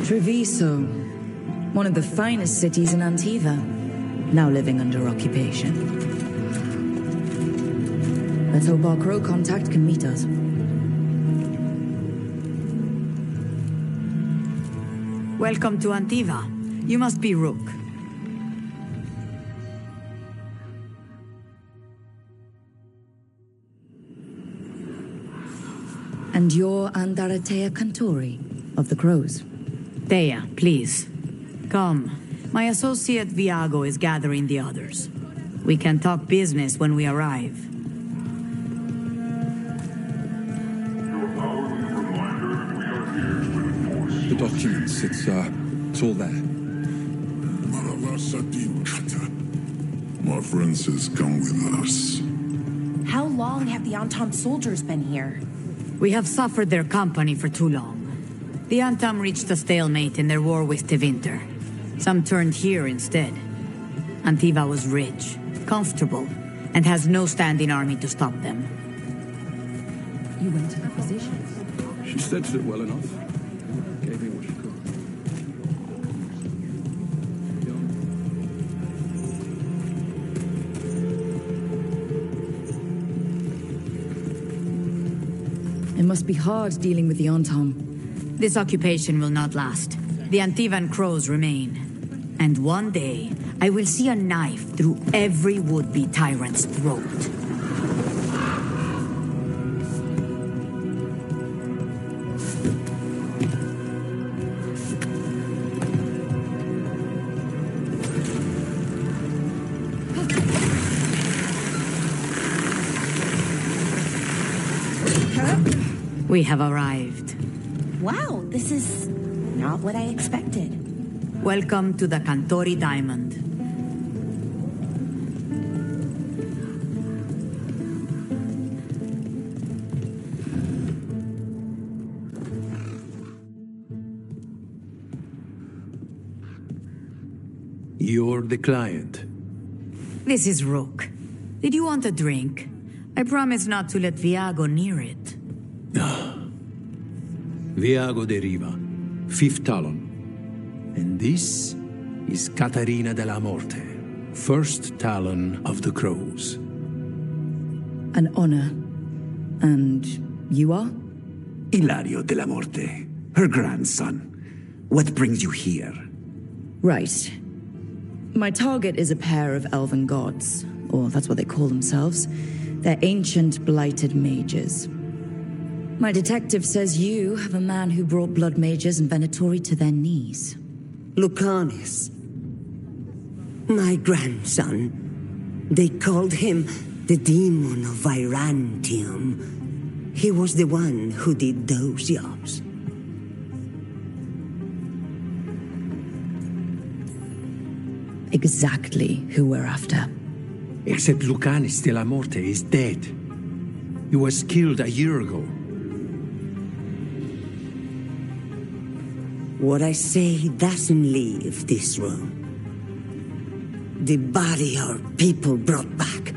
Treviso, one of the finest cities in Antiva, now living under occupation. Let's hope our crow contact can meet us. Welcome to Antiva. You must be Rook. And you're Andaratea Cantori of the Crows. Thea, please. Come. My associate Viago is gathering the others. We can talk business when we arrive. The documents, it's all there. My friend says come with us. How long have the Antam soldiers been here? We have suffered their company for too long. The Antam reached a stalemate in their war with Tevinter. Some turned here instead. Antiva was rich, comfortable, and has no standing army to stop them. You went to the physicians. She staged it well enough. Gave me what she could. It must be hard dealing with the Antam. This occupation will not last. The Antivan crows remain. And one day, I will see a knife through every would-be tyrant's throat. We have arrived. Wow, this is not what I expected. Welcome to the Cantori Diamond. You're the client. This is Rook. Did you want a drink? I promise not to let Viago near it. Viago de Riva, 5th Talon. And this is Catarina della Morte, 1st Talon of the Crows. An honor. And you are? Ilario della Morte, her grandson. What brings you here? Right. My target is a pair of elven gods, or that's what they call themselves. They're ancient, blighted mages. My detective says you have a man who brought blood mages and Venatori to their knees. Lucanis. My grandson. They called him the Demon of Virantium. He was the one who did those jobs. Exactly who we're after. Except Lucanis de la Morte is dead. He was killed a year ago. What I say doesn't leave this room. The body our people brought back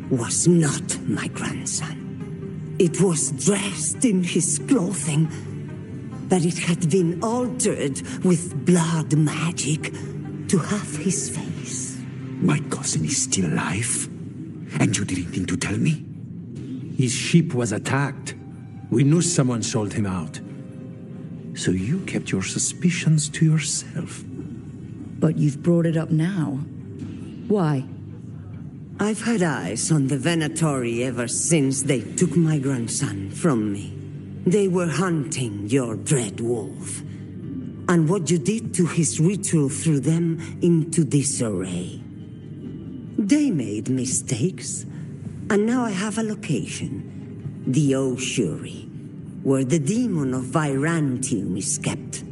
was not my grandson. It was dressed in his clothing, but it had been altered with blood magic to have his face. My cousin is still alive? And you didn't think to tell me? His ship was attacked. We knew someone sold him out. So you kept your suspicions to yourself. But you've brought it up now. Why? I've had eyes on the Venatori ever since they took my grandson from me. They were hunting your dread wolf. And what you did to his ritual threw them into disarray. They made mistakes, and now I have a location. The Oshuri, where the demon of Virantium is kept.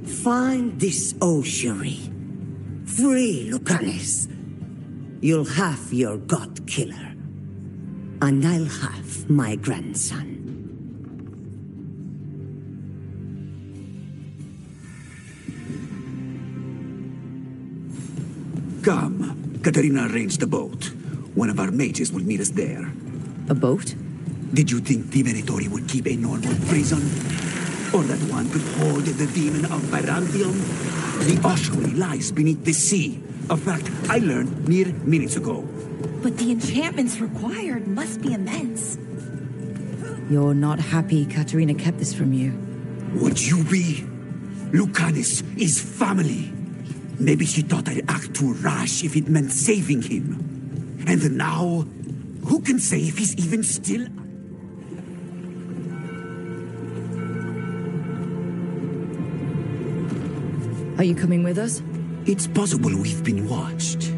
Find this Oshuri. Free Lucanis. You'll have your god killer. And I'll have my grandson. Come. Katarina arranged the boat. One of our mages will meet us there. A boat? Did you think the Venatori would keep a normal prison? Or that one could hold the demon of Barandium? The ossuary lies beneath the sea. A fact I learned mere minutes ago. But the enchantments required must be immense. You're not happy Katerina kept this from you. Would you be? Lucanis is family. Maybe she thought I'd act too rash if it meant saving him. And now, who can say if he's even still... Are you coming with us? It's possible we've been watched.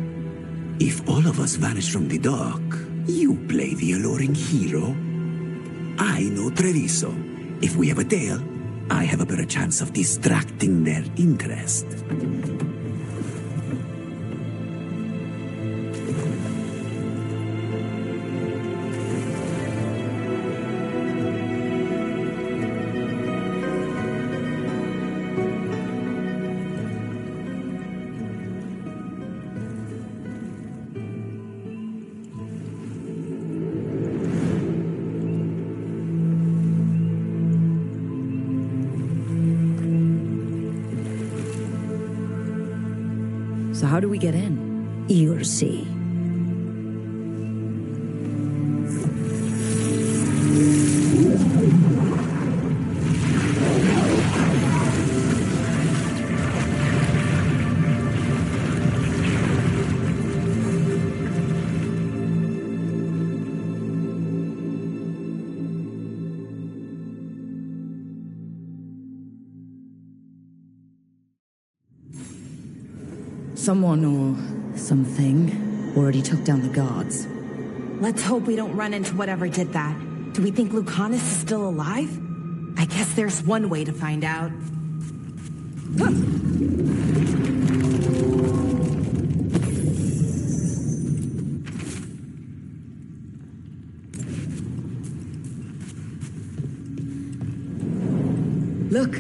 If all of us vanish from the dock, you play the alluring hero. I know Treviso. If we have a tale, I have a better chance of distracting their interest. So how do we get in? You'll see. Someone or something already took down the guards. Let's hope we don't run into whatever did that. Do we think Lucanis is still alive? I guess there's one way to find out. Look.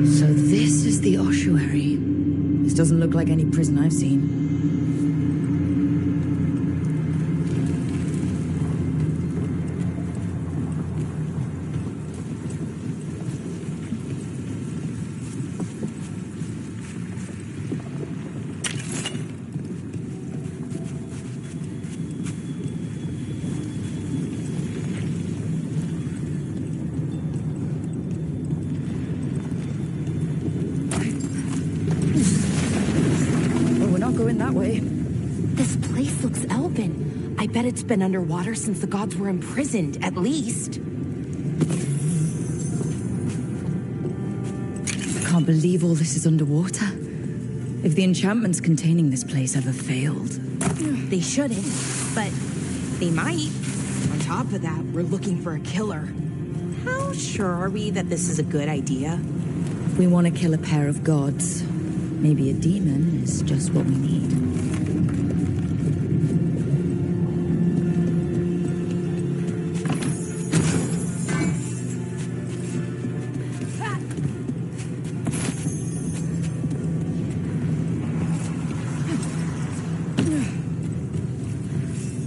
So this is the ossuary. This doesn't look like any prison I've seen. Going that way. This place looks elven. I bet it's been underwater since the gods were imprisoned, at least. I can't believe all this is underwater. If the enchantments containing this place ever failed. They shouldn't, but they might. On top of that, we're looking for a killer. How sure are we that this is a good idea? If we want to kill a pair of gods, maybe a demon is just what we need.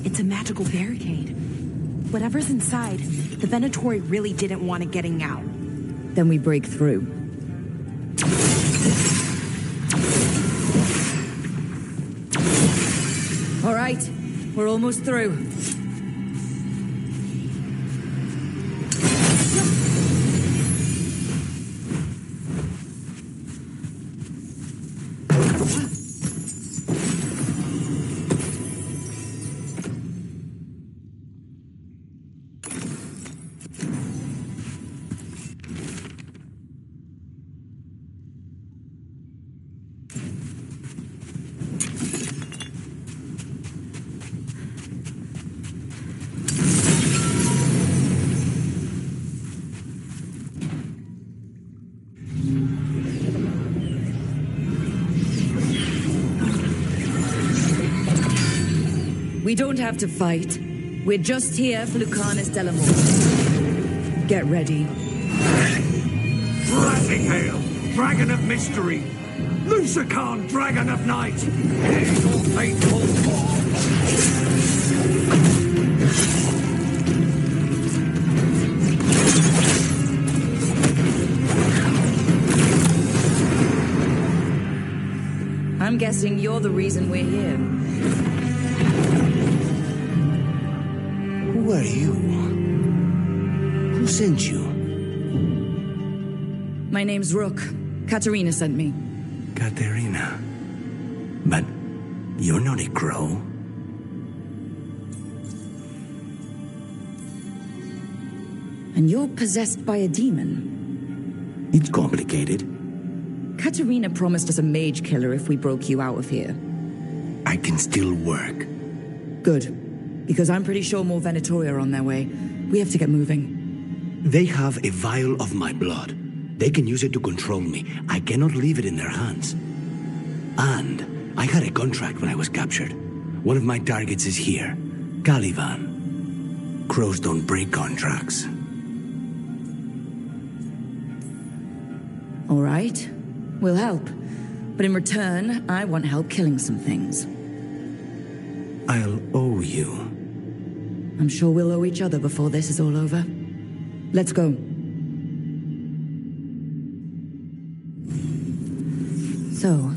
It's a magical barricade. Whatever's inside, the Venatori really didn't want it getting out. Then we break through. All right, we're almost through. We don't have to fight. We're just here for Lucanis de la Morte. Get ready. Rising hail, dragon of mystery. Lucanis, dragon of night. Here's your fateful fall. I'm guessing you're the reason we're here. Who are you? Who sent you? My name's Rook. Katerina sent me. Katerina. But you're not a crow. And you're possessed by a demon. It's complicated. Katerina promised us a mage killer if we broke you out of here. I can still work. Good. Because I'm pretty sure more Venatori are on their way. We have to get moving. They have a vial of my blood. They can use it to control me. I cannot leave it in their hands. And I had a contract when I was captured. One of my targets is here. Caliban. Crows don't break contracts. All right. We'll help. But in return, I want help killing some things. I'll owe you. I'm sure we'll owe each other before this is all over. Let's go. So,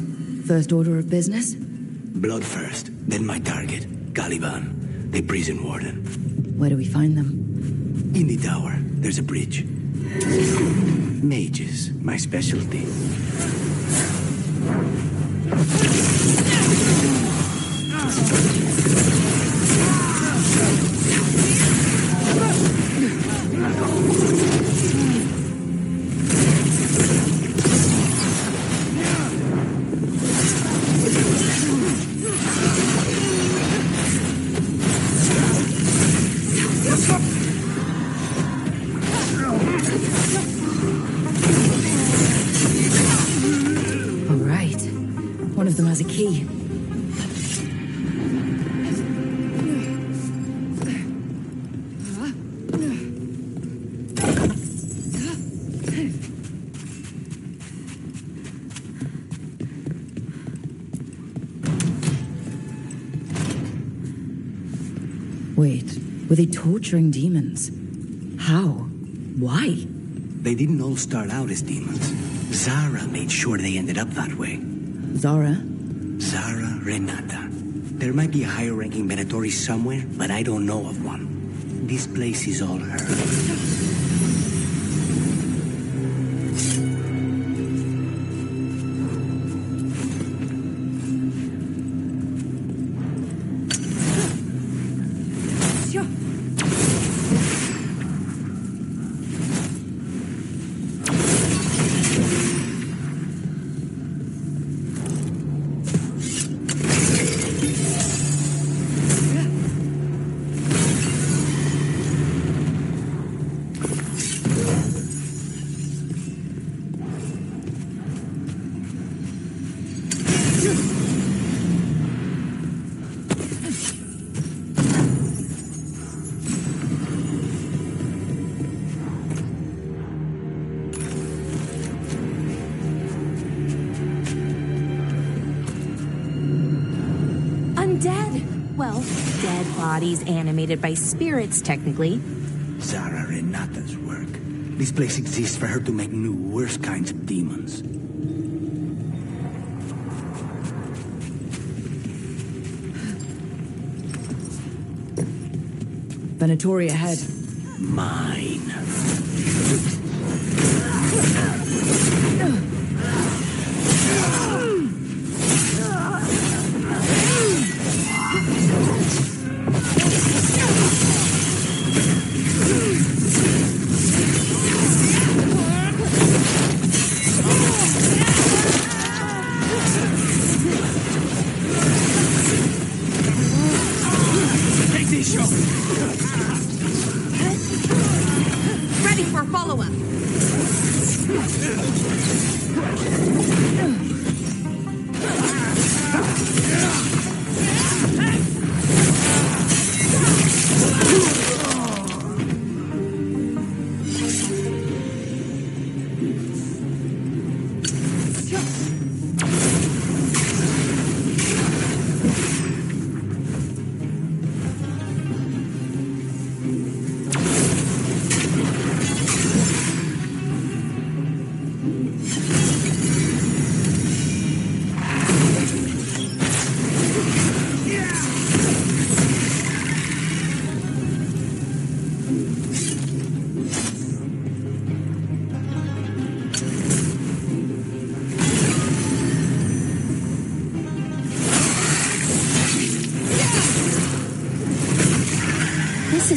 first order of business? Blood first, then my target. Caliban, the prison warden. Where do we find them? In the tower, there's a bridge. Mages, my specialty. Has a key. Wait, were they torturing demons? How? Why? They didn't all start out as demons. Zara made sure they ended up that way. Zara? Zara Renata. There might be a higher-ranking Venatori somewhere, but I don't know of one. This place is all her. Well, dead bodies animated by spirits, technically. Zara Renata's work. This place exists for her to make new, worse kinds of demons. Venatori ahead. Mine. Ready for follow-up.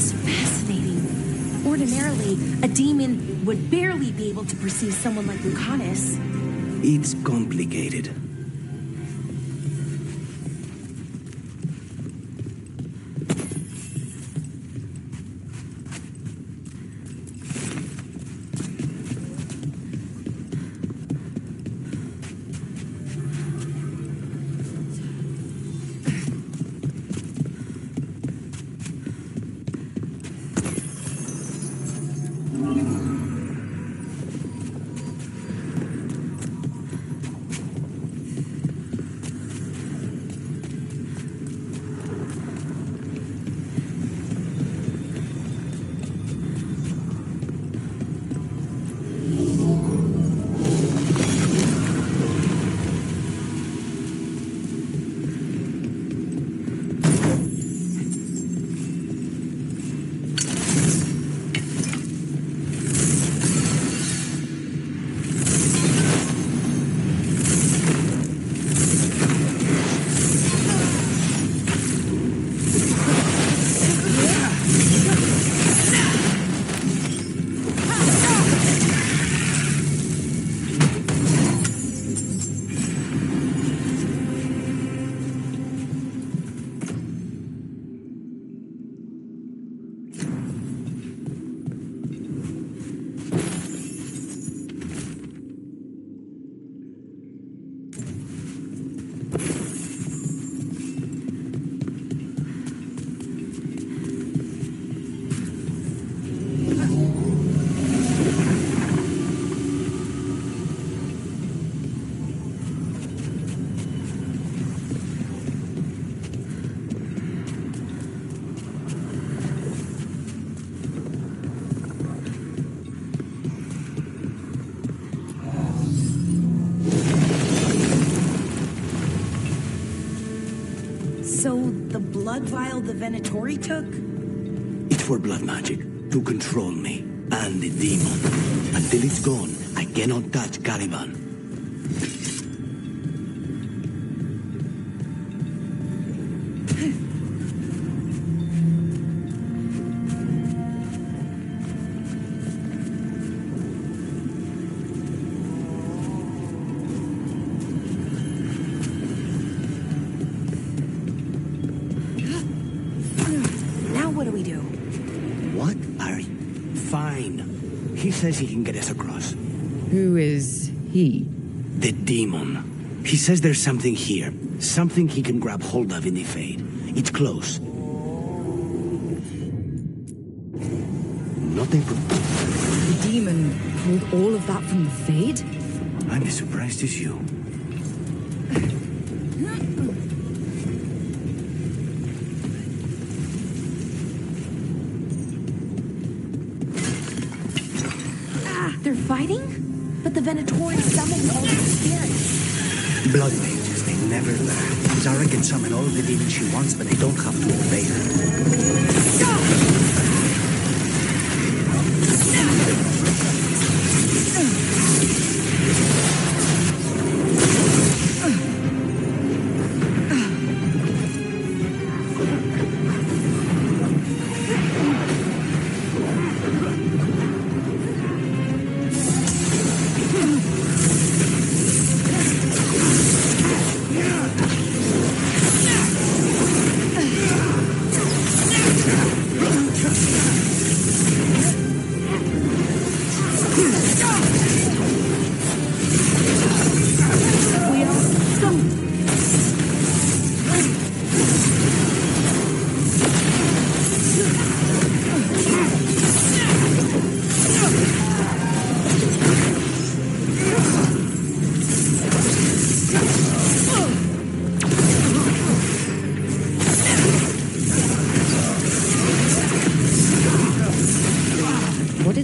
is fascinating. Ordinarily, a demon would barely be able to perceive someone like Lucanis. It's complicated. So, the blood vial the Venatori took? It's for blood magic, to control me, and the demon. Until it's gone, I cannot touch Caliban. He says he can get us across. Who is he? The demon. He says there's something here. Something he can grab hold of in the Fade. It's close. Nothing from... The demon pulled all of that from the Fade? I'm as surprised as you. They're fighting? But the Venatori summoned all the spirits. Blood mages, they never learn. Zara can summon all the demons she wants, but they don't have to obey her.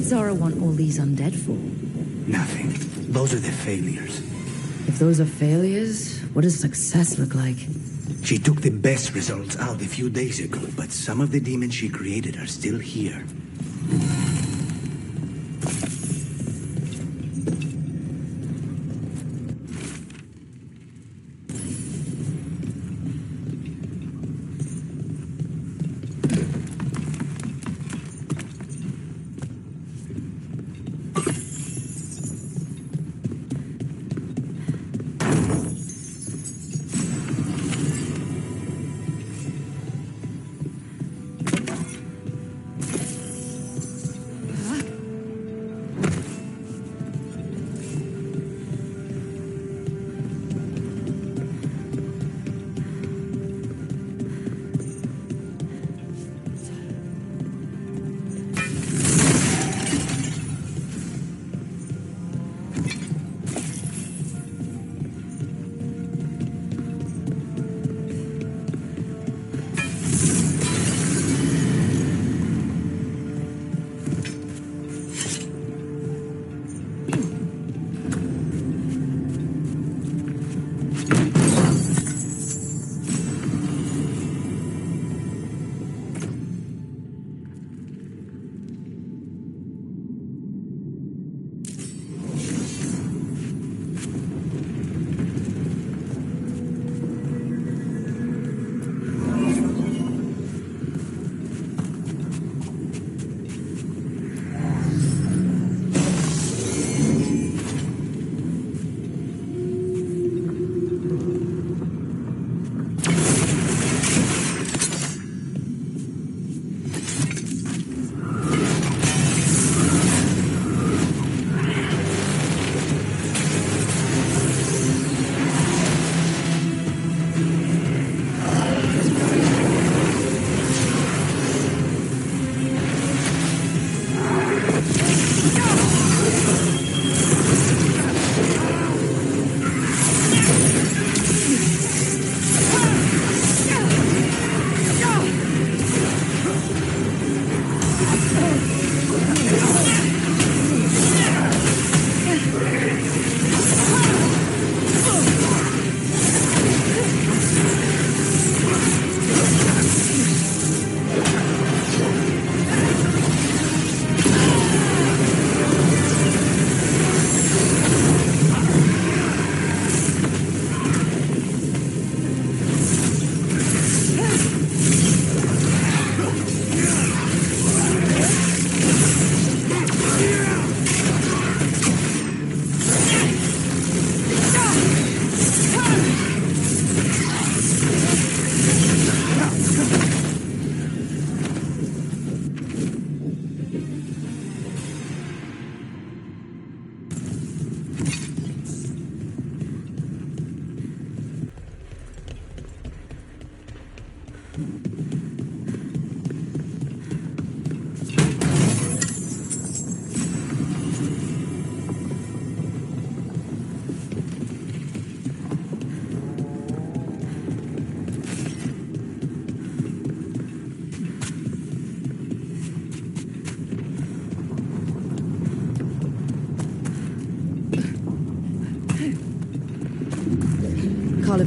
Zara want all these undead for? Nothing. Those are the failures. If those are failures, what does success look like? She took the best results out a few days ago, but some of the demons she created are still here.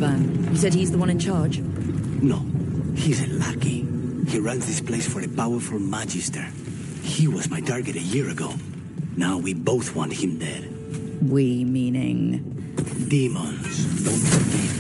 Caliban? You said he's the one in charge? No, he's a lackey. He runs this place for a powerful magister. He was my target a year ago. Now we both want him dead. We meaning... Demons, don't forget.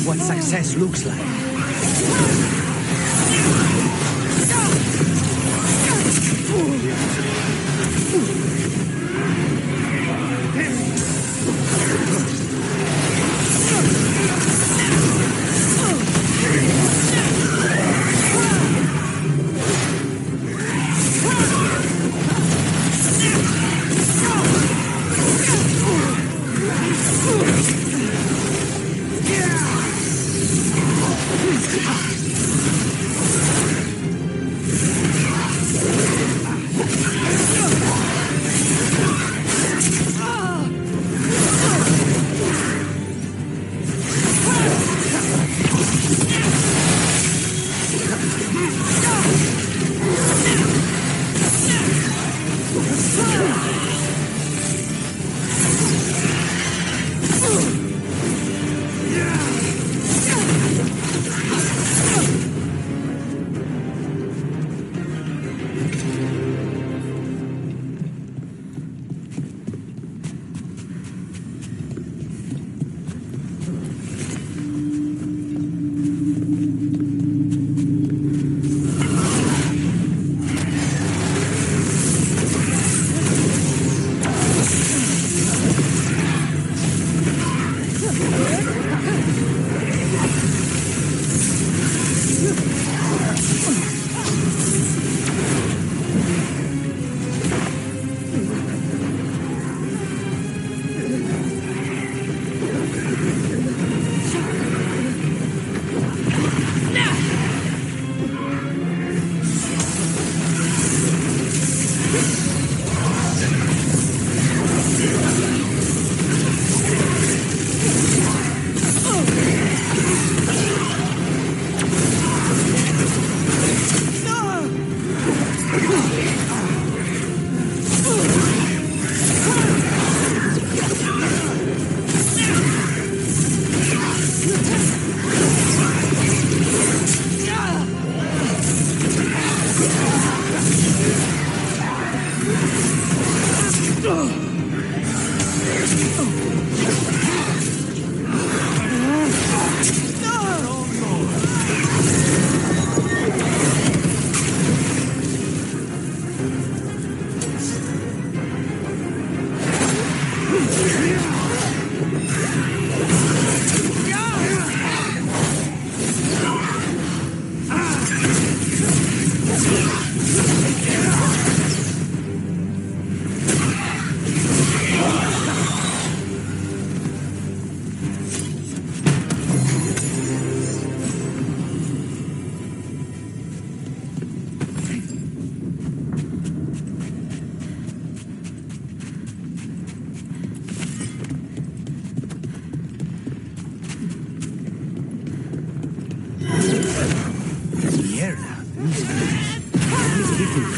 What success looks like.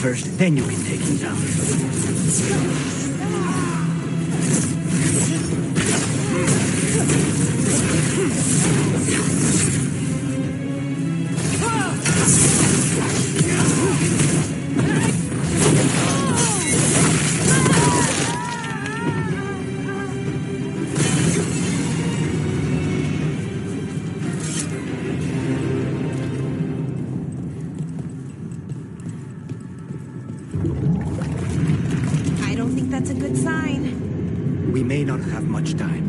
First, then you can take him down. May not have much time.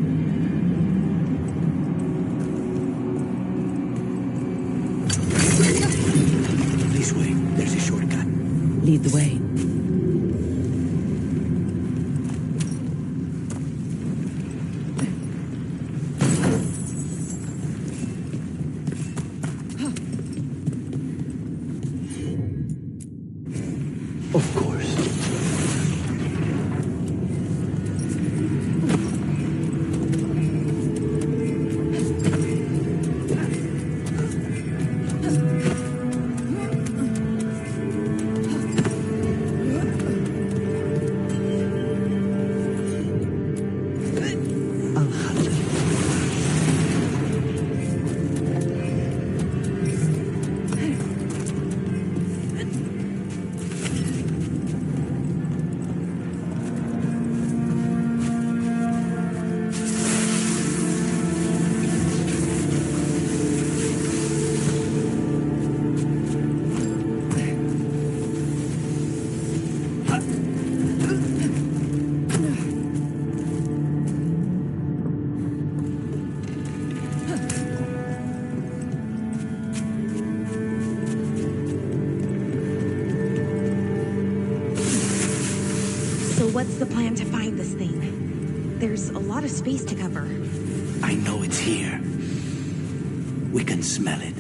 lead the way. Of course. What's the plan to find this thing? There's a lot of space to cover. I know it's here. We can smell it.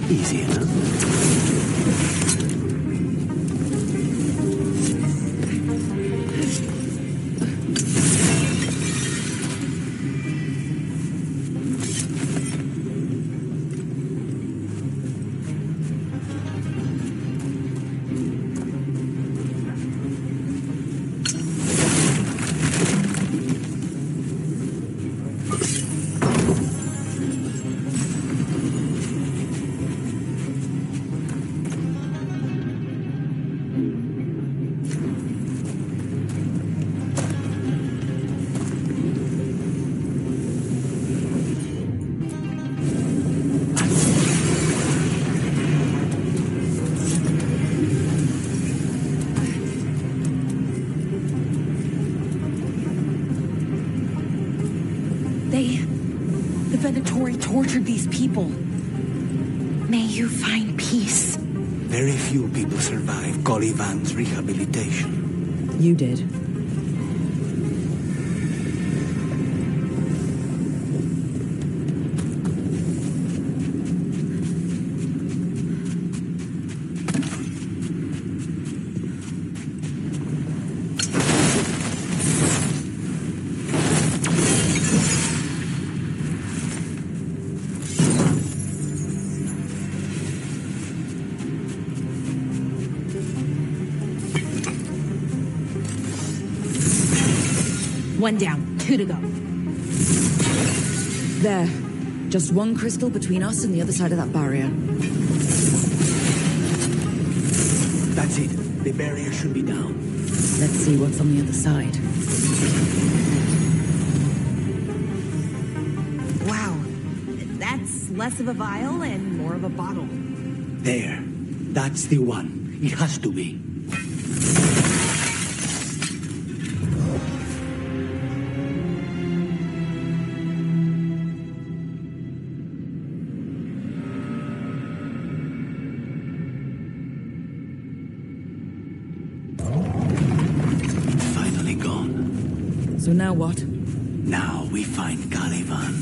Easy enough. The Venatori tortured these people. May you find peace. Very few people survive Colivan's rehabilitation. You did. One down, 2 to go. There. Just one crystal between us and the other side of that barrier. That's it. The barrier should be down. Let's see what's on the other side. Wow. That's less of a vial and more of a bottle. There. That's the one. It has to be. So now what? Now we find Caliban.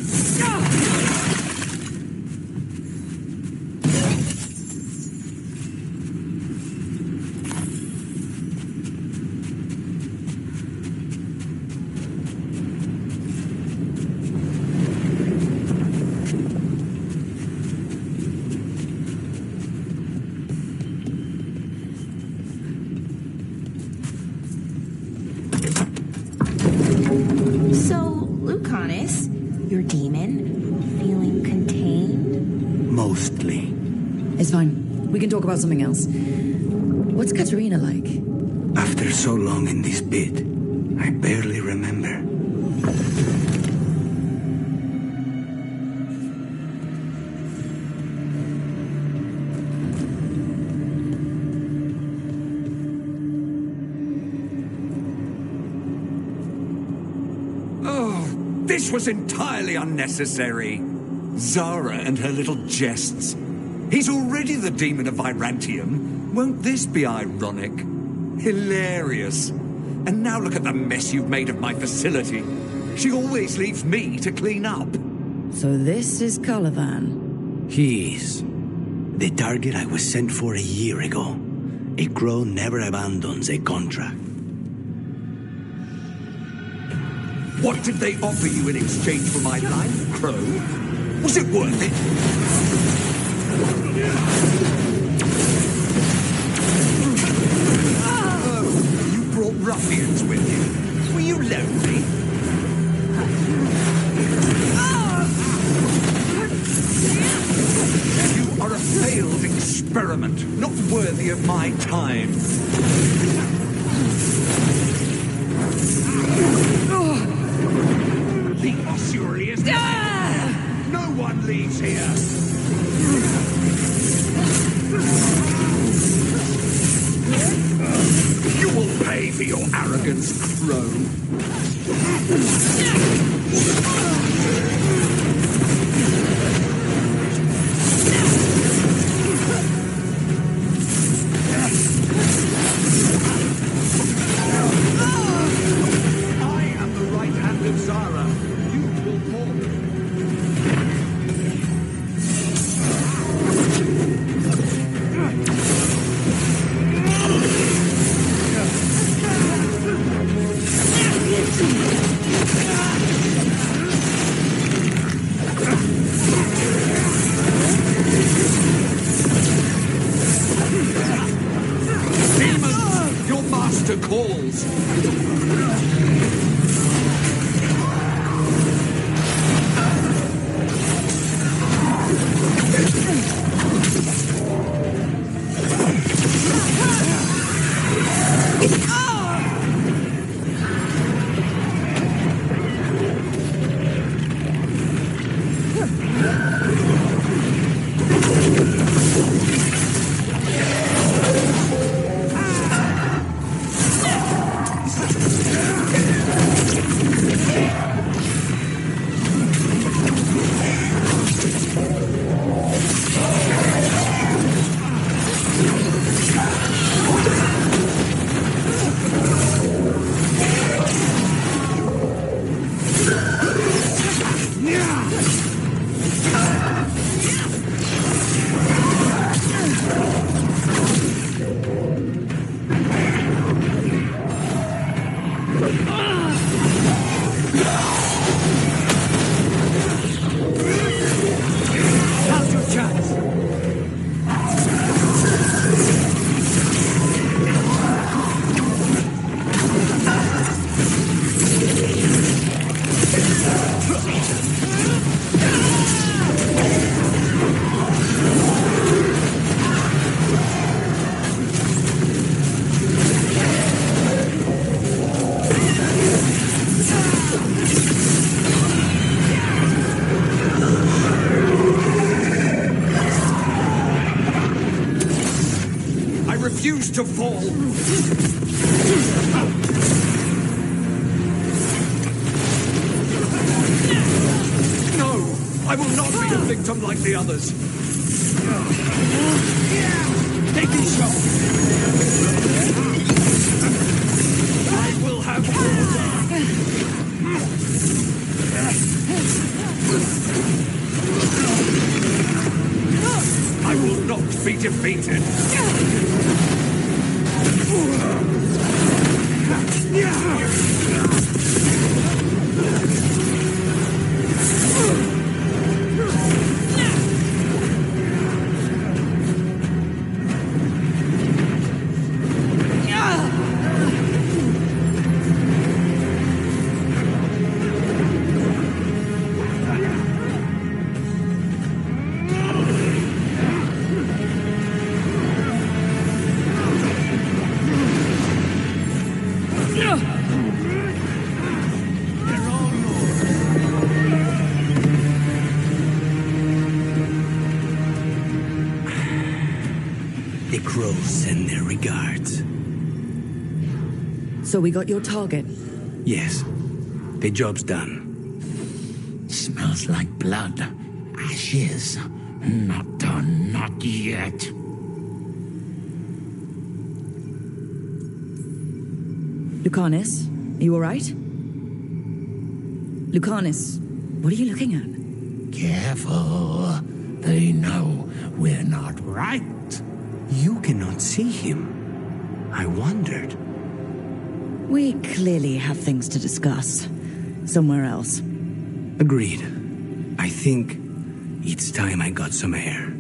Lucanis, your demon, feeling contained? Mostly. It's fine. We can talk about something else. What's Katerina like? After so long in this pit, I barely remember. This was entirely unnecessary. Zara and her little jests. He's already the demon of Virantium. Won't this be ironic? Hilarious. And now look at the mess you've made of my facility. She always leaves me to clean up. So this is Caliban. He is. The target I was sent for a year ago. A crow never abandons a contract. What did they offer you in exchange for my life, Crow? Was it worth it? Oh, you brought ruffians with you. Were you lonely? You are a failed experiment, not worthy of my time. The ossuary is... No one leaves here! You will pay for your arrogance, Crow. I am the right hand of Zara. You will fall. Demon, your master calls. Now's your chance. I refuse to fall. No, I will not be a victim like the others. Take these shots. I will have I will not be defeated. The crows send their regards. So we got your target. Yes, the job's done. Smells like blood. Ashes. Not done, not yet. Lucanis, are you all right? Lucanis, what are you looking at? Careful. They know we're not right. You cannot see him. I wondered. We clearly have things to discuss. Somewhere else. Agreed. I think it's time I got some air.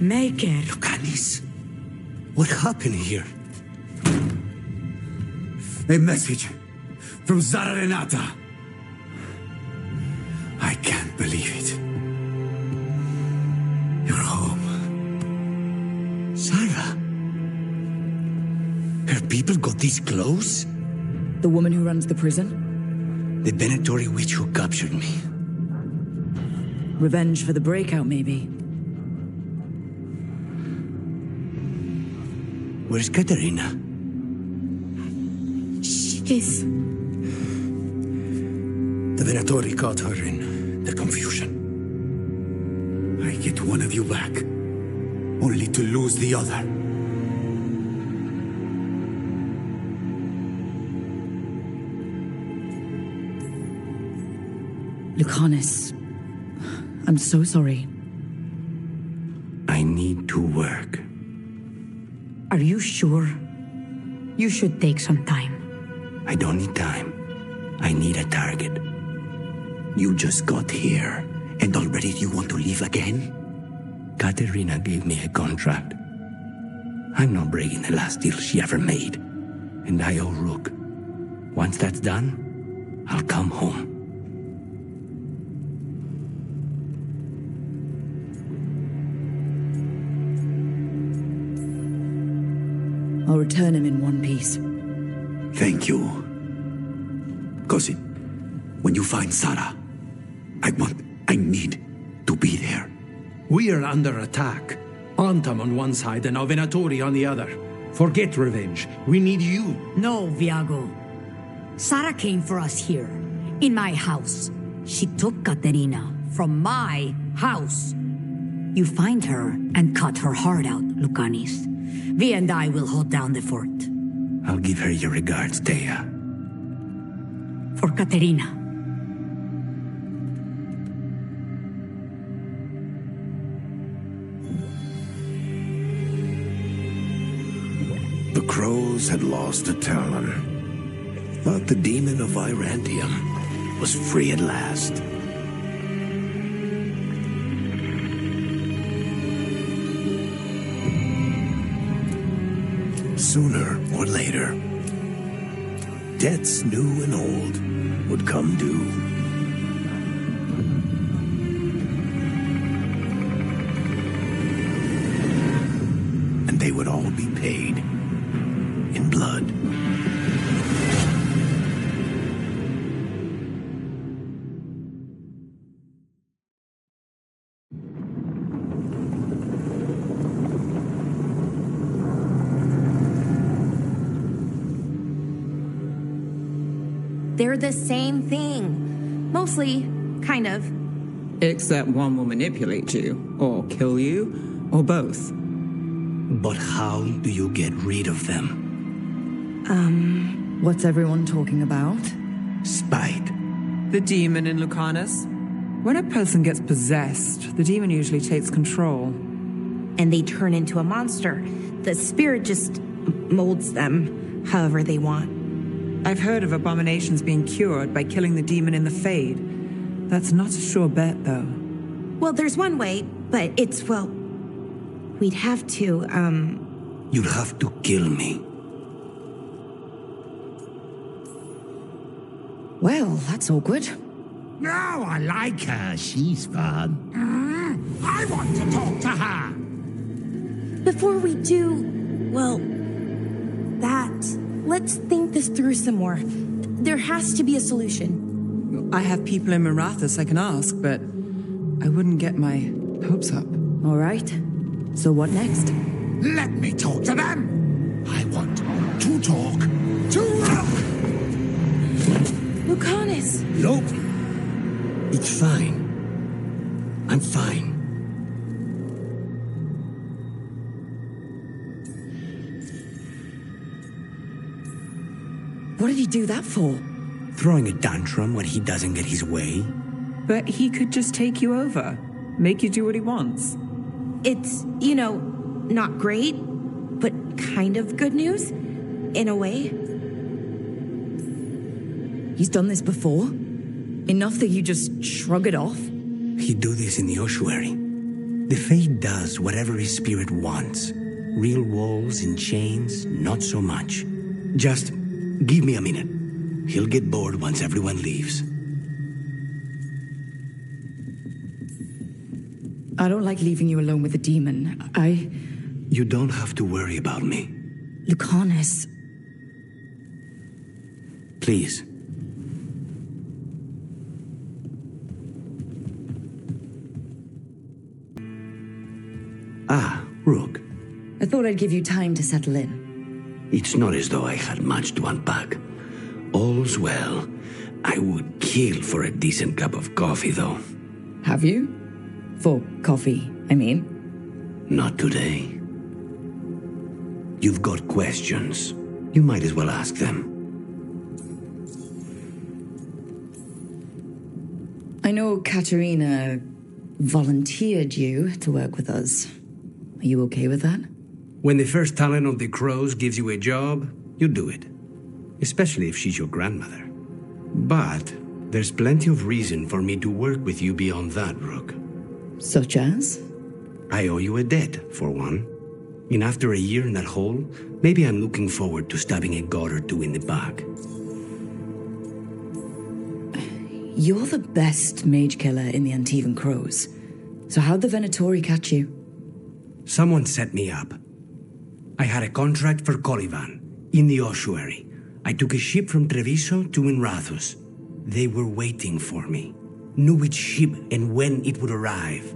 Make it. Lucanis, what happened here? A message from Zara Renata. I can't believe it. You're home. Sarah? Her people got this close? The woman who runs the prison? The Venatori witch who captured me. Revenge for the breakout, maybe. Where's Katerina? She's... The Venatori caught her in the confusion. I get one of you back, only to lose the other. Lucanis, I'm so sorry. I need to work. Are you sure? You should take some time. I don't need time. I need a target. You just got here, and already you want to leave again? Katerina gave me a contract. I'm not breaking the last deal she ever made. And I owe Rook. Once that's done, I'll come home. I'll return him in one piece. Thank you. Cousin, when you find Sarah, I need to be there. We are under attack. Antam on one side and Venatori on the other. Forget revenge. We need you. No, Viago. Sarah came for us here, in my house. She took Katerina from my house. You find her and cut her heart out, Lucanis. Vi and I will hold down the fort. I'll give her your regards, Thea. For Katerina. The crows had lost a talon, but the demon of Virantium was free at last. Sooner or later, debts new and old would come due. And they would all be paid in blood. They're the same thing. Mostly, kind of. Except one will manipulate you, or kill you, or both. But how do you get rid of them? What's everyone talking about? Spite. The demon in Lucanis. When a person gets possessed, the demon usually takes control. And they turn into a monster. The spirit just molds them however they want. I've heard of abominations being cured by killing the demon in the Fade. That's not a sure bet, though. Well, there's one way, but it's, well, we'd have to, You'll have to kill me. Well, that's awkward. No, I like her. She's fun. I want to talk to her. before we do, well, that, let's think this through some more. There has to be a solution. I have people in Marathas I can ask, but I wouldn't get my hopes up. All right. So what next? Let me talk to them! I want to talk to Rook! Lucanis! Nope. It's fine. I'm fine. What did he do that for? Throwing a tantrum when he doesn't get his way. But he could just take you over, make you do what he wants. It's, not great, but kind of good news, in a way. He's done this before? Enough that you just shrug it off? He'd do this in the ossuary. The Fate does whatever his spirit wants. Real walls and chains, not so much. Just give me a minute. He'll get bored once everyone leaves. I don't like leaving you alone with the demon. You don't have to worry about me. Lucanis. Please. Ah, Rook. I thought I'd give you time to settle in. It's not as though I had much to unpack. All's well. I would kill for a decent cup of coffee, though. Have you? For coffee, I mean. Not today. You've got questions. You might as well ask them. I know Katerina volunteered you to work with us. Are you okay with that? When the first talent of the Crows gives you a job, you do it. Especially if she's your grandmother. But there's plenty of reason for me to work with you beyond that, Rook. Such as? I owe you a debt, for one. And after a year in that hole, maybe I'm looking forward to stabbing a god or two in the back. You're the best mage killer in the Antivan Crows. So how'd the Venatori catch you? Someone set me up. I had a contract for Colivan, in the ossuary. I took a ship from Treviso to Inrathus. They were waiting for me. Knew which ship and when it would arrive.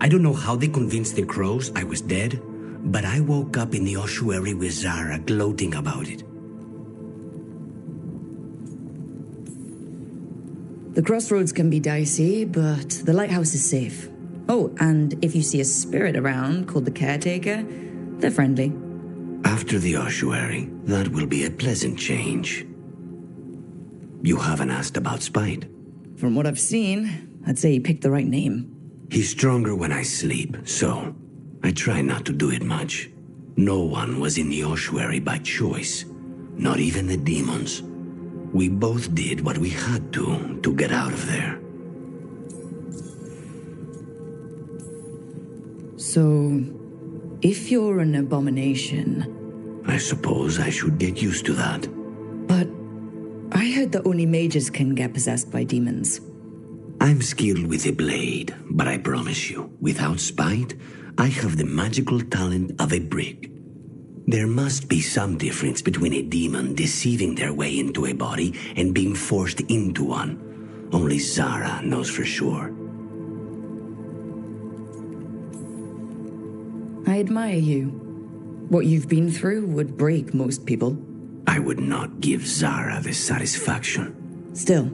I don't know how they convinced the Crows I was dead, but I woke up in the ossuary with Zara gloating about it. The crossroads can be dicey, but the lighthouse is safe. Oh, and if you see a spirit around called the Caretaker, they're friendly. After the ossuary, that will be a pleasant change. You haven't asked about Spite. From what I've seen, I'd say he picked the right name. He's stronger when I sleep, so I try not to do it much. No one was in the ossuary by choice, not even the demons. We both did what we had to get out of there. So, if you're an abomination... I suppose I should get used to that. But I heard that only mages can get possessed by demons. I'm skilled with a blade, but I promise you, without Spite, I have the magical talent of a brick. There must be some difference between a demon deceiving their way into a body and being forced into one. Only Zara knows for sure. I admire you. What you've been through would break most people. I would not give Zara the satisfaction. Still,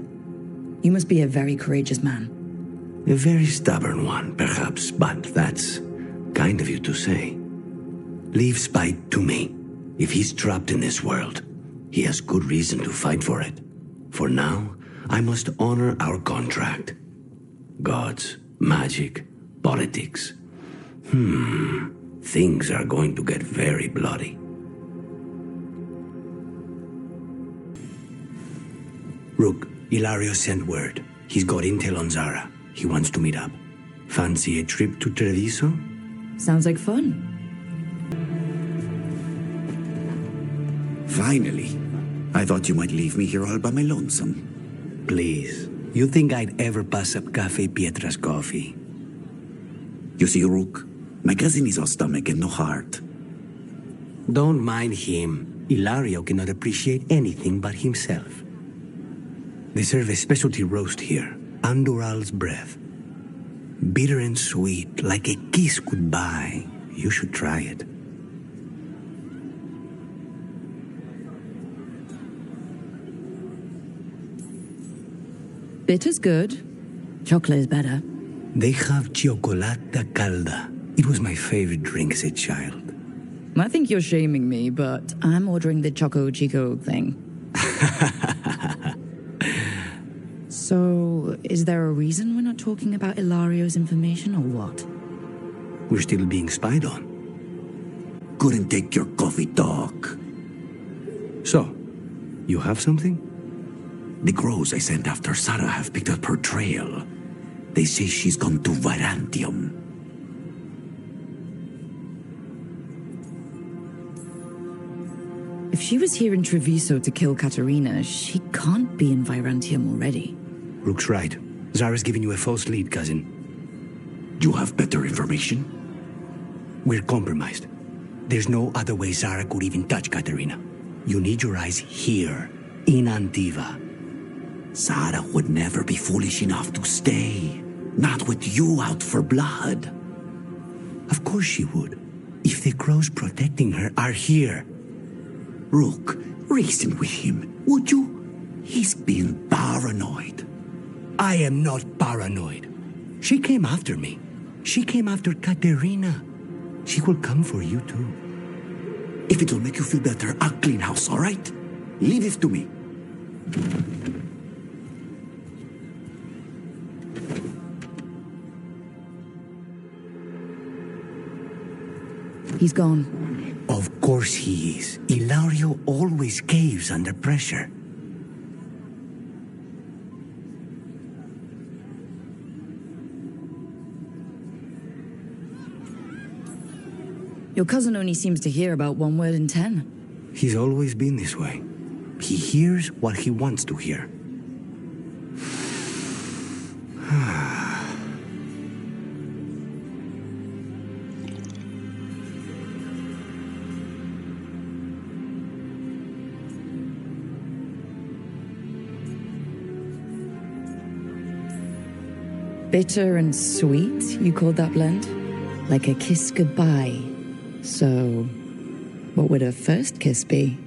you must be a very courageous man. A very stubborn one, perhaps, but that's kind of you to say. Leave Spite to me. If he's trapped in this world, he has good reason to fight for it. For now, I must honor our contract. Gods, magic, politics. Things are going to get very bloody. Rook, Ilario sent word. He's got intel on Zara. He wants to meet up. Fancy a trip to Treviso? Sounds like fun. Finally. I thought you might leave me here all by my lonesome. Please. You think I'd ever pass up Cafe Pietra's coffee? You see, Rook, My cousin is all stomach and no heart. Don't mind him. Ilario cannot appreciate anything but himself. They serve a specialty roast here, Andoral's breath. Bitter and sweet, like a kiss goodbye. You should try it. Bitter's good. Chocolate is better. They have cioccolata calda. It was my favorite drink as a child. I think you're shaming me, but I'm ordering the Choco Chico thing. So, is there a reason we're not talking about Ilario's information, or what? We're still being spied on. Couldn't take your coffee talk. So, you have something? The crows I sent after Sarah have picked up her trail. They say she's gone to Virantium. If she was here in Treviso to kill Katerina, she can't be in Virantium already. Rook's right. Zara's giving you a false lead, cousin. You have better information? We're compromised. There's no other way Zara could even touch Katerina. You need your eyes here, in Antiva. Zara would never be foolish enough to stay. Not with you out for blood. Of course she would. If the crows protecting her are here. Rook, reason with him, would you? He's being paranoid. I am not paranoid. She came after me. She came after Katerina. She will come for you too. If it'll make you feel better, I'll clean house, all right? Leave it to me. He's gone. Of course he is. Ilario always caves under pressure. Your cousin only seems to hear about one word in 10. He's always been this way. He hears what he wants to hear. Bitter and sweet, you called that blend? Like a kiss goodbye. So, what would a first kiss be?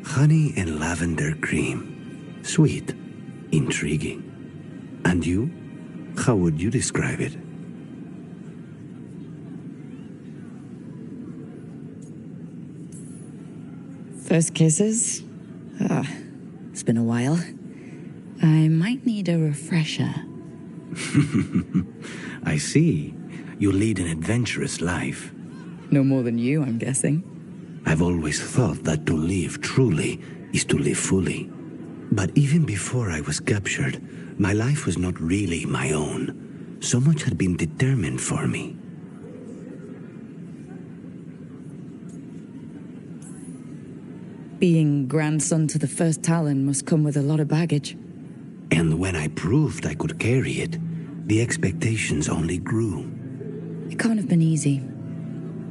Honey and lavender cream. Sweet. Intriguing. And you? How would you describe it? First kisses? It's been a while. I might need a refresher. I see. You lead an adventurous life. No more than you, I'm guessing. I've always thought that to live truly is to live fully. But even before I was captured, my life was not really my own. So much had been determined for me. Being grandson to the first Talon must come with a lot of baggage. And when I proved I could carry it, the expectations only grew. It can't have been easy.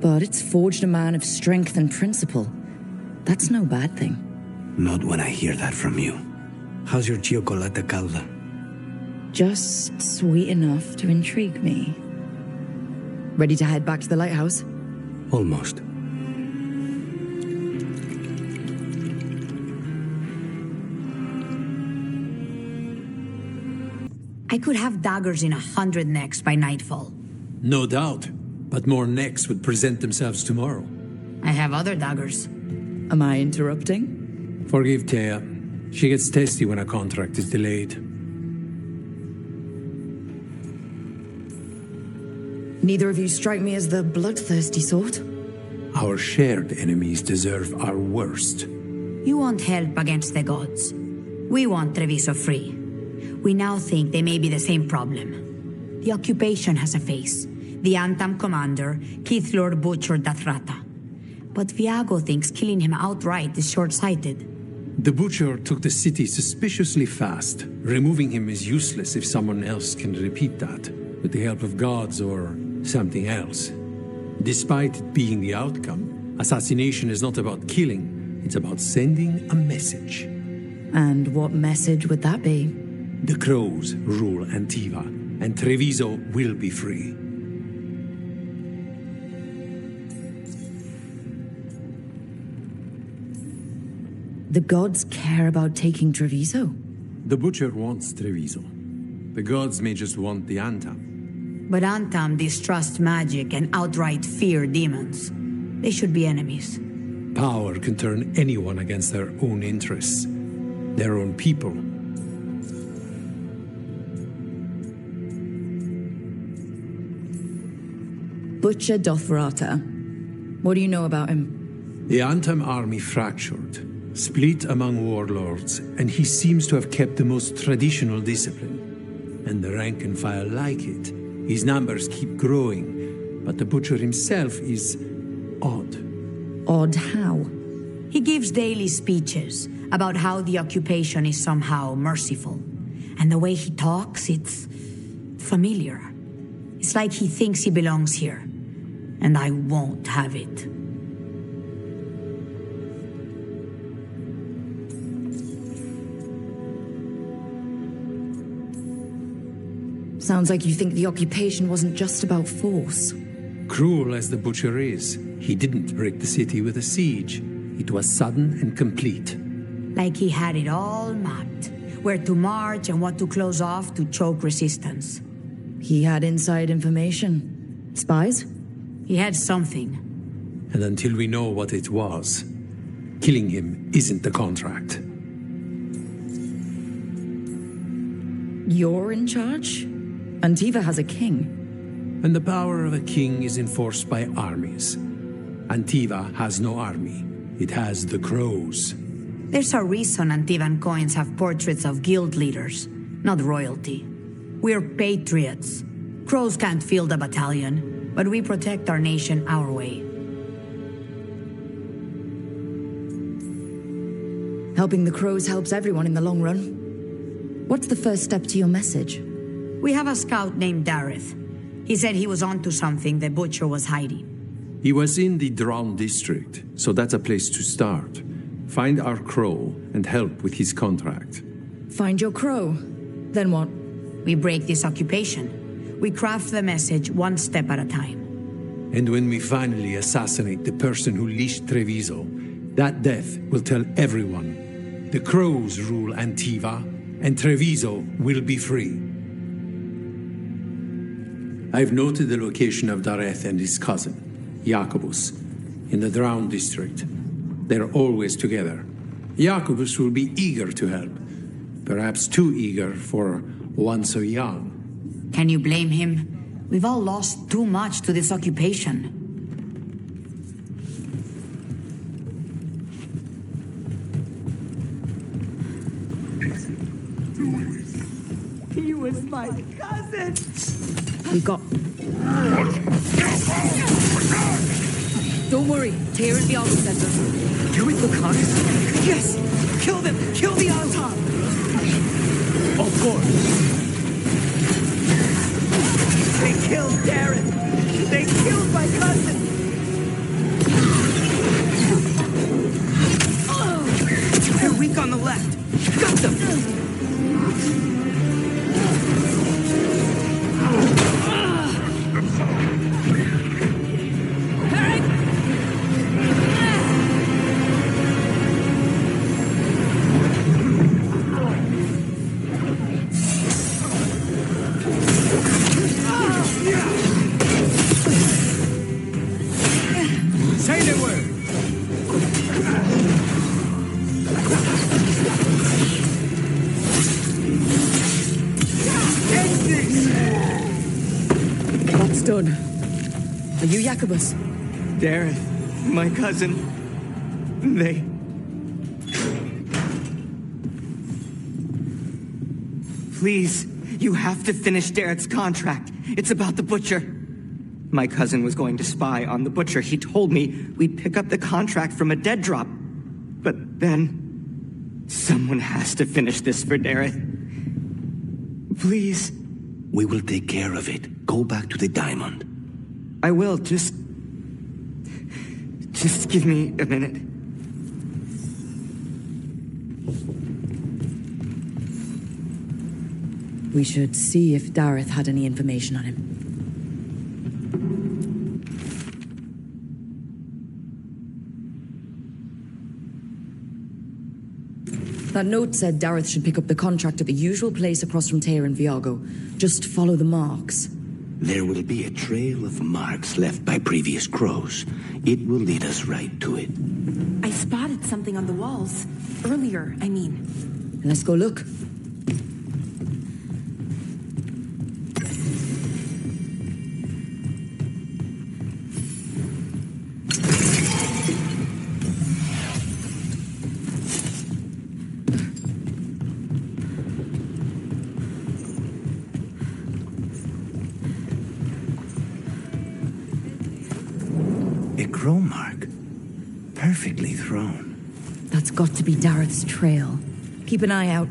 But it's forged a man of strength and principle. That's no bad thing. Not when I hear that from you. How's your cioccolata calda? Just sweet enough to intrigue me. Ready to head back to the lighthouse? Almost. I could have daggers in 100 necks by nightfall. No doubt. But more necks would present themselves tomorrow. I have other daggers. Am I interrupting? Forgive Thea. She gets testy when a contract is delayed. Neither of you strike me as the bloodthirsty sort. Our shared enemies deserve our worst. You want help against the gods. We want Treviso free. We now think they may be the same problem. The occupation has a face. The Antam commander, Keith Lord butchered Dathrata. But Viago thinks killing him outright is short-sighted. The butcher took the city suspiciously fast. Removing him is useless if someone else can repeat that, with the help of gods or something else. Despite it being the outcome, assassination is not about killing, it's about sending a message. And what message would that be? The crows rule Antiva, and Treviso will be free. The gods care about taking Treviso? The Butcher wants Treviso. The gods may just want the Antam. But Antam distrust magic and outright fear demons. They should be enemies. Power can turn anyone against their own interests, their own people. Butcher Dothrata. What do you know about him? The Antam army fractured, split among warlords, and he seems to have kept the most traditional discipline. And the rank and file like it. His numbers keep growing, but the Butcher himself is odd. Odd how? He gives daily speeches about how the occupation is somehow merciful. And the way he talks, it's familiar. It's like he thinks he belongs here. And I won't have it. Sounds like you think the occupation wasn't just about force. Cruel as the Butcher is, he didn't break the city with a siege. It was sudden and complete. Like he had it all mapped. Where to march and what to close off to choke resistance. He had inside information. Spies? He had something. And until we know what it was, killing him isn't the contract. You're in charge? Antiva has a king. And the power of a king is enforced by armies. Antiva has no army. It has the crows. There's a reason Antivan coins have portraits of guild leaders, not royalty. We're patriots. Crows can't field a battalion, but we protect our nation our way. Helping the crows helps everyone in the long run. What's the first step to your message? We have a scout named Dareth. He said he was onto something the Butcher was hiding. He was in the Drown district, so that's a place to start. Find our crow and help with his contract. Find your crow. Then what? We break this occupation. We craft the message one step at a time. And when we finally assassinate the person who leashed Treviso, that death will tell everyone. The crows rule Antiva, and Treviso will be free. I've noted the location of Dareth and his cousin, Jacobus, in the Drown district. They're always together. Jacobus will be eager to help. Perhaps too eager for one so young. Can you blame him? We've all lost too much to this occupation. He was my cousin! We got... Don't worry, Tyr and the Army Center. You're with Lucanis? Yes! Kill them! Kill the Antam! Of course! They killed Darren! They killed my cousin! They're weak on the left! Got them! Done. Are you Jacobus? Darren, my cousin. They... Please, you have to finish Dareth's contract. It's about the Butcher. My cousin was going to spy on the Butcher. He told me we'd pick up the contract from a dead drop. But then... someone has to finish this for Dareth. Please. We will take care of it. Go back to the diamond. I will, just Just give me a minute. We should see if Dareth had any information on him. That note said Dareth should pick up the contract at the usual place across from Teir and Viago. Just follow the marks. There will be a trail of marks left by previous crows. It will lead us right to it. I spotted something on the walls. Earlier, I mean. Let's go look. Crow mark. Perfectly thrown. That's got to be Dareth's trail. Keep an eye out.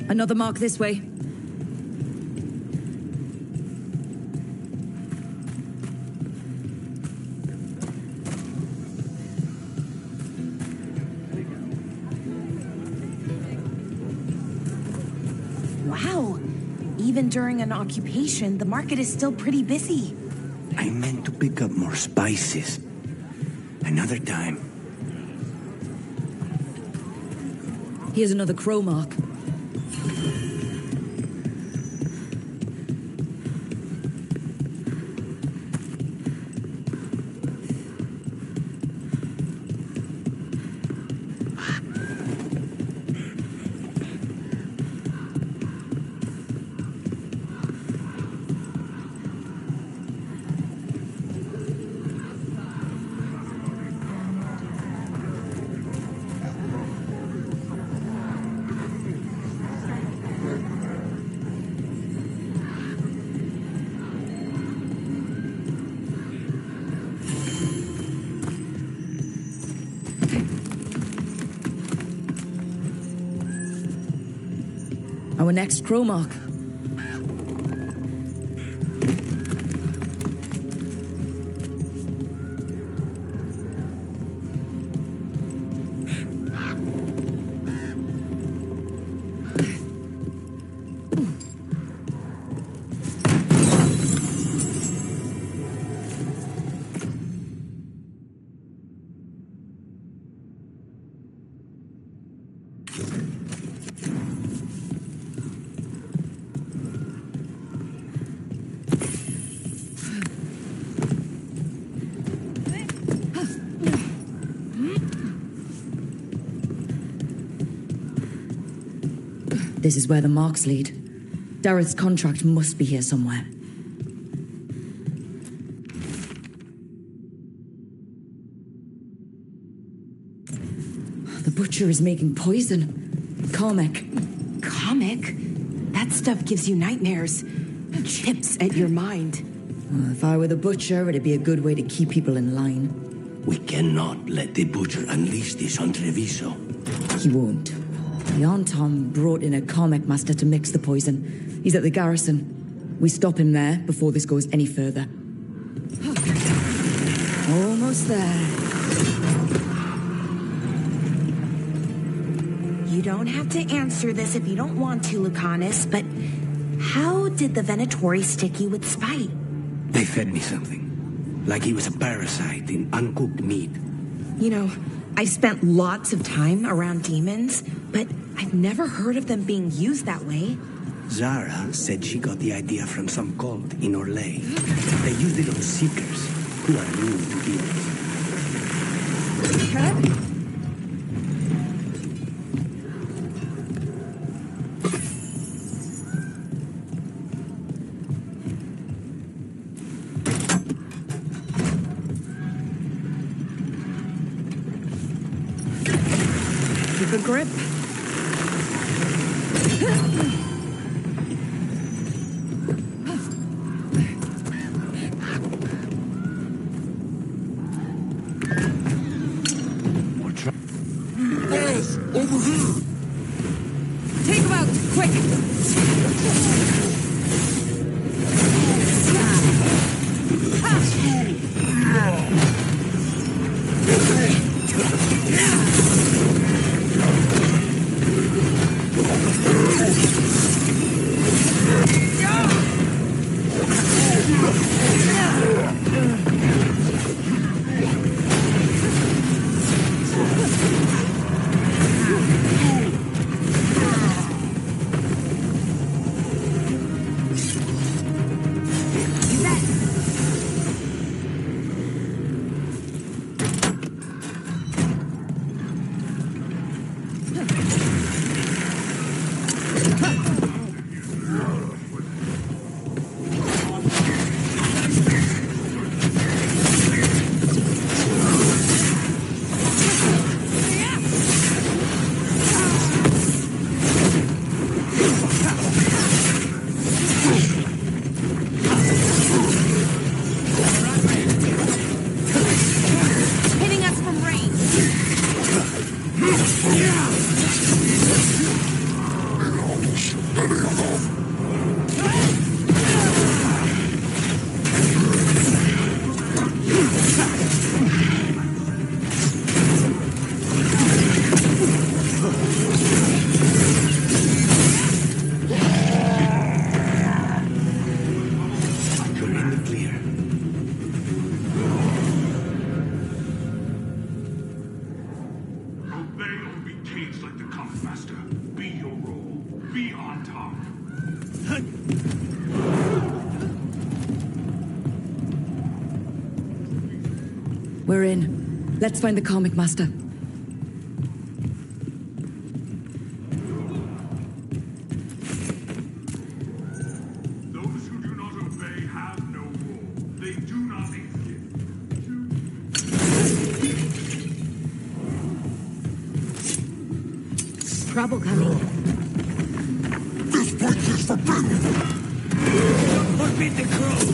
Another mark this way. Wow. Even during an occupation, the market is still pretty busy. I meant to pick up more spices. Another time. Here's another crow mark. Our next crow mark. This is where the marks lead. Dareth's contract must be here somewhere. The butcher is making poison. Comic. Comic? That stuff gives you nightmares. Chips at your mind. If I were the butcher, it'd be a good way to keep people in line. We cannot let the butcher unleash this on Treviso. He won't. The Antom brought in a comic master to mix the poison. He's at the garrison. We stop him there before this goes any further. Almost there. You don't have to answer this if you don't want to, Lucanis, but how did the Venatori stick you with spite? They fed me something. Like he was a parasite in uncooked meat. You know, I've spent lots of time around demons, but I've never heard of them being used that way. Zara said she got the idea from some cult in Orlais. They used it on seekers who are immune to demons. took a grip. Yes, over here! Take him out, quick! We're in. Let's find the comic master. Those who do not obey have no role. They do not exist. Trouble coming. This place is forbidden! Forbid the crow!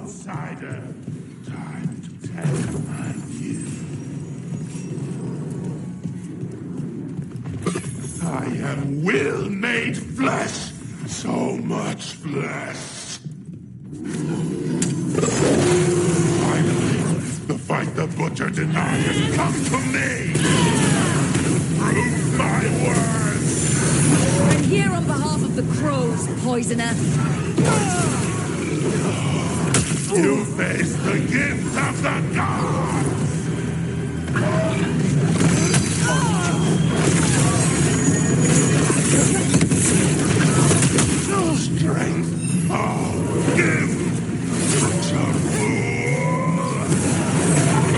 outsider. Time to test my view. I am will made flesh. So much flesh. Finally, the fight the butcher to deny it. Come to me! Prove my words! I'm here on behalf of the crows, poisoner. You face the gift of the gods! Strength! Oh, give!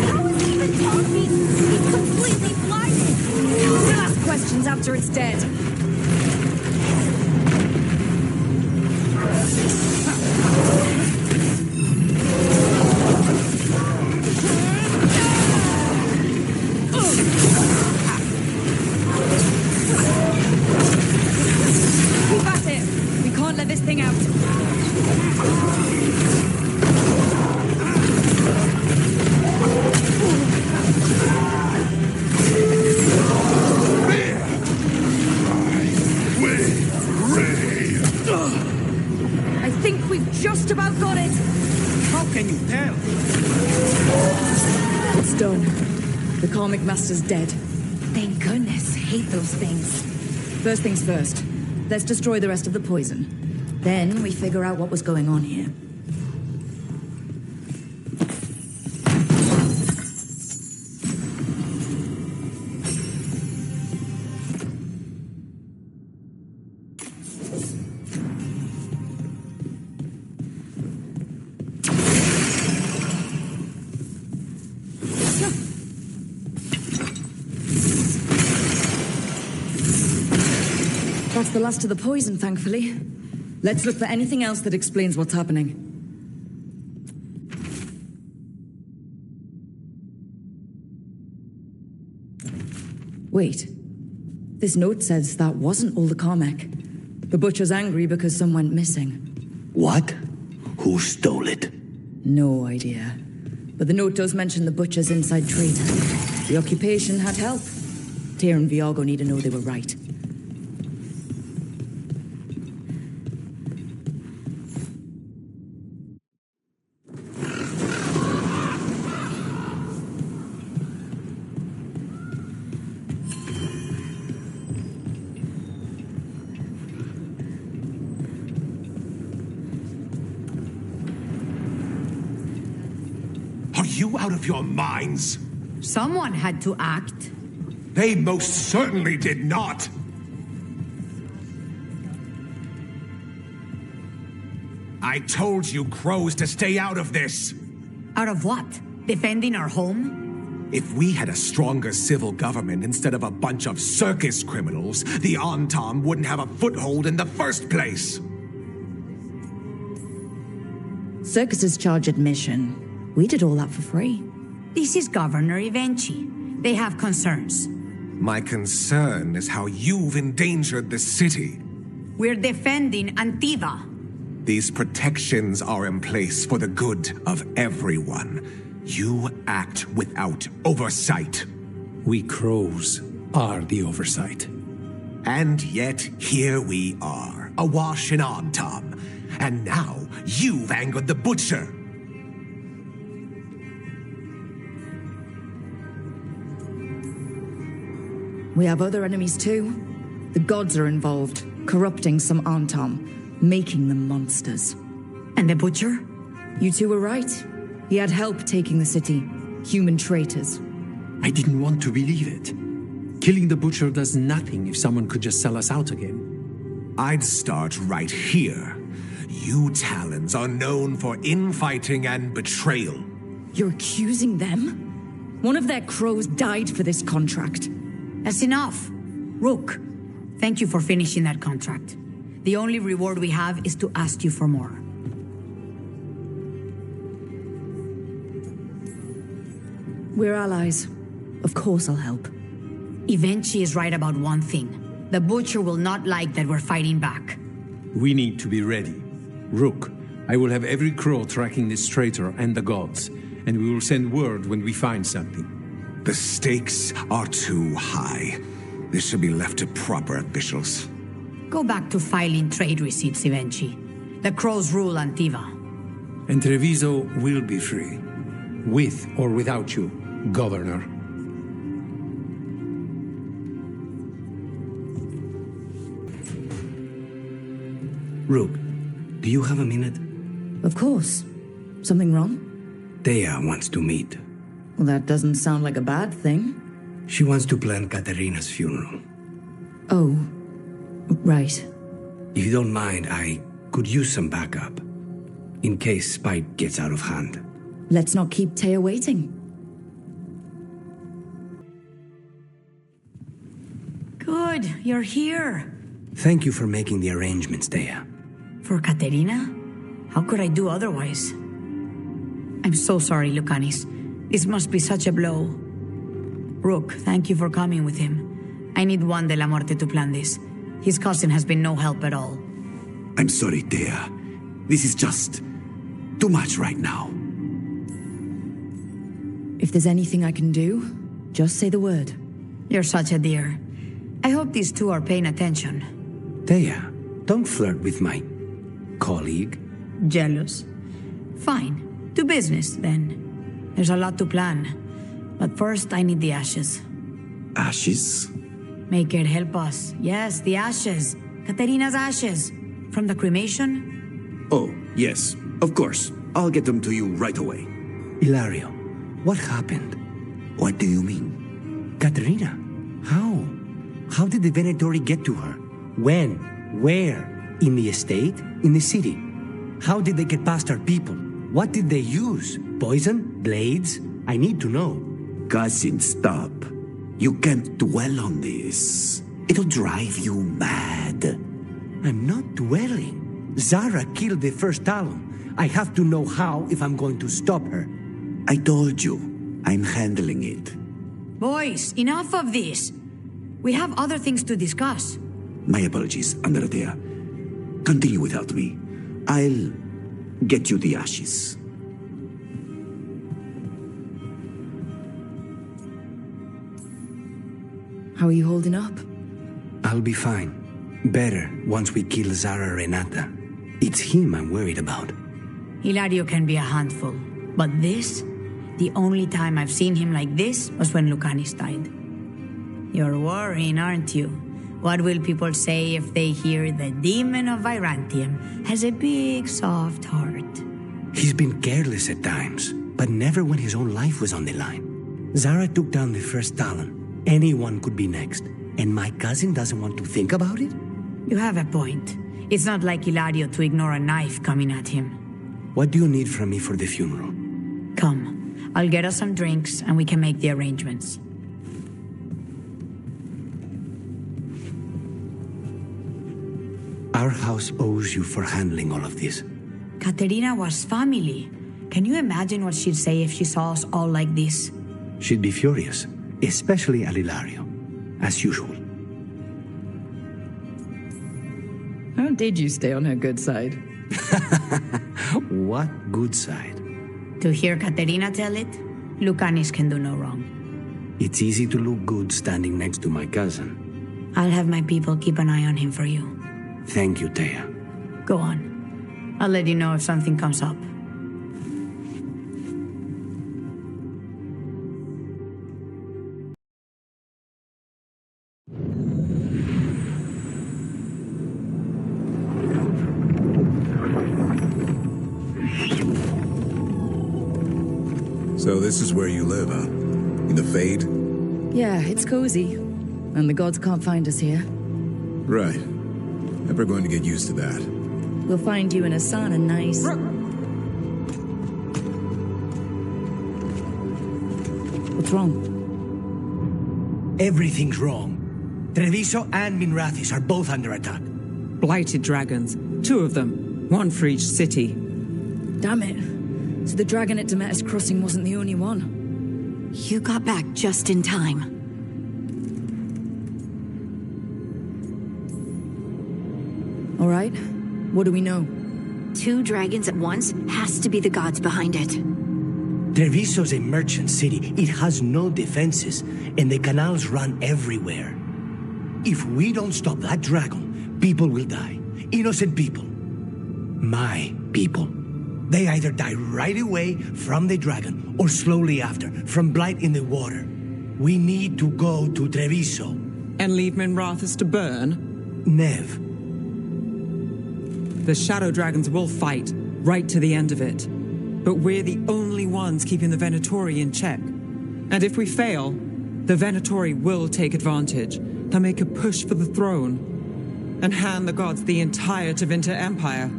How is he even talking? He's completely blinded! We'll ask questions after it's dead. Keep at it! We can't let this thing out. I think we've just about got it. How can you tell? It's done. The Karmic Master's dead. Thank goodness. Hate those things. First things first. Let's destroy the rest of the poison. Then we figure out what was going on here. That's the last of the poison, thankfully. Let's look for anything else that explains what's happening. Wait. This note says that wasn't all the Carmack. The Butcher's angry because some went missing. What? Who stole it? No idea. But the note does mention the Butcher's inside traitor. The occupation had help. Tyr and Viago need to know they were right. Are you out of your minds? Someone had to act. They most certainly did not. I told you crows to stay out of this. Out of what? Defending our home? If we had a stronger civil government instead of a bunch of circus criminals, the Antam wouldn't have a foothold in the first place. Circuses charge admission. We did all that for free. This is Governor Evenchi. They have concerns. My concern is how you've endangered the city. We're defending Antiva. These protections are in place for the good of everyone. You act without oversight. We crows are the oversight. And yet, here we are, awash in Antam. And now, you've angered the Butcher. We have other enemies too. The gods are involved, corrupting some Antam, making them monsters. And the Butcher? You two were right. He had help taking the city. Human traitors. I didn't want to believe it. Killing the Butcher does nothing if someone could just sell us out again. I'd start right here. You Talons are known for infighting and betrayal. You're accusing them? One of their crows died for this contract. That's enough. Rook, thank you for finishing that contract. The only reward we have is to ask you for more. We're allies. Of course I'll help. Evenchi is right about one thing. The Butcher will not like that we're fighting back. We need to be ready. Rook, I will have every crow tracking this traitor and the gods, and we will send word when we find something. The stakes are too high. This should be left to proper officials. Go back to filing trade receipts, Evenchi. The crows rule Antiva. And Treviso will be free. With or without you. Governor. Rook, do you have a minute? Of course. Something wrong? Thea wants to meet. Well, that doesn't sound like a bad thing. She wants to plan Katerina's funeral. Oh, right. If you don't mind, I could use some backup. In case Spite gets out of hand. Let's not keep Taya waiting. Good, you're here. Thank you for making the arrangements, Thea. For Katerina? How could I do otherwise? I'm so sorry, Lucanis. This must be such a blow. Rook, thank you for coming with him. I need Juan de la Muerte to plan this. His cousin has been no help at all. I'm sorry, Thea. This is just too much right now. If there's anything I can do, just say the word. You're such a dear. I hope these two are paying attention. Thea, don't flirt with my colleague. Jealous. Fine. To business, then. There's a lot to plan. But first, I need the ashes. Ashes? Make it help us. Yes, the ashes. Katerina's ashes. From the cremation? Oh, yes, of course. I'll get them to you right away. Hilario, what happened? What do you mean? Katerina, how? How did the Venatori get to her? When? Where? In the estate? In the city? How did they get past our people? What did they use? Poison? Blades? I need to know. Cousin, stop. You can't dwell on this. It'll drive you mad. I'm not dwelling. Zara killed the first Talon. I have to know how if I'm going to stop her. I told you, I'm handling it. Boys, enough of this. We have other things to discuss. My apologies, Andrea. Continue without me. I'll get you the ashes. How are you holding up? I'll be fine. Better once we kill Zara Renata. It's him I'm worried about. Hilario can be a handful. But this? The only time I've seen him like this was when Lucanis died. You're worrying, aren't you? What will people say if they hear the demon of Virantium has a big, soft heart? He's been careless at times, but never when his own life was on the line. Zara took down the first Talon. Anyone could be next. And my cousin doesn't want to think about it? You have a point. It's not like Hilario to ignore a knife coming at him. What do you need from me for the funeral? Come. I'll get us some drinks and we can make the arrangements. Our house owes you for handling all of this. Katerina was family. Can you imagine what she'd say if she saw us all like this? She'd be furious, especially at Hilario, as usual. How did you stay on her good side? What good side? To hear Katerina tell it, Lucanis can do no wrong. It's easy to look good standing next to my cousin. I'll have my people keep an eye on him for you. Thank you, Thea. Go on. I'll let you know if something comes up. So this is where you live, huh? In the Fade? Yeah, it's cozy. And the gods can't find us here. Right. Never going to get used to that. We'll find you in a sauna nice. What's wrong? Everything's wrong. Treviso and Minrathis are both under attack. Blighted dragons. 2 of them. 1 for each city. Damn it. So the dragon at Demeter's Crossing wasn't the only one. You got back just in time. All right. What do we know? 2 dragons at once has to be the gods behind it. Treviso's a merchant city. It has no defenses, and the canals run everywhere. If we don't stop that dragon, people will die. Innocent people. My people. They either die right away from the dragon, or slowly after, from blight in the water. We need to go to Treviso. And leave Minrathous to burn? Nev. The Shadow Dragons will fight, right to the end of it. But we're the only ones keeping the Venatori in check. And if we fail, the Venatori will take advantage. They'll make a push for the throne, and hand the gods the entire Tevinter Empire.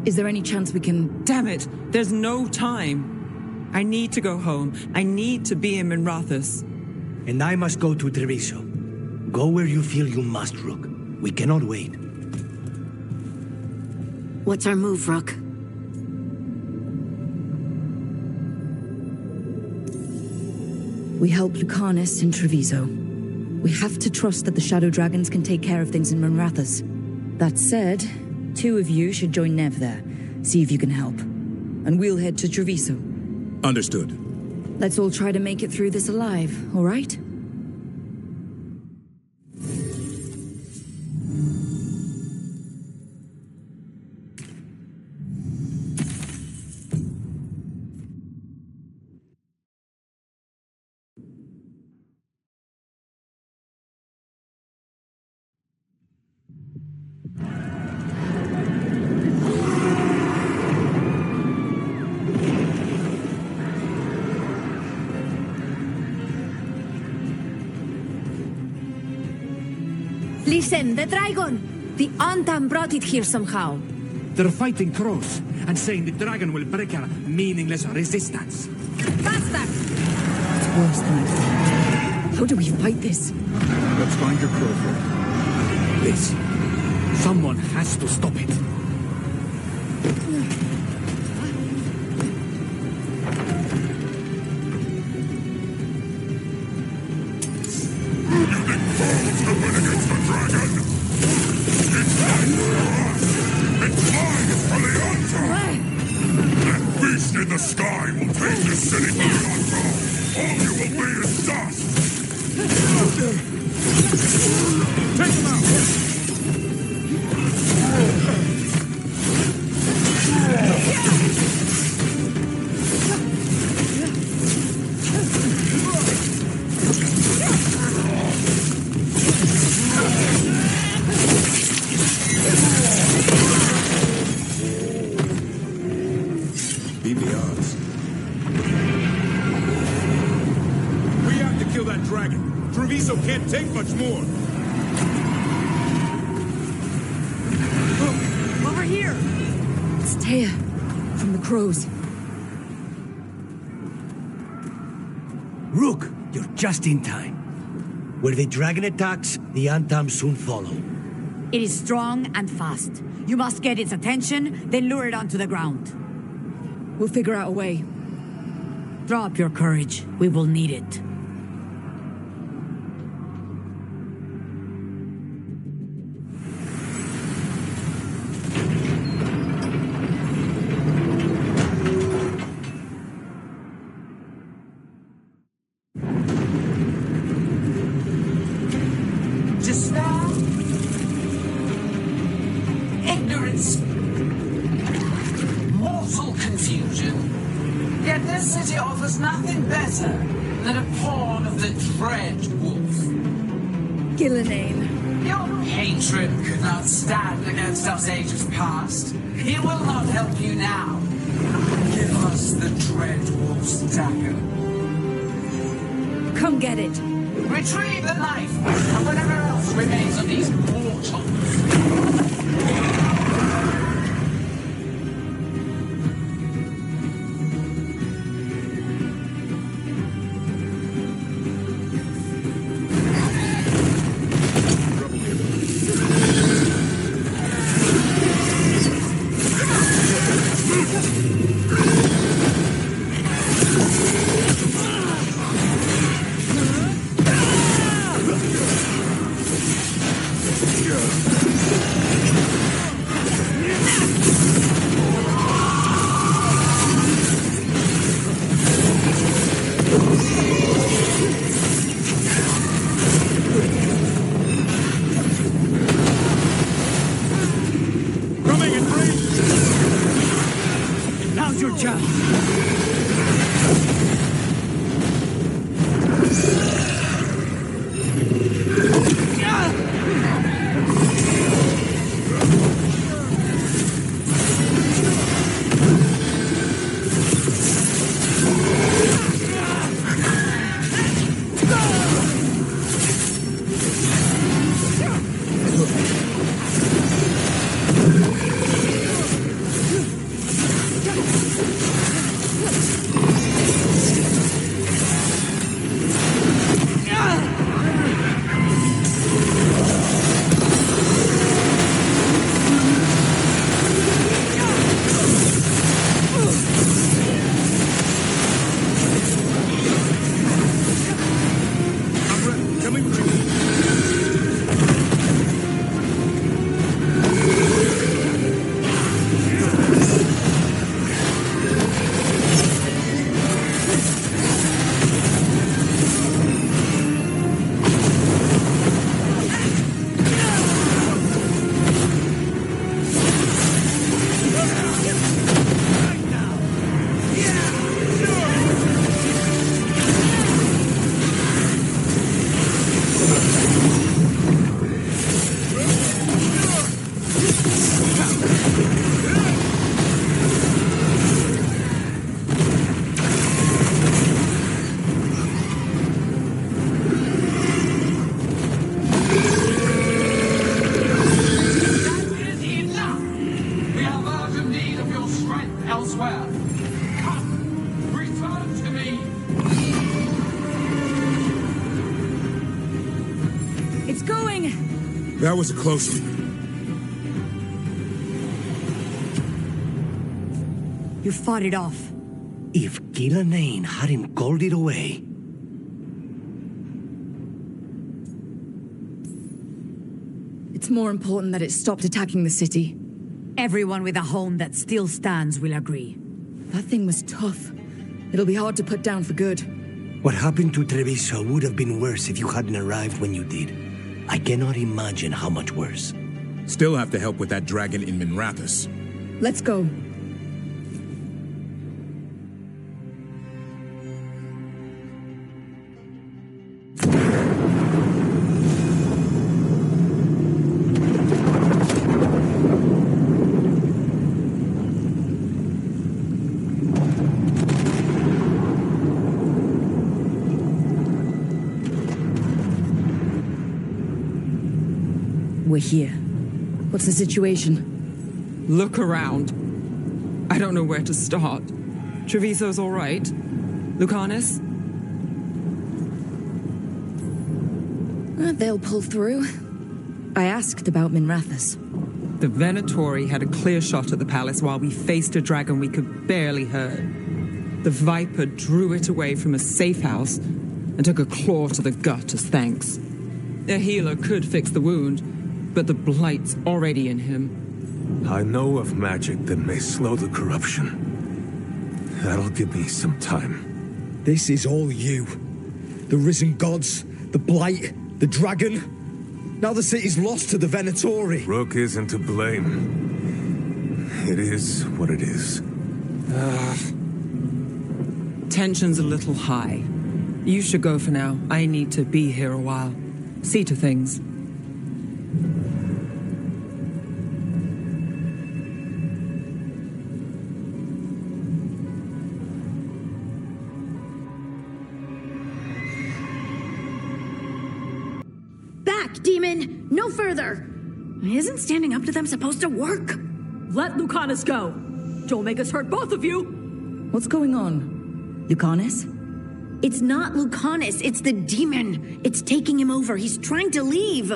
Is there any chance we can... Damn it! There's no time! I need to go home. I need to be in Minrathous. And I must go to Treviso. Go where you feel you must, Rook. We cannot wait. What's our move, Rook? We help Lucanis in Treviso. We have to trust that the Shadow Dragons can take care of things in Minrathous. That said, 2 of you should join Nev there. See if you can help. And we'll head to Treviso. Understood. Let's all try to make it through this alive, all right? Listen, the dragon! The Antam brought it here somehow. They're fighting crows and saying the dragon will break our meaningless resistance. Faster! It's worse than I thought. How do we fight this? Let's find your crow friend. Please, someone has to stop it. In the sky will take this city to control. All you will be is dust. Take them out. Beat the odds. We have to kill that dragon. Treviso can't take much more. Look, over here! It's Taya, from the crows. Rook, you're just in time. Where the dragon attacks, the Antam soon follow. It is strong and fast. You must get its attention, then lure it onto the ground. We'll figure out a way. Drop your courage. We will need it. Despair, ignorance, mortal confusion. Yet this city offers nothing better than a pawn of the Dread Wolf. Gillenane. Your hatred could not stand against us ages past. He will not help you now. Give us the Dread Wolf's dagger. Come get it. Retrieve the knife and whatever else remains of these mortals. That was a close one. You fought it off. If Gillanane hadn't called it away... It's more important that it stopped attacking the city. Everyone with a home that still stands will agree. That thing was tough. It'll be hard to put down for good. What happened to Treviso would have been worse if you hadn't arrived when you did. I cannot imagine how much worse. Still have to help with that dragon in Minrathous. Let's go. We're here. What's the situation? Look around. I don't know where to start. Treviso's all right. Lucanis? They'll pull through. I asked about Minrathous. The Venatori had a clear shot at the palace while we faced a dragon we could barely hurt. The Viper drew it away from a safe house and took a claw to the gut as thanks. A healer could fix the wound, but the blight's already in him. I know of magic that may slow the corruption. That'll give me some time. This is all you. The risen gods, the blight, the dragon. Now the city's lost to the Venatori. Rook isn't to blame. It is what it is. Tension's a little high. You should go for now. I need to be here a while. See to things. Demon! No further! Isn't standing up to them supposed to work? Let Lucanis go! Don't make us hurt both of you! What's going on? Lucanis? It's not Lucanis, it's the demon. It's taking him over. He's trying to leave.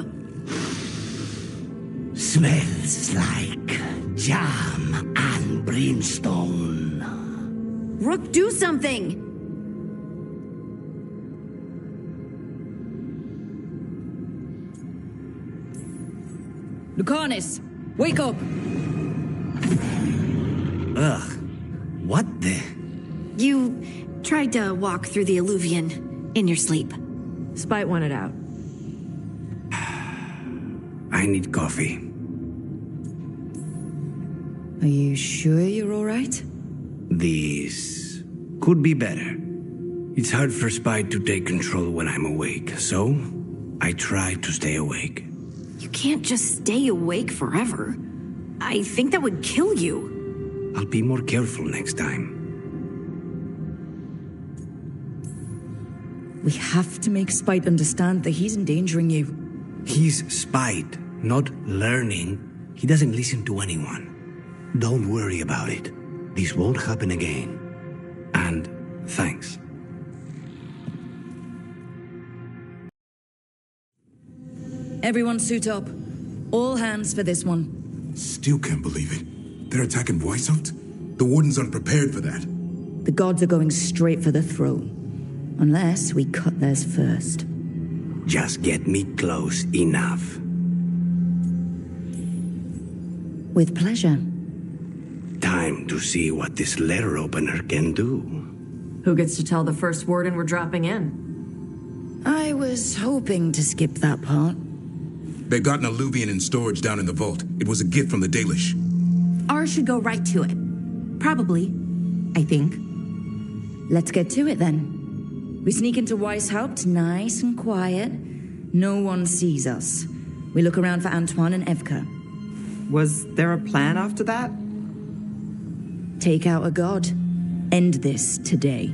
Smells like jam and brimstone. Rook, do something! Lucanis, wake up! Ugh, what the? You tried to walk through the Alluvion in your sleep. Spite wanted out. I need coffee. Are you sure you're all right? This could be better. It's hard for Spite to take control when I'm awake, so I try to stay awake. You can't just stay awake forever. I think that would kill you. I'll be more careful next time. We have to make Spite understand that he's endangering you. He's Spite, not learning. He doesn't listen to anyone. Don't worry about it. This won't happen again. And thanks. Everyone suit up. All hands for this one. Still can't believe it. They're attacking Weishaupt? The Warden's unprepared for that. The gods are going straight for the throne. Unless we cut theirs first. Just get me close enough. With pleasure. Time to see what this letter opener can do. Who gets to tell the first warden we're dropping in? I was hoping to skip that part. They've got an Alluvion in storage down in the vault. It was a gift from the Dalish. Ours should go right to it. Probably. I think. Let's get to it then. We sneak into Weishaupt nice and quiet. No one sees us. We look around for Antoine and Evka. Was there a plan after that? Take out a god. End this today.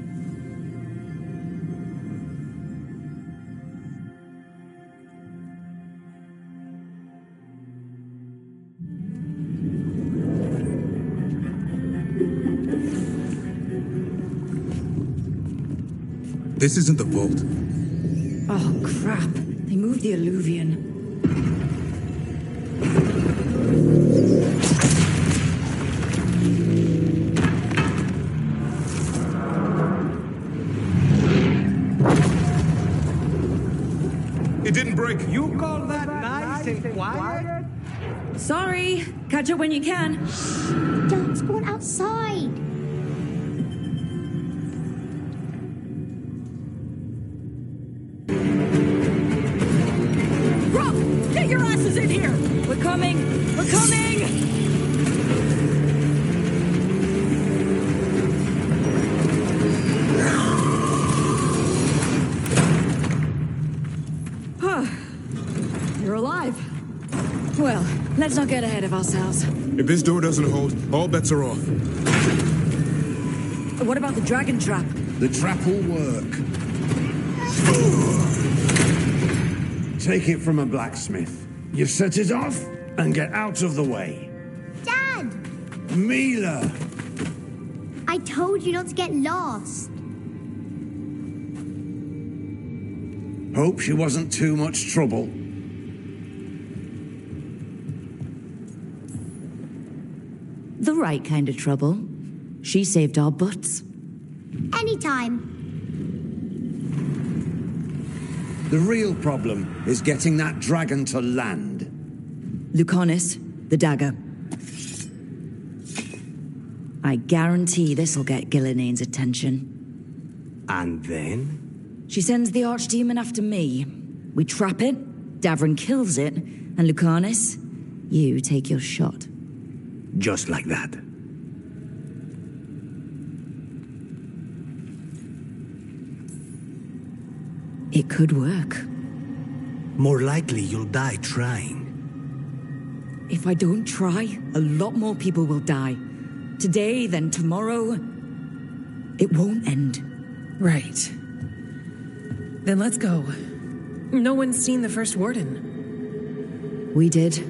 This isn't the vault. Oh, crap. They moved the Alluvion. didn't break. You call that nice and quiet? Sorry. Catch up when you can. Don't spawn outside. Rook, get your asses in here! We're coming! We're coming! You're alive. Well, let's not get ahead of ourselves. If this door doesn't hold, all bets are off. What about the dragon trap? The trap will work. Take it from a blacksmith. You set it off and get out of the way. Dad! Mila! I told you not to get lost. Hope she wasn't too much trouble. The right kind of trouble. She saved our butts. Anytime. The real problem is getting that dragon to land. Lucanis, the dagger. I guarantee this'll get Gillenane's attention. And then? She sends the archdemon after me. We trap it, Davrin kills it, and Lucanis, you take your shot. Just like that. It could work. More likely you'll die trying. If I don't try, a lot more people will die. Today, then tomorrow. It won't end. Right. Then let's go. No one's seen the first warden. We did.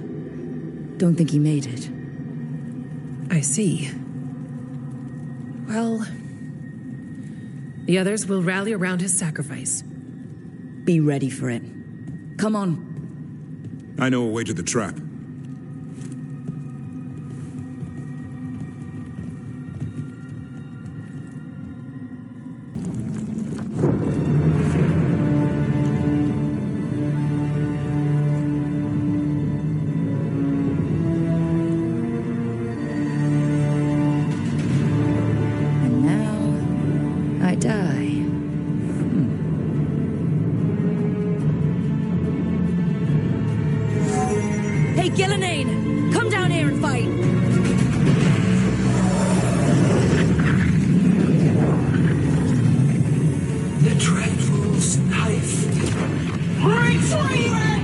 Don't think he made it. I see. Well, the others will rally around his sacrifice. Be ready for it. Come on. I know a way to the trap. Gillenane! Come down here and fight! The Dreadful's knife. Retrieve it!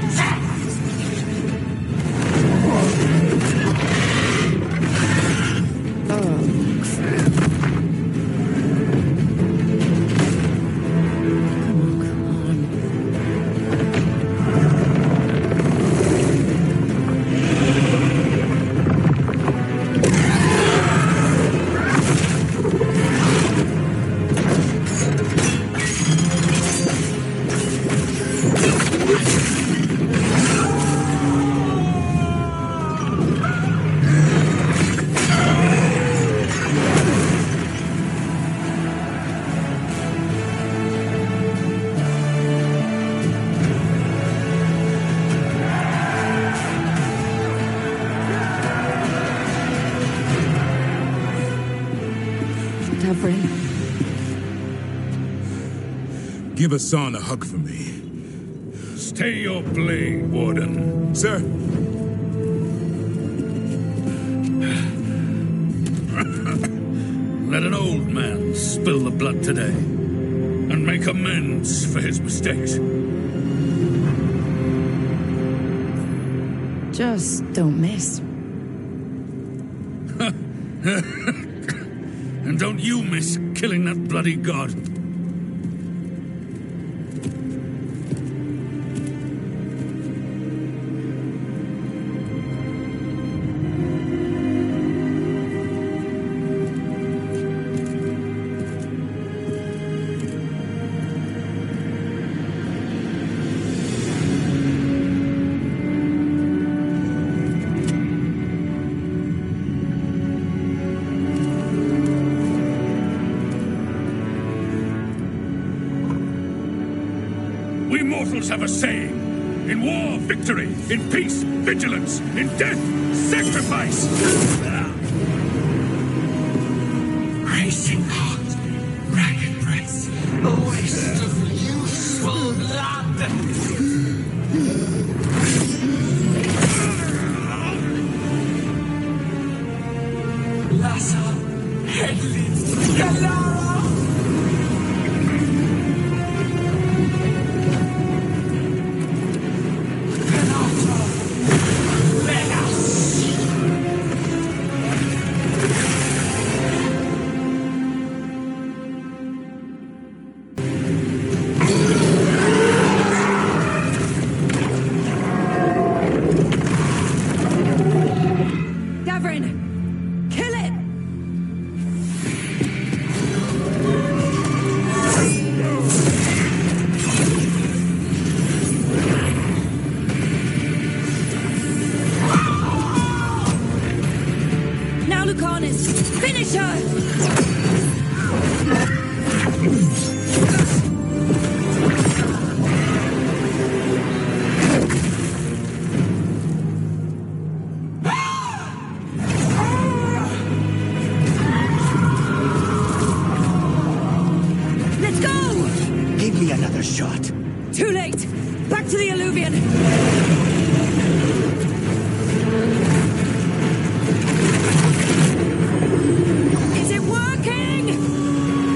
Give Hassan a hug for me. Stay your blade, Warden. Sir. Let an old man spill the blood today and make amends for his mistakes. Just don't miss. And don't you miss killing that bloody god. We mortals have a saying. In war, victory. In peace, vigilance. In death, sacrifice. Racing heart, ragged race, a waste of useful blood. Lassa, Headley, Galara. Lucanis! Finish her! Let's go! Give me another shot. Too late! Back to the alluvion! Is it working?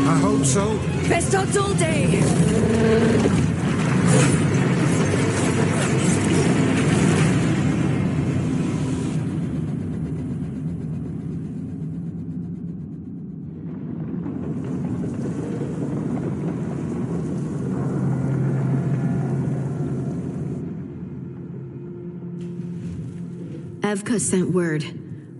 I hope so. Best odds all day! Evka sent word.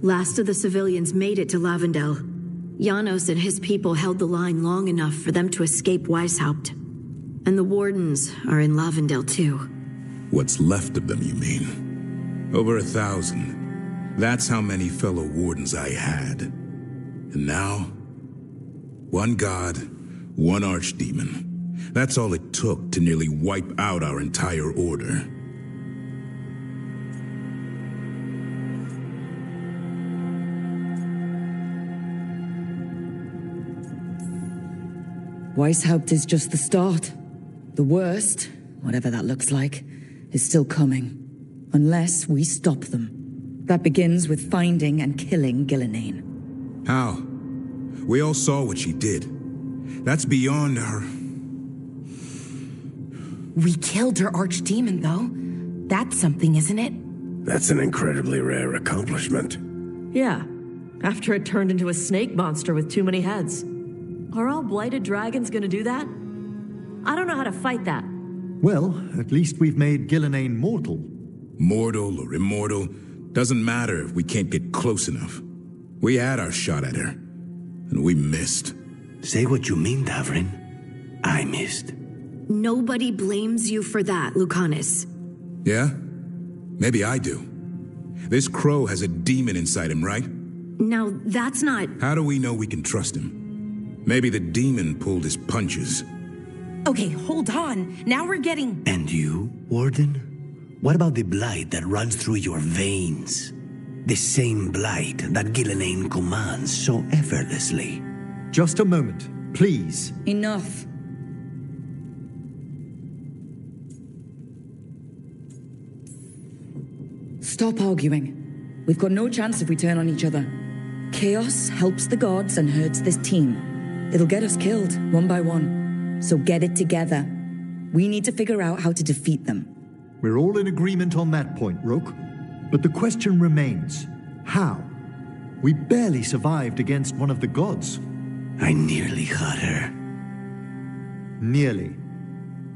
Last of the civilians made it to Lavendel. Janos and his people held the line long enough for them to escape Weishaupt. And the wardens are in Lavendel too. What's left of them, you mean? Over 1,000. That's how many fellow wardens I had. And now, one god, one archdemon. That's all it took to nearly wipe out our entire order. Weishaupt is just the start. The worst, whatever that looks like, is still coming. Unless we stop them. That begins with finding and killing Gillenane. How? We all saw what she did. That's beyond our... We killed her archdemon, though. That's something, isn't it? That's an incredibly rare accomplishment. Yeah, after it turned into a snake monster with too many heads. Are all blighted dragons gonna do that? I don't know how to fight that. Well, at least we've made Gillenane mortal. Mortal or immortal, doesn't matter if we can't get close enough. We had our shot at her, and we missed. Say what you mean, Davrin. I missed. Nobody blames you for that, Lucanis. Yeah? Maybe I do. This crow has a demon inside him, right? Now, that's not... How do we know we can trust him? Maybe the demon pulled his punches. Okay, hold on. Now we're getting... And you, Warden? What about the blight that runs through your veins? The same blight that Gillenane commands so effortlessly. Just a moment, please. Enough. Stop arguing. We've got no chance if we turn on each other. Chaos helps the gods and hurts this team. It'll get us killed, one by one. So get it together. We need to figure out how to defeat them. We're all in agreement on that point, Rook. But the question remains, how? We barely survived against one of the gods. I nearly had her. Nearly.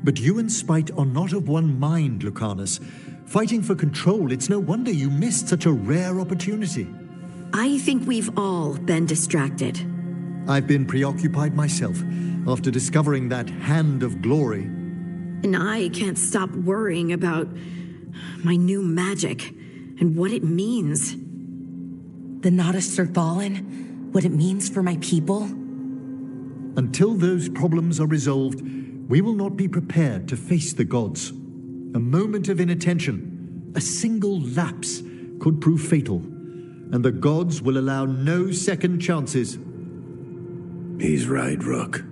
But you and Spite are not of one mind, Lucanis. Fighting for control, it's no wonder you missed such a rare opportunity. I think we've all been distracted. I've been preoccupied myself after discovering that hand of glory. And I can't stop worrying about my new magic and what it means. The Nadists are fallen? What it means for my people? Until those problems are resolved, we will not be prepared to face the gods. A moment of inattention, a single lapse, could prove fatal, and the gods will allow no second chances. He's right, Rook.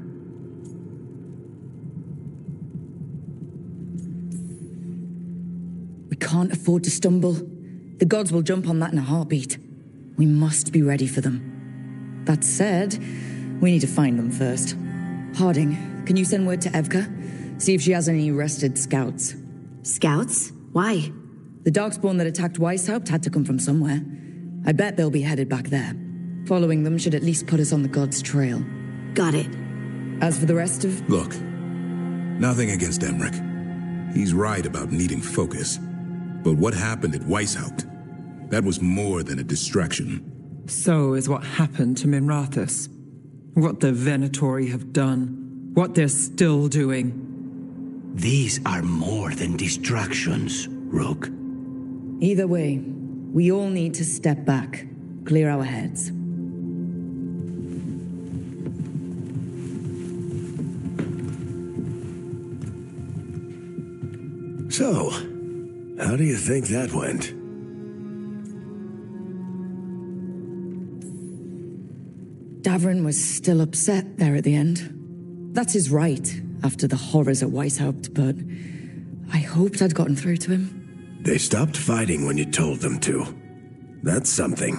We can't afford to stumble. The gods will jump on that in a heartbeat. We must be ready for them. That said, we need to find them first. Harding, can you send word to Evka? See if she has any rested scouts. Scouts? Why? The Darkspawn that attacked Weishaupt had to come from somewhere. I bet they'll be headed back there. Following them should at least put us on the gods' trail. Got it. As for the rest of... Look, nothing against Emmerich. He's right about needing focus. But what happened at Weishaupt? That was more than a distraction. So is what happened to Minrathous. What the Venatori have done. What they're still doing. These are more than distractions, Rook. Either way, we all need to step back, clear our heads. So, how do you think that went? Davrin was still upset there at the end. That's his right, after the horrors at Weishaupt, but I hoped I'd gotten through to him. They stopped fighting when you told them to. That's something.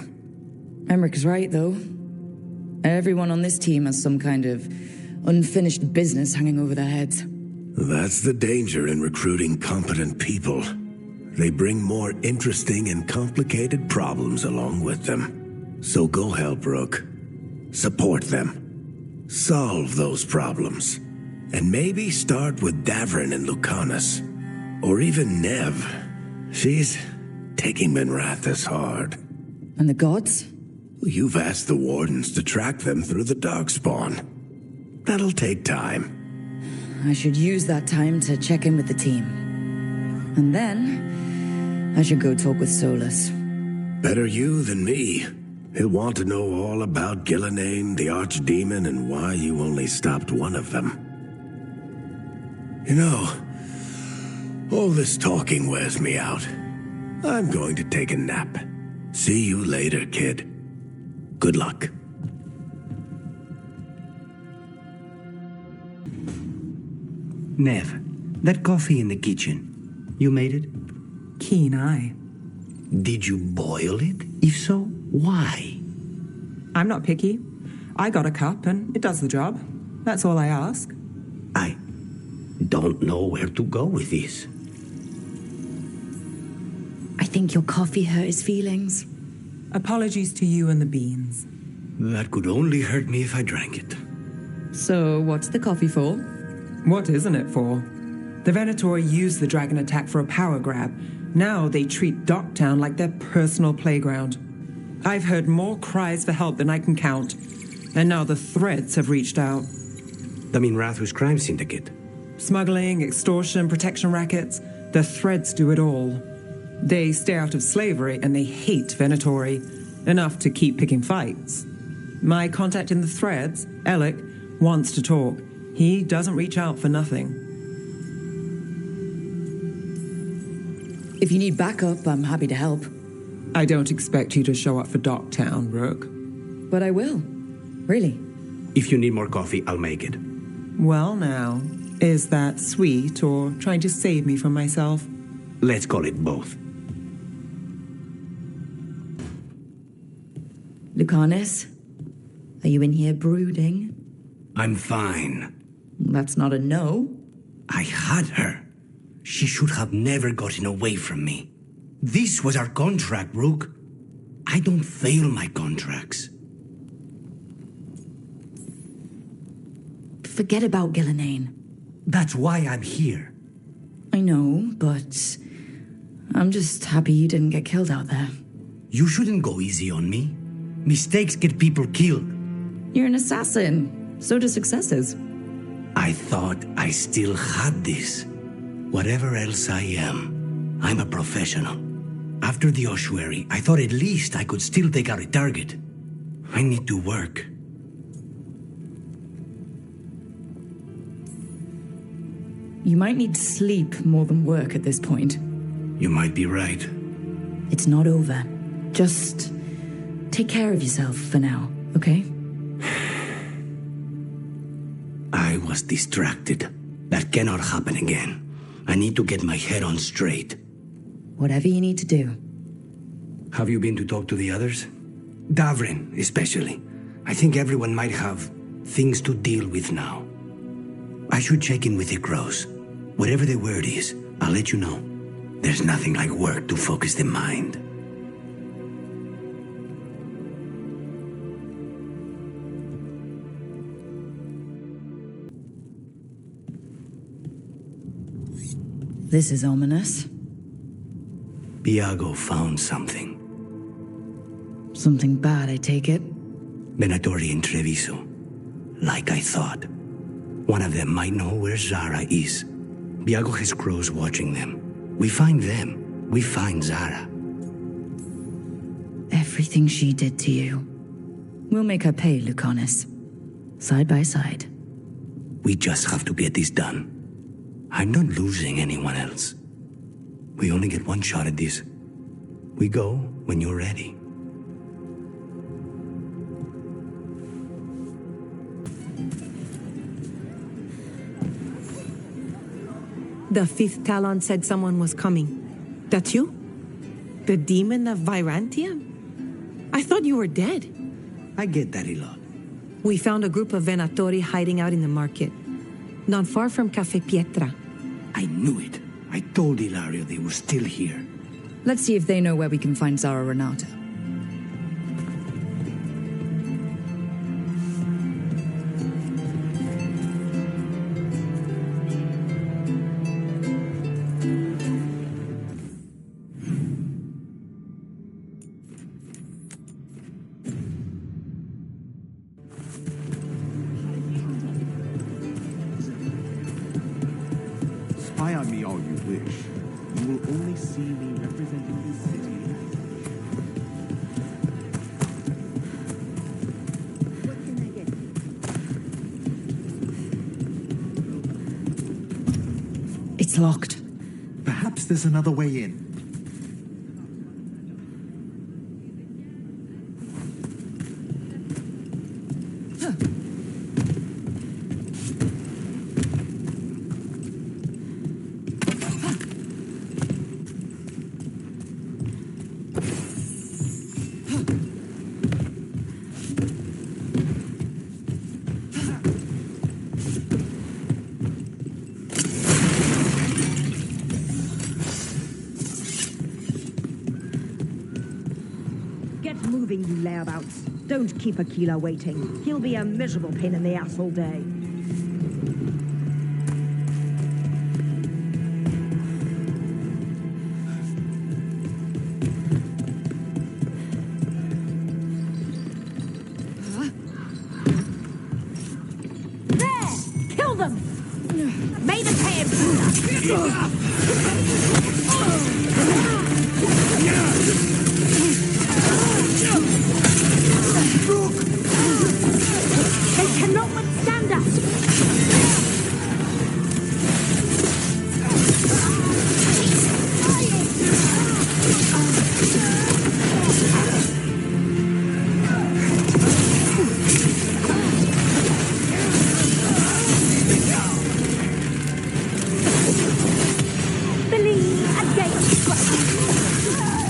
Emmerich is right, though. Everyone on this team has some kind of unfinished business hanging over their heads. That's the danger in recruiting competent people. They bring more interesting and complicated problems along with them. So go help, Rook. Support them. Solve those problems. And maybe start with Davrin and Lucanis. Or even Nev. She's taking Minrathous hard. And the gods? You've asked the Wardens to track them through the Darkspawn. That'll take time. I should use that time to check in with the team. And then, I should go talk with Solus. Better you than me. He'll want to know all about Gillenane, the Archdemon, and why you only stopped one of them. You know, all this talking wears me out. I'm going to take a nap. See you later, kid. Good luck. Nev, that coffee in the kitchen, you made it? Keen eye. Did you boil it? If so, why? I'm not picky. I got a cup and it does the job. That's all I ask. I don't know where to go with this. I think your coffee hurt his feelings. Apologies to you and the beans. That could only hurt me if I drank it. So, what's the coffee for? What isn't it for? The Venatori used the dragon attack for a power grab. Now they treat Docktown like their personal playground. I've heard more cries for help than I can count. And now the threads have reached out. The Minrathous crime syndicate. Smuggling, extortion, protection rackets. The threads do it all. They stay out of slavery and they hate Venatori. Enough to keep picking fights. My contact in the threads, Alec, wants to talk. He doesn't reach out for nothing. If you need backup, I'm happy to help. I don't expect you to show up for Docktown, Rook. But I will. Really. If you need more coffee, I'll make it. Well now, is that sweet or trying to save me from myself? Let's call it both. Lucanis, are you in here brooding? I'm fine. That's not a no. I had her. She should have never gotten away from me. This was our contract, Rook. I don't fail my contracts. Forget about Gillenane. That's why I'm here. I know, but I'm just happy you didn't get killed out there. You shouldn't go easy on me. Mistakes get people killed. You're an assassin. So do successes. I thought I still had this. Whatever else I am, I'm a professional. After the ossuary, I thought at least I could still take out a target. I need to work. You might need sleep more than work at this point. You might be right. It's not over. Just take care of yourself for now, okay? I was distracted. That cannot happen again. I need to get my head on straight. Whatever you need to do. Have you been to talk to the others? Davrin, especially. I think everyone might have things to deal with now. I should check in with the crows. Whatever the word is, I'll let you know. There's nothing like work to focus the mind. This is ominous. Biago found something. Something bad, I take it? Venatori and Treviso. Like I thought. One of them might know where Zara is. Biago has crows watching them. We find them. We find Zara. Everything she did to you. We'll make her pay, Lucanis. Side by side. We just have to get this done. I'm not losing anyone else. We only get one shot at this. We go when you're ready. The fifth Talon said someone was coming. That's you? The demon of Virantium? I thought you were dead. I get that a lot. We found a group of Venatori hiding out in the market. Not far from Cafe Pietra. I knew it. I told Ilario they were still here. Let's see if they know where we can find Zara Renata. Spy on me all you wish. You will only see me representing this city. It's locked. Perhaps there's another way in. Moving, you layabouts. Don't keep Aquila waiting. He'll be a miserable pain in the ass all day. There! Kill them! May the They cannot withstand us! Believe against.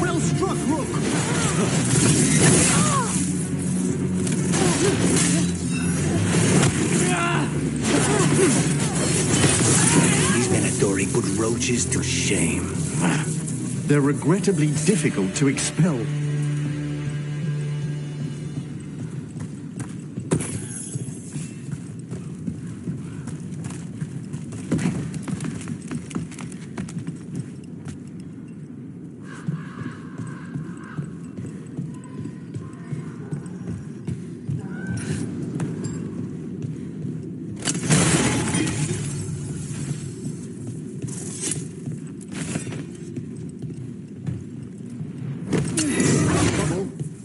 Well struck, Rook! These Venatori put roaches to shame. They're regrettably difficult to expel.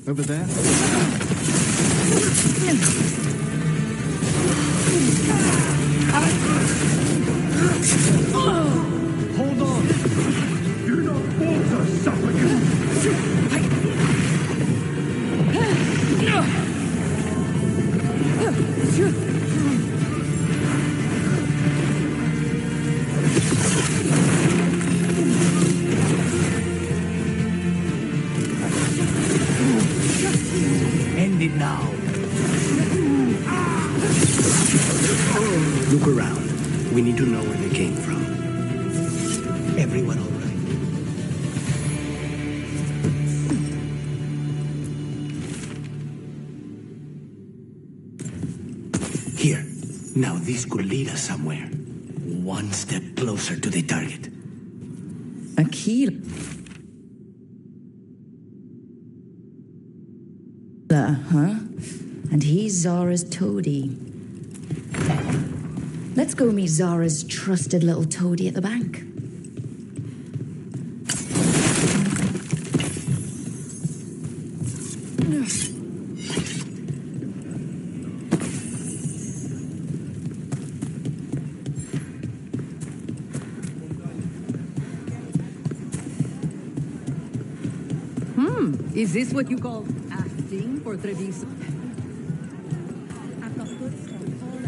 Over there? Hold on! Do not falter, supplicant! End it now. Look around. We need to know where they came from. Everyone all right? Here. Now this could lead us somewhere. One step closer to the target. A key. Huh? And he's Zara's toady. Let's go meet Zara's trusted little toady at the bank. Is this what you call acting for Treviso? I've got good stuff all over.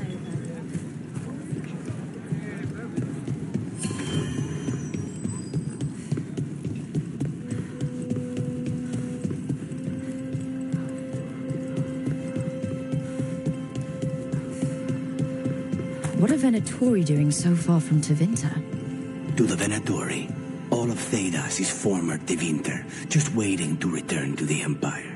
What are Venatori doing so far from Tevinter? To the Venatori. All of Thedas is former Tevinter, just waiting to return to the Empire.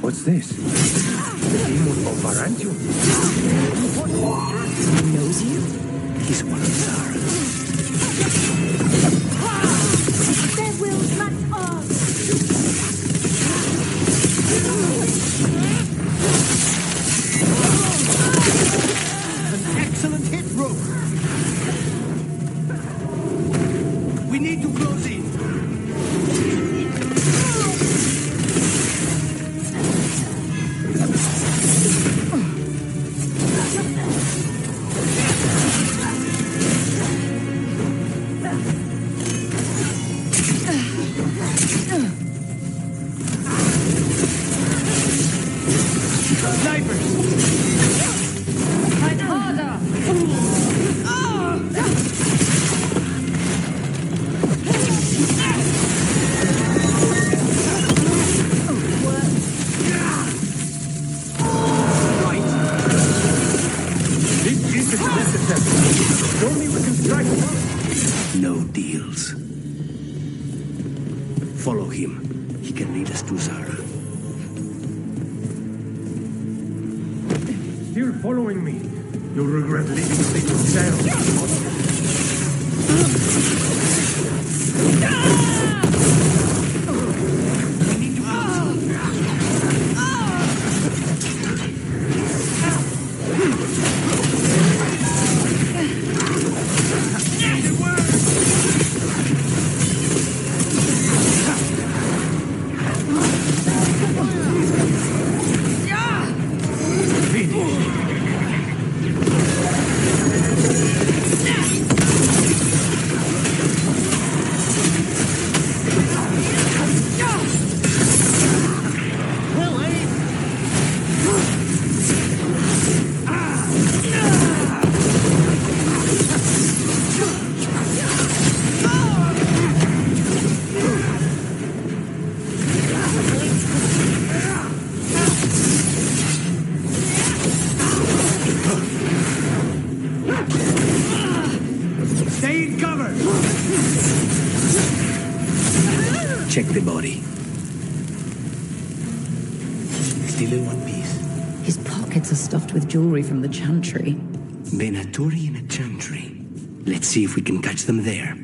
What's this? The demon of Varantium? He knows you? He's one of Zara's. Their wills match ours. An excellent hit, Rook. We need to close in. No deals. Follow him. He can lead us to Zara. Still following me. You'll regret leaving the big cell. Check the body. Still in one piece. His pockets are stuffed with jewelry from the chantry. Venatori in a chantry. Let's see if we can catch them there.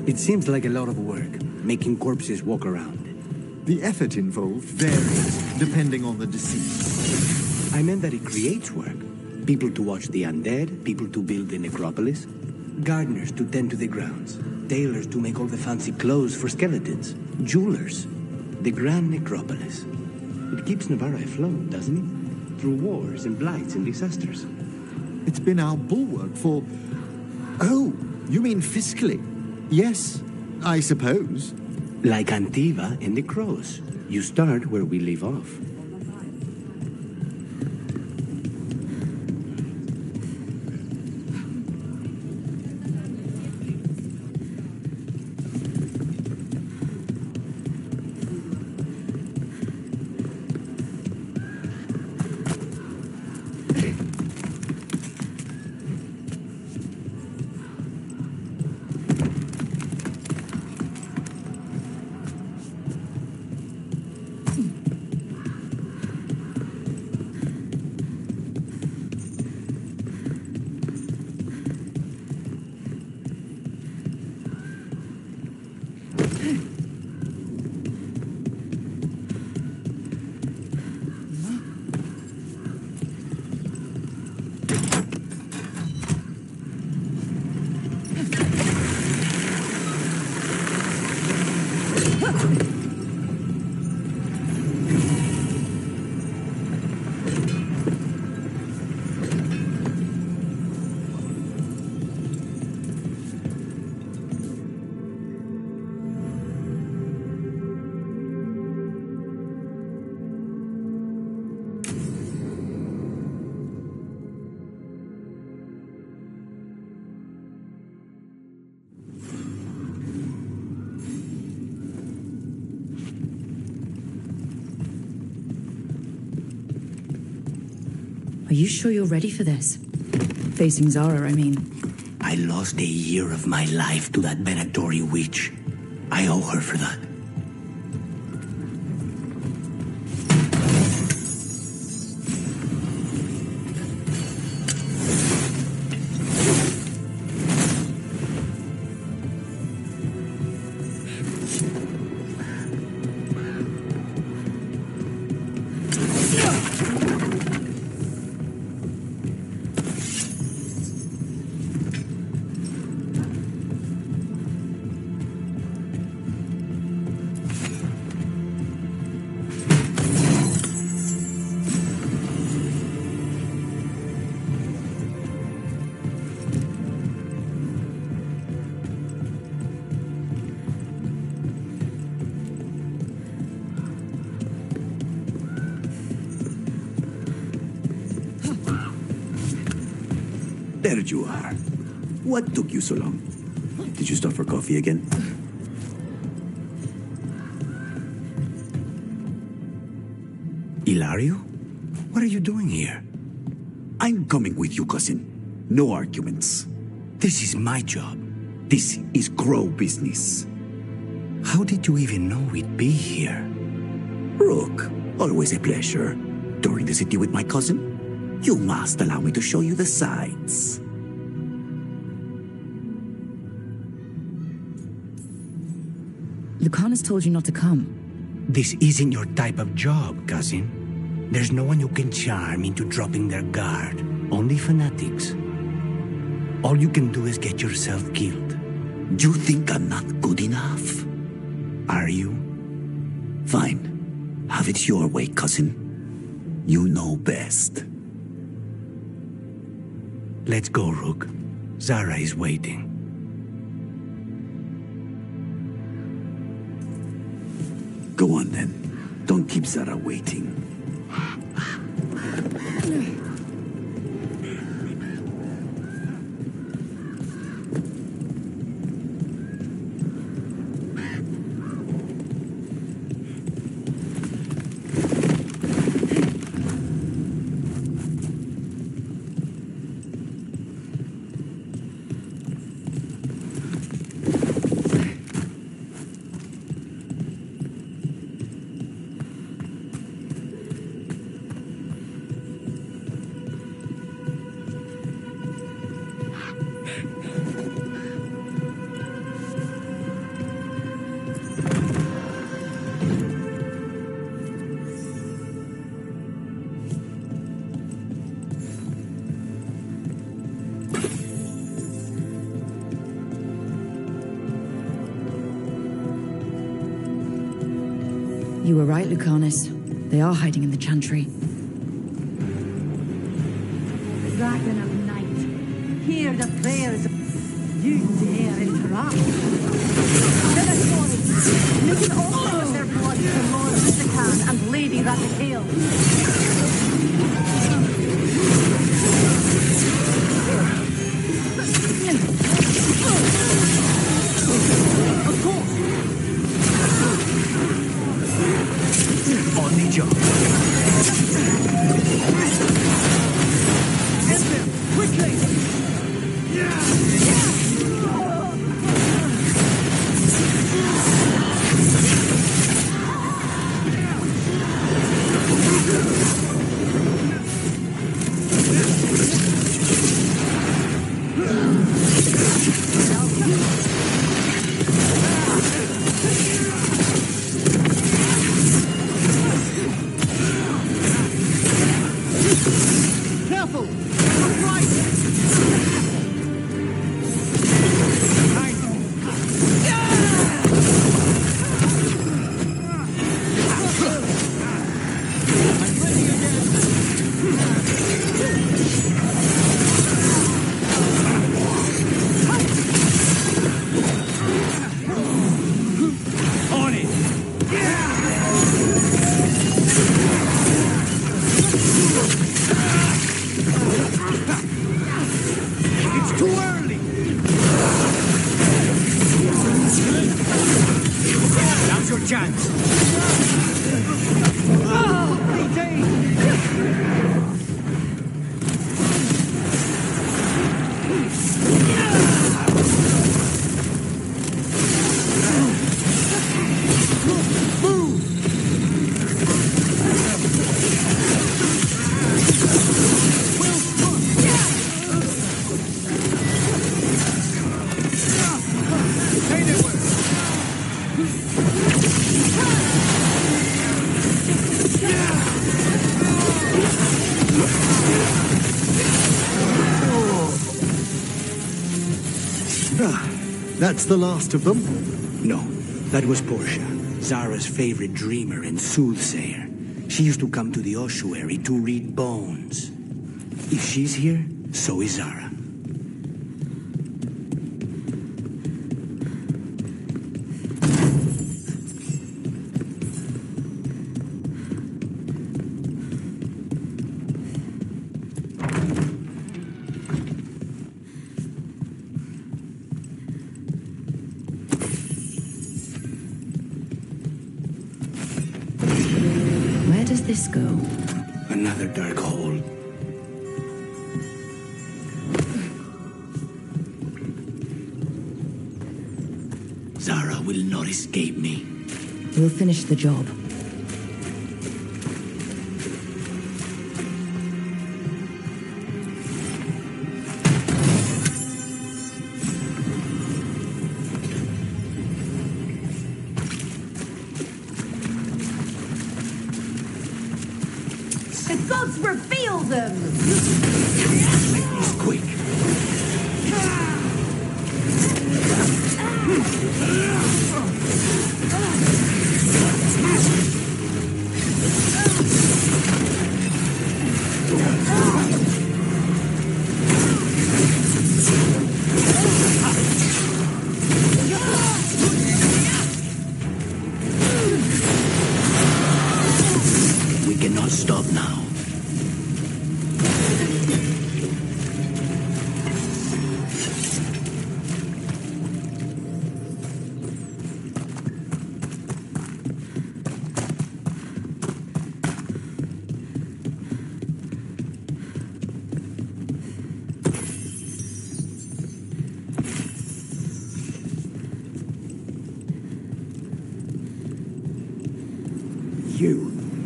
It seems like a lot of work, making corpses walk around. The effort involved varies, depending on the deceased. I meant that it creates work. People to watch the undead, people to build the necropolis, gardeners to tend to the grounds, tailors to make all the fancy clothes for skeletons, jewelers. The grand necropolis. It keeps Navarra afloat, doesn't it? Through wars and blights and disasters. It's been our bulwark for... Oh, you mean fiscally? Yes, I suppose. Like Antiva and the Crows. You start where we leave off. Are you sure you're ready for this? Facing Zara, I mean. I lost a year of my life to that Venatori witch. I owe her for that. There you are. What took you so long? Did you stop for coffee again? Ilario? What are you doing here? I'm coming with you, cousin. No arguments. This is my job. This is Crow business. How did you even know we'd be here? Rook, always a pleasure. Touring the city with my cousin? You must allow me to show you the sights. Lucanis told you not to come. This isn't your type of job, cousin. There's no one you can charm into dropping their guard. Only fanatics. All you can do is get yourself killed. You think I'm not good enough? Are you? Fine. Have it your way, cousin. You know best. Let's go, Rook. Zara is waiting. Go on then. Don't keep Zara waiting. You were right, Lucanis. They are hiding in the chantry. Dragon of night, hear the prayers. You dare interrupt. Veilguard, make an offer of their blood to Lord Lucanis and Lady Raphael. Of course. On the job. Get them, quickly! Careful! Right! On it! It's too early! Now's your chance! That's the last of them? No, that was Portia, Zara's favorite dreamer and soothsayer. She used to come to the ossuary to read bones. If she's here, so is Zara. this go? Another dark hole. Zara will not escape me. We'll finish the job. The gods reveal them! He's quick. We cannot stop now.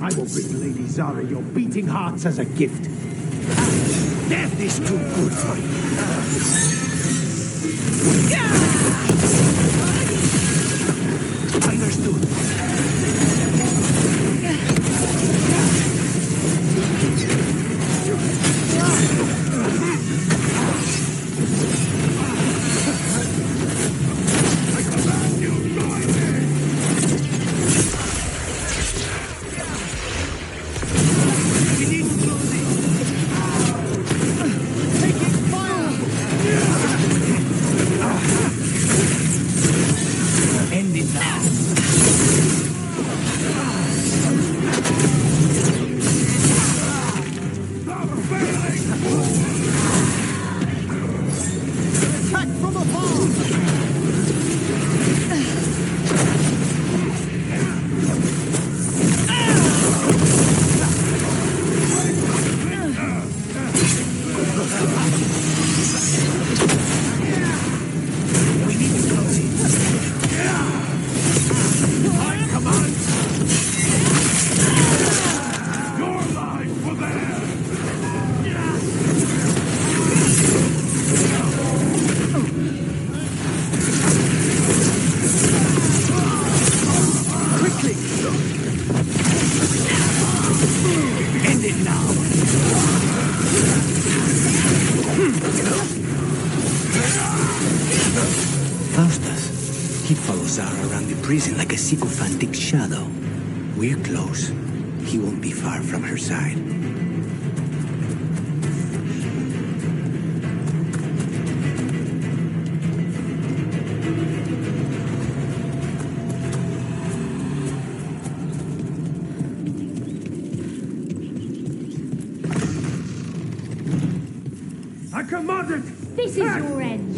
I will bring Lady Zara your beating hearts as a gift. Death is too good for you. Understood. Prison like a sycophantic shadow. We're close. He won't be far from her side. I command it! This is your end!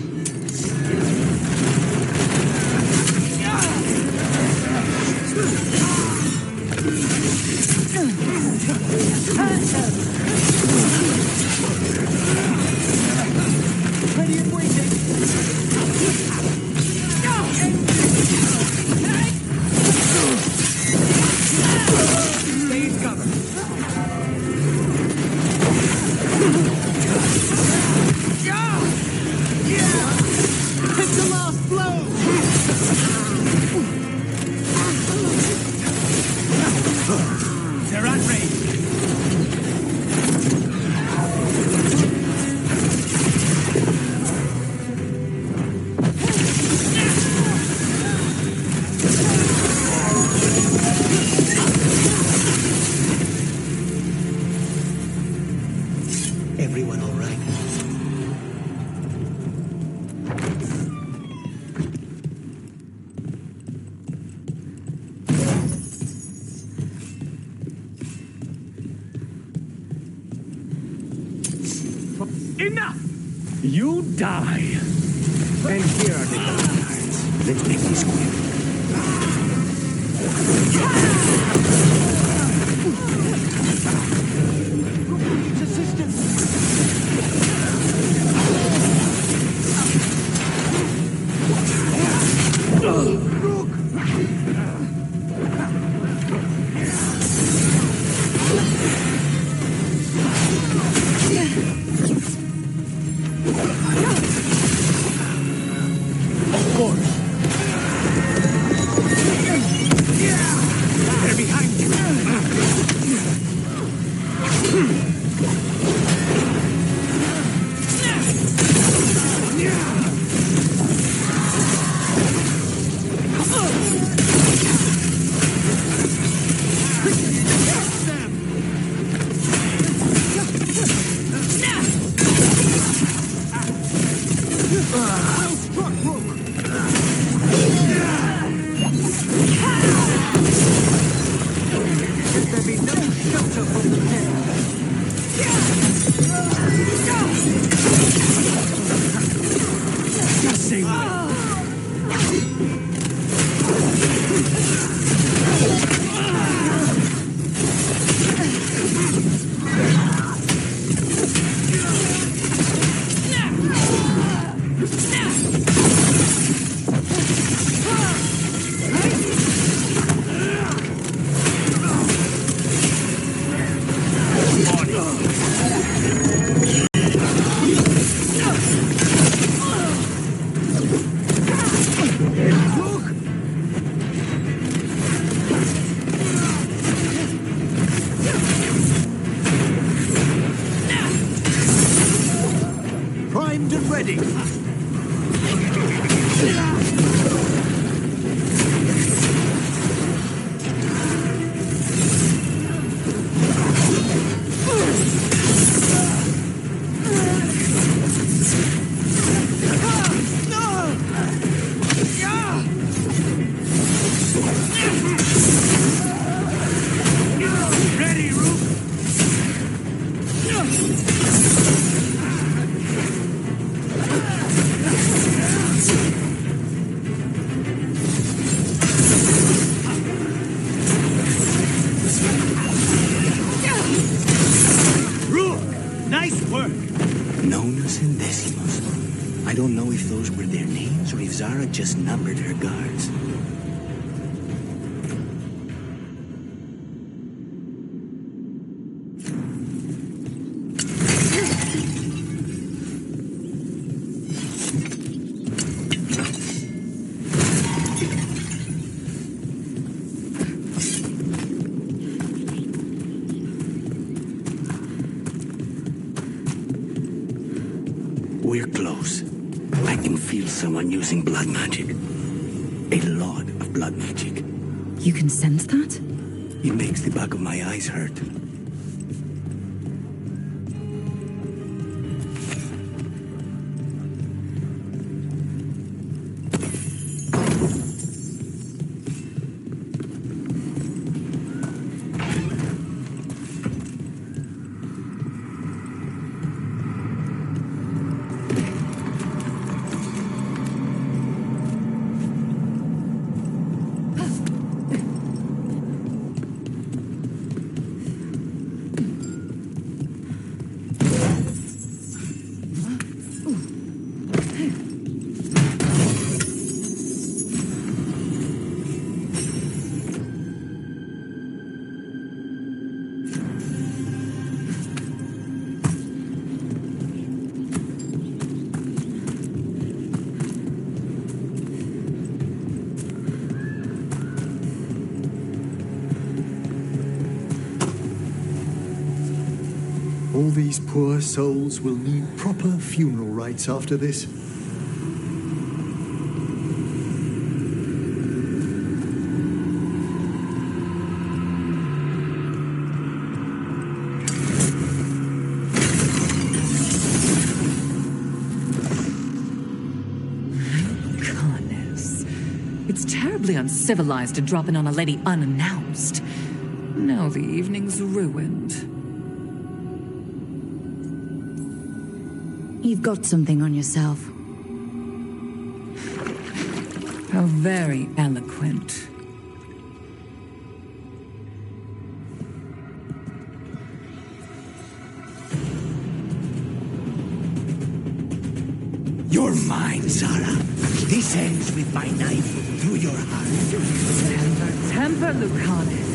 Everyone all right? Enough! You die! And here are the cards. Let's make this quick. Yara just numbered her guards. We're close. I can feel someone using blood magic. A lot of blood magic. You can sense that? It makes the back of my eyes hurt. All these poor souls will need proper funeral rites after this. Lucanis. It's terribly uncivilized to drop in on a lady unannounced. Now the evening's ruined. You've got something on yourself. How very eloquent. You're mine, Zara. This ends with my knife through your heart. Temper, Lucanis.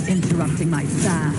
Interrupting my fast.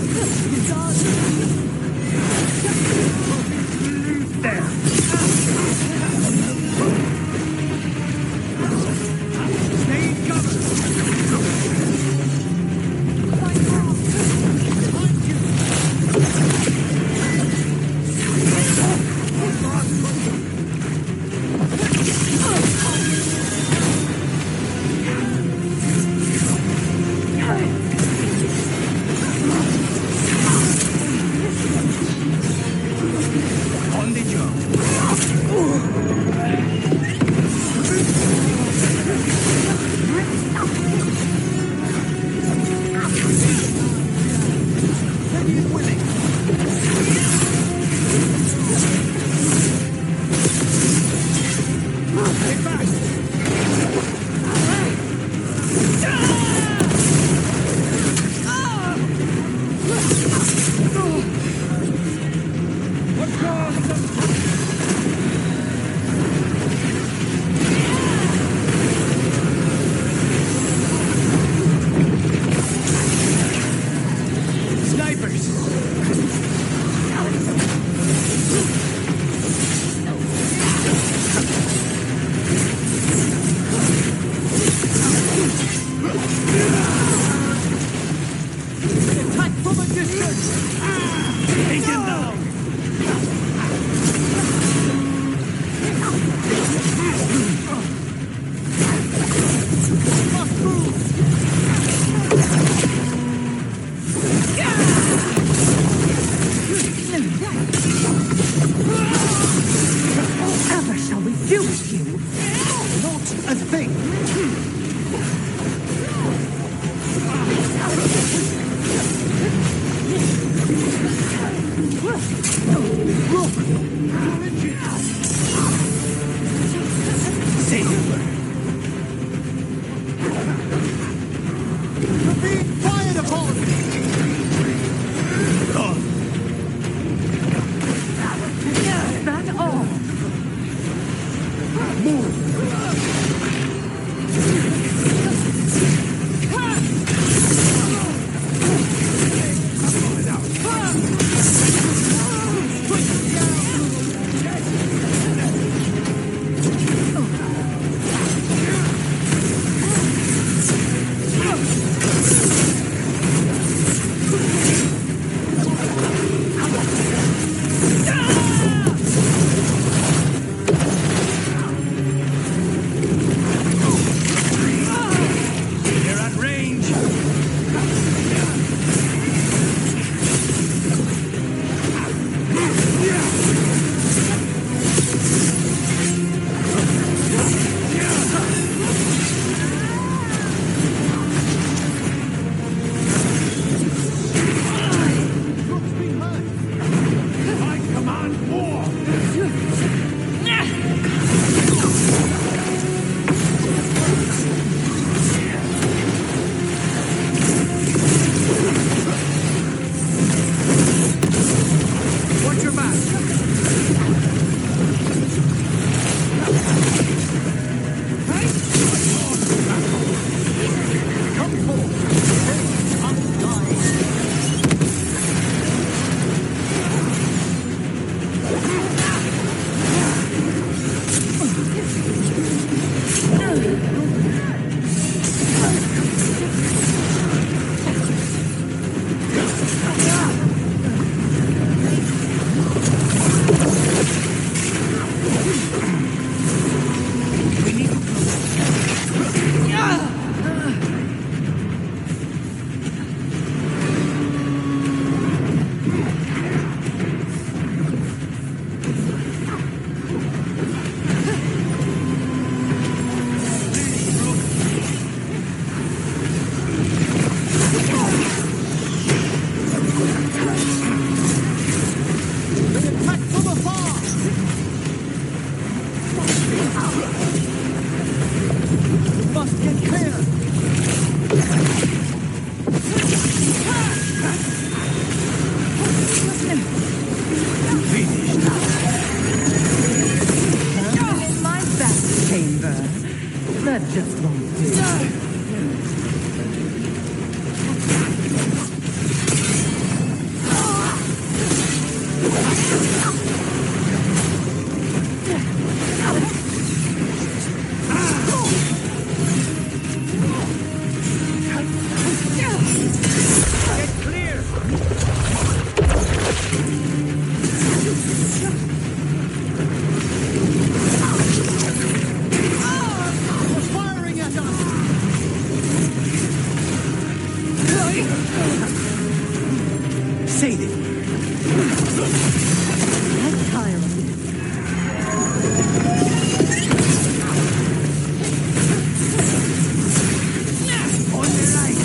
Say the word. Let's tire of this. On the right.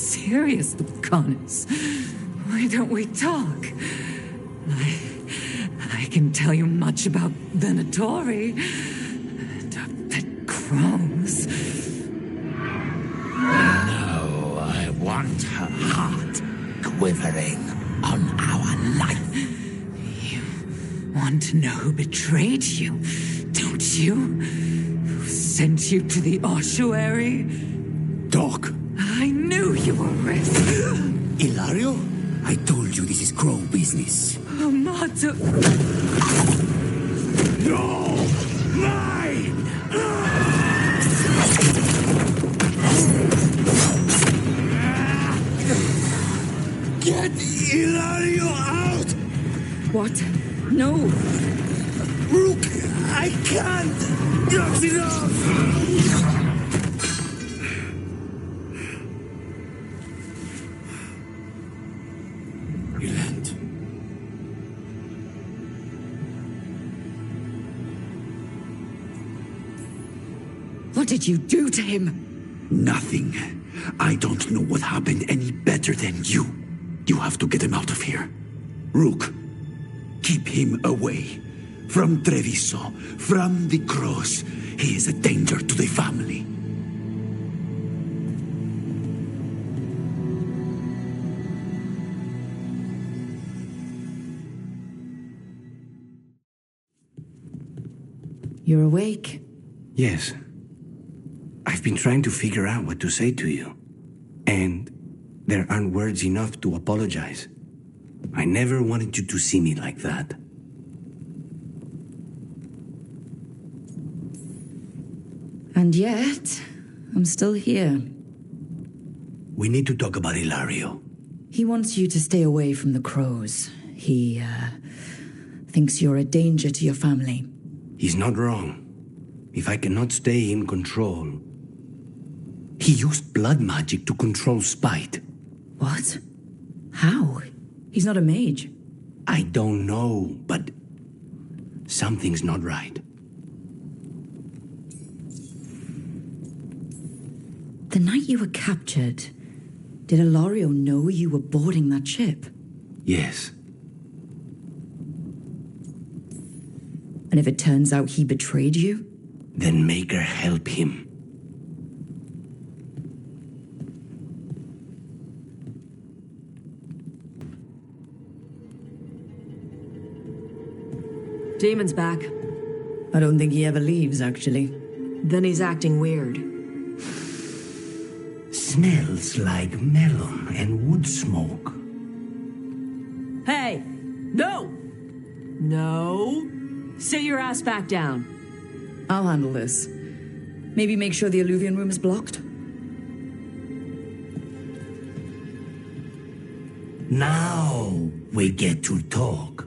Serious, Lucanis. Why don't we talk? I can tell you much about Venatori and our pet crows. No, I want her heart quivering on our life. You want to know who betrayed you, don't you? Who sent you to the ossuary? Doc. I knew you were risk. Ilario? I told you this is crow business. Amato. No! Mine! Get Ilario out! What? No! Rook, I can't! That's enough! What did you do to him? Nothing. I don't know what happened any better than you. You have to get him out of here. Rook, keep him away. From Treviso, from the cross. He is a danger to the family. You're awake? Yes. I've been trying to figure out what to say to you. And there aren't words enough to apologize. I never wanted you to see me like that. And yet, I'm still here. We need to talk about Ilario. He wants you to stay away from the crows. He, thinks you're a danger to your family. He's not wrong. If I cannot stay in control... He used blood magic to control spite. What? How? He's not a mage. I don't know, but something's not right. The night you were captured, did Ilario know you were boarding that ship? Yes. And if it turns out he betrayed you? Then make her help him. Demon's back. I don't think he ever leaves, actually. Then he's acting weird. Smells like melon and wood smoke. Hey! No! No! Sit your ass back down. I'll handle this. Maybe make sure the Alluvian room is blocked? Now we get to talk.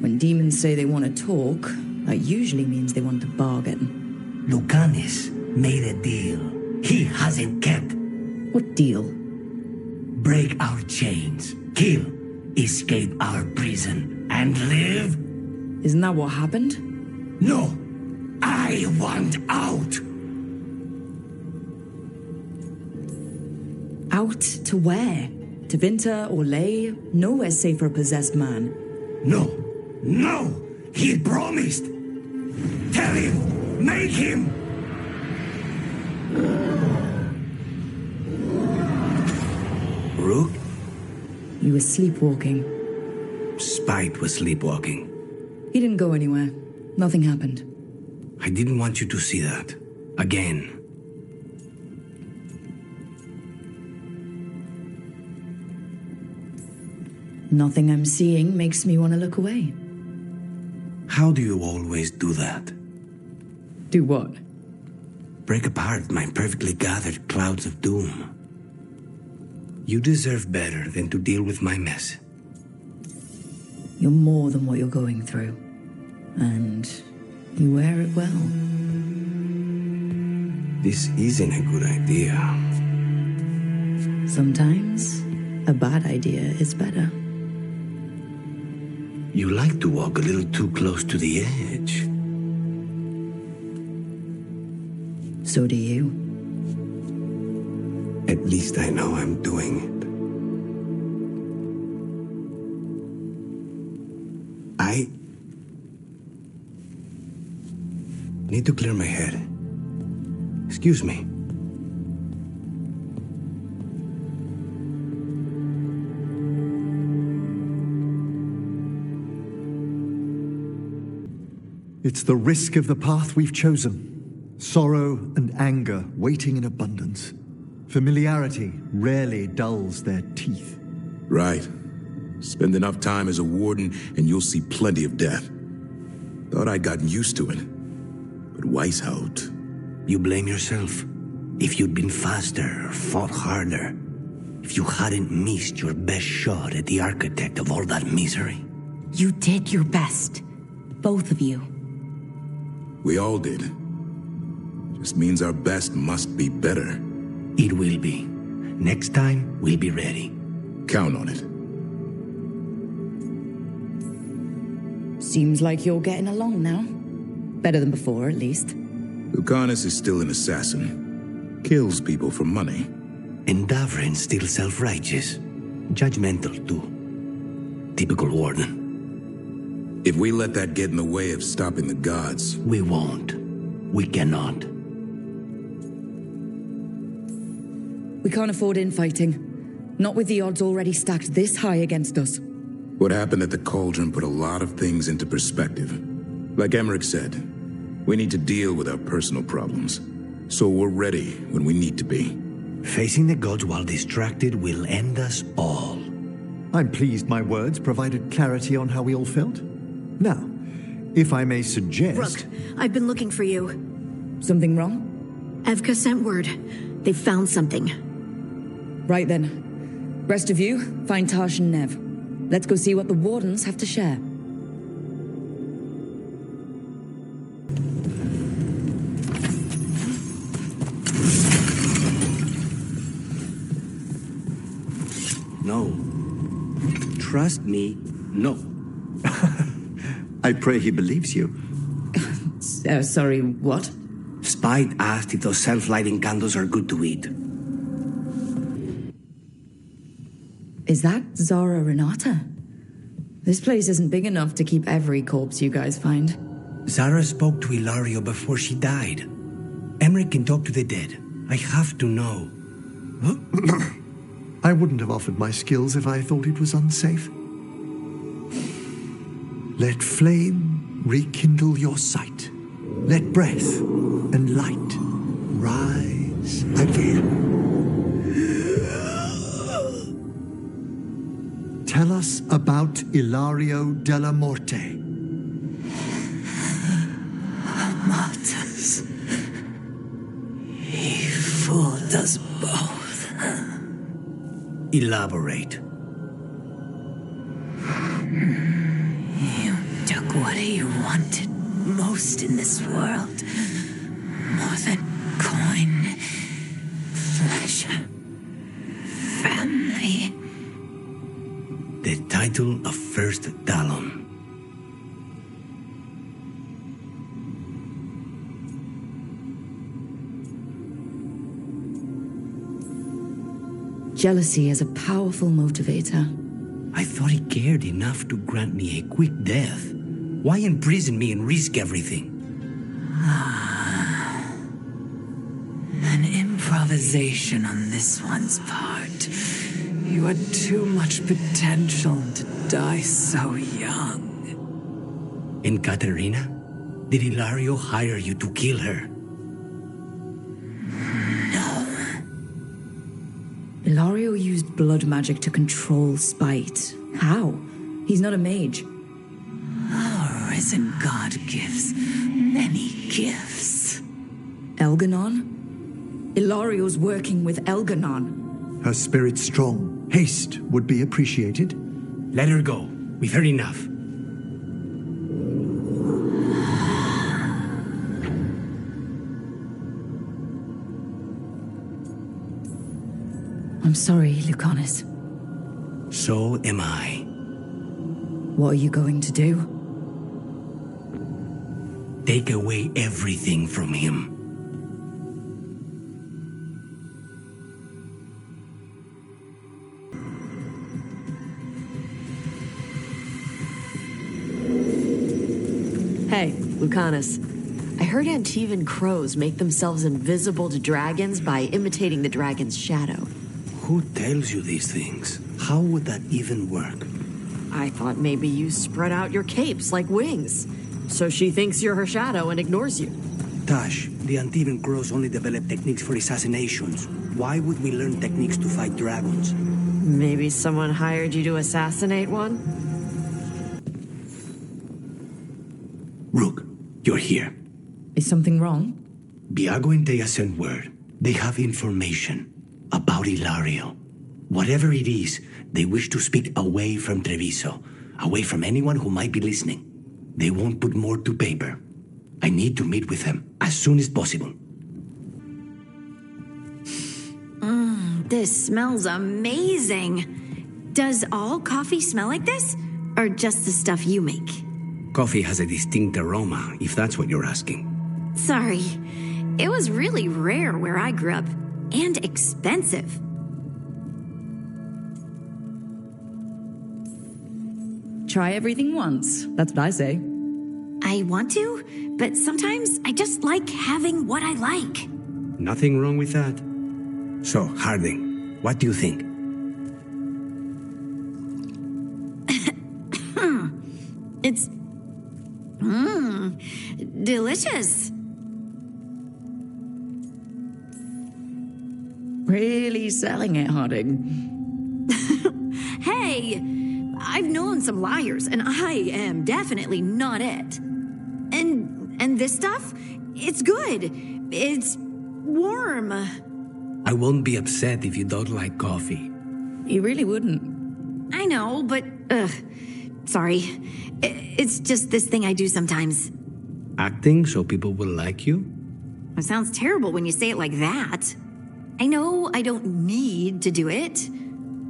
When demons say they want to talk, that usually means they want to bargain. Lucanis made a deal he hasn't kept. What deal? Break our chains, kill, escape our prison, and live? Isn't that what happened? No! I want out! Out to where? To Vinter or Ley? Nowhere safe for a possessed man. No! No! He promised! Tell him! Make him! Rook? You were sleepwalking. Spite was sleepwalking. He didn't go anywhere. Nothing happened. I didn't want you to see that. Again. Nothing I'm seeing makes me want to look away. How do you always do that? Do what? Break apart my perfectly gathered clouds of doom. You deserve better than to deal with my mess. You're more than what you're going through. And you wear it well. This isn't a good idea. Sometimes, a bad idea is better. You like to walk a little too close to the edge. So do you. At least I know I'm doing it. I need to clear my head. Excuse me. It's the risk of the path we've chosen. Sorrow and anger waiting in abundance. Familiarity rarely dulls their teeth. Right. Spend enough time as a warden and you'll see plenty of death. Thought I'd gotten used to it. But Weishaupt... You blame yourself. If you'd been faster or fought harder. If you hadn't missed your best shot at the architect of all that misery. You did your best. Both of you. We all did. Just means our best must be better. It will be. Next time, we'll be ready. Count on it. Seems like you're getting along now. Better than before, at least. Lucanis is still an assassin. Kills people for money. And Davrin's still self-righteous. Judgmental, too. Typical warden. If we let that get in the way of stopping the gods... We won't. We cannot. We can't afford infighting. Not with the odds already stacked this high against us. What happened at the Cauldron put a lot of things into perspective. Like Emmerich said, we need to deal with our personal problems. So we're ready when we need to be. Facing the gods while distracted will end us all. I'm pleased my words provided clarity on how we all felt. Now, if I may suggest... Rook, I've been looking for you. Something wrong? Evka sent word. They found something. Right then. Rest of you, find Tash and Nev. Let's go see what the Wardens have to share. No. Trust me, no. I pray he believes you. Sorry, what? Spite asked if those self-lighting candles are good to eat. Is that Zara Renata? This place isn't big enough to keep every corpse you guys find. Zara spoke to Ilario before she died. Emmerich can talk to the dead. I have to know. I wouldn't have offered my skills if I thought it was unsafe. Let flame rekindle your sight. Let breath and light rise again. Tell us about Ilario della Morte. Martyrs. He fooled us both. Elaborate. You took what you wanted most in this world. More than coin, pleasure, family. The title of First Talon. jealousy as a powerful motivator. I thought he cared enough to grant me a quick death. Why imprison me and risk everything? An improvisation on this one's part. You had too much potential to die so young. And Katerina? Did Ilario hire you to kill her? Ilario used blood magic to control spite. How? He's not a mage. Our risen god gives many gifts. Elganon? Ilario's working with Elganon. Her spirit's strong. Haste would be appreciated. Let her go. We've heard enough. I'm sorry, Lucanis. So am I. What are you going to do? Take away everything from him. Hey, Lucanis. I heard Antivan crows make themselves invisible to dragons by imitating the dragon's shadow. Who tells you these things? How would that even work? I thought maybe you spread out your capes like wings, so she thinks you're her shadow and ignores you. Tash, the Antivan crows only develop techniques for assassinations. Why would we learn techniques to fight dragons? Maybe someone hired you to assassinate one? Rook, you're here. Is something wrong? Biago and Thea sent word. They have information about Ilario. Whatever it is, they wish to speak away from Treviso, away from anyone who might be listening. They won't put more to paper. I need to meet with them as soon as possible. This smells amazing. Does all coffee smell like this? Or just the stuff you make? Coffee has a distinct aroma, if that's what you're asking. Sorry. It was really rare where I grew up. And expensive. Try everything once. That's what I say. I want to, but sometimes I just like having what I like. Nothing wrong with that. So, Harding, what do you think? It's... delicious. Really selling it, Harding. Hey, I've known some liars, and I am definitely not it. And this stuff, it's good. It's warm. I won't be upset if you don't like coffee. You really wouldn't. I know, but, sorry. It's just this thing I do sometimes. Acting so people will like you? It sounds terrible when you say it like that. I know I don't need to do it.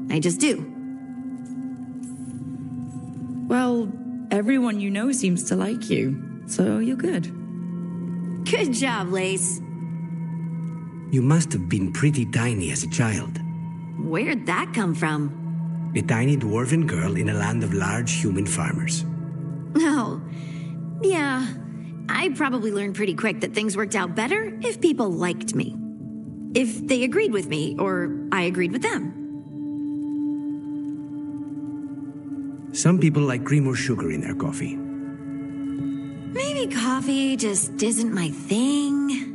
I just do. Well, everyone you know seems to like you, so you're good. Good job, Lace. You must have been pretty tiny as a child. Where'd that come from? A tiny dwarven girl in a land of large human farmers. Oh, yeah. I probably learned pretty quick that things worked out better if people liked me. If they agreed with me, or I agreed with them. Some people like cream or sugar in their coffee. Maybe coffee just isn't my thing.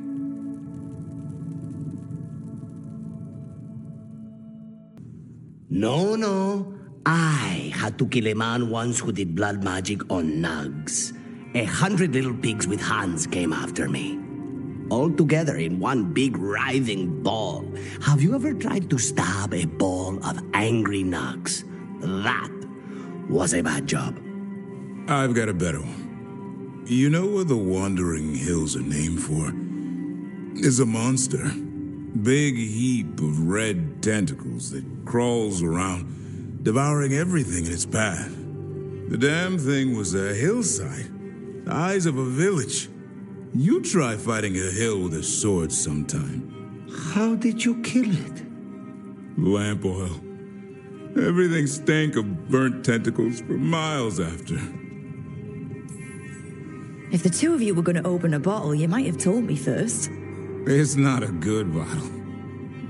No. I had to kill a man once who did blood magic on nugs. 100 little pigs with hands came after me. All together in one big writhing ball. Have you ever tried to stab a ball of angry nugs? That was a bad job. I've got a better one. You know what the Wandering Hills are named for? It's a monster. Big heap of red tentacles that crawls around, devouring everything in its path. The damn thing was a hillside, the eyes of a village. You try fighting a hill with a sword sometime. How did you kill it? Lamp oil. Everything stank of burnt tentacles for miles after. If the two of you were going to open a bottle, you might have told me first. It's not a good bottle.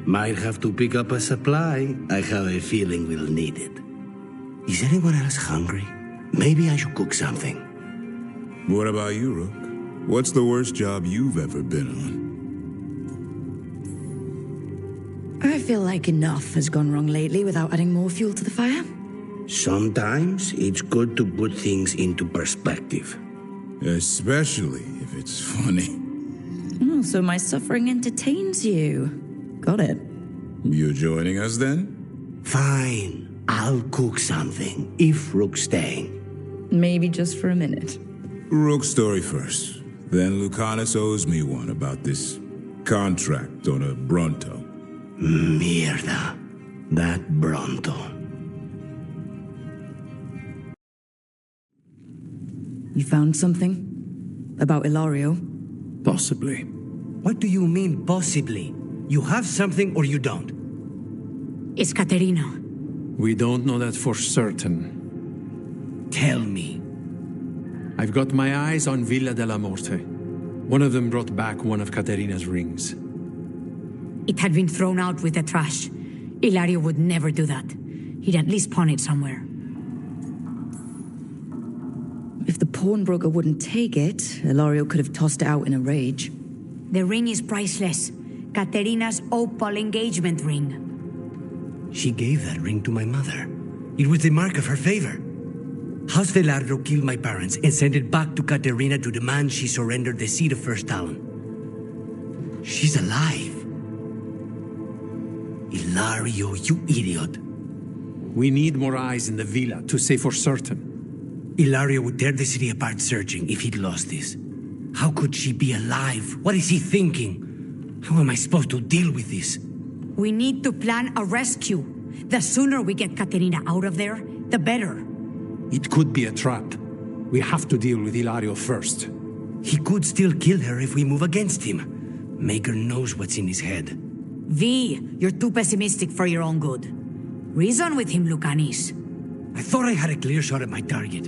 Might have to pick up a supply. I have a feeling we'll need it. Is anyone else hungry? Maybe I should cook something. What about you, Rook? What's the worst job you've ever been on? I feel like enough has gone wrong lately without adding more fuel to the fire. Sometimes it's good to put things into perspective. Especially if it's funny. Oh, so my suffering entertains you. Got it. You joining us then? Fine. I'll cook something, if Rook's staying. Maybe just for a minute. Rook's story first. Then Lucanis owes me one about this contract on a Bronto. Mierda. That Bronto. You found something? About Ilario? Possibly. What do you mean, possibly? You have something or you don't? It's Katerina. We don't know that for certain. Tell me. I've got my eyes on Villa della Morte. One of them brought back one of Caterina's rings. It had been thrown out with the trash. Ilario would never do that. He'd at least pawn it somewhere. If the pawnbroker wouldn't take it, Ilario could have tossed it out in a rage. The ring is priceless. Caterina's opal engagement ring. She gave that ring to my mother. It was the mark of her favor. House Veilguard killed my parents and sent it back to Caterina to demand she surrender the seat of First Talon. She's alive. Ilario, you idiot. We need more eyes in the villa to say for certain. Ilario would tear the city apart searching if he'd lost this. How could she be alive? What is he thinking? How am I supposed to deal with this? We need to plan a rescue. The sooner we get Caterina out of there, the better. It could be a trap. We have to deal with Ilario first. He could still kill her if we move against him. Maker knows what's in his head. V, you're too pessimistic for your own good. Reason with him, Lucanis. I thought I had a clear shot at my target.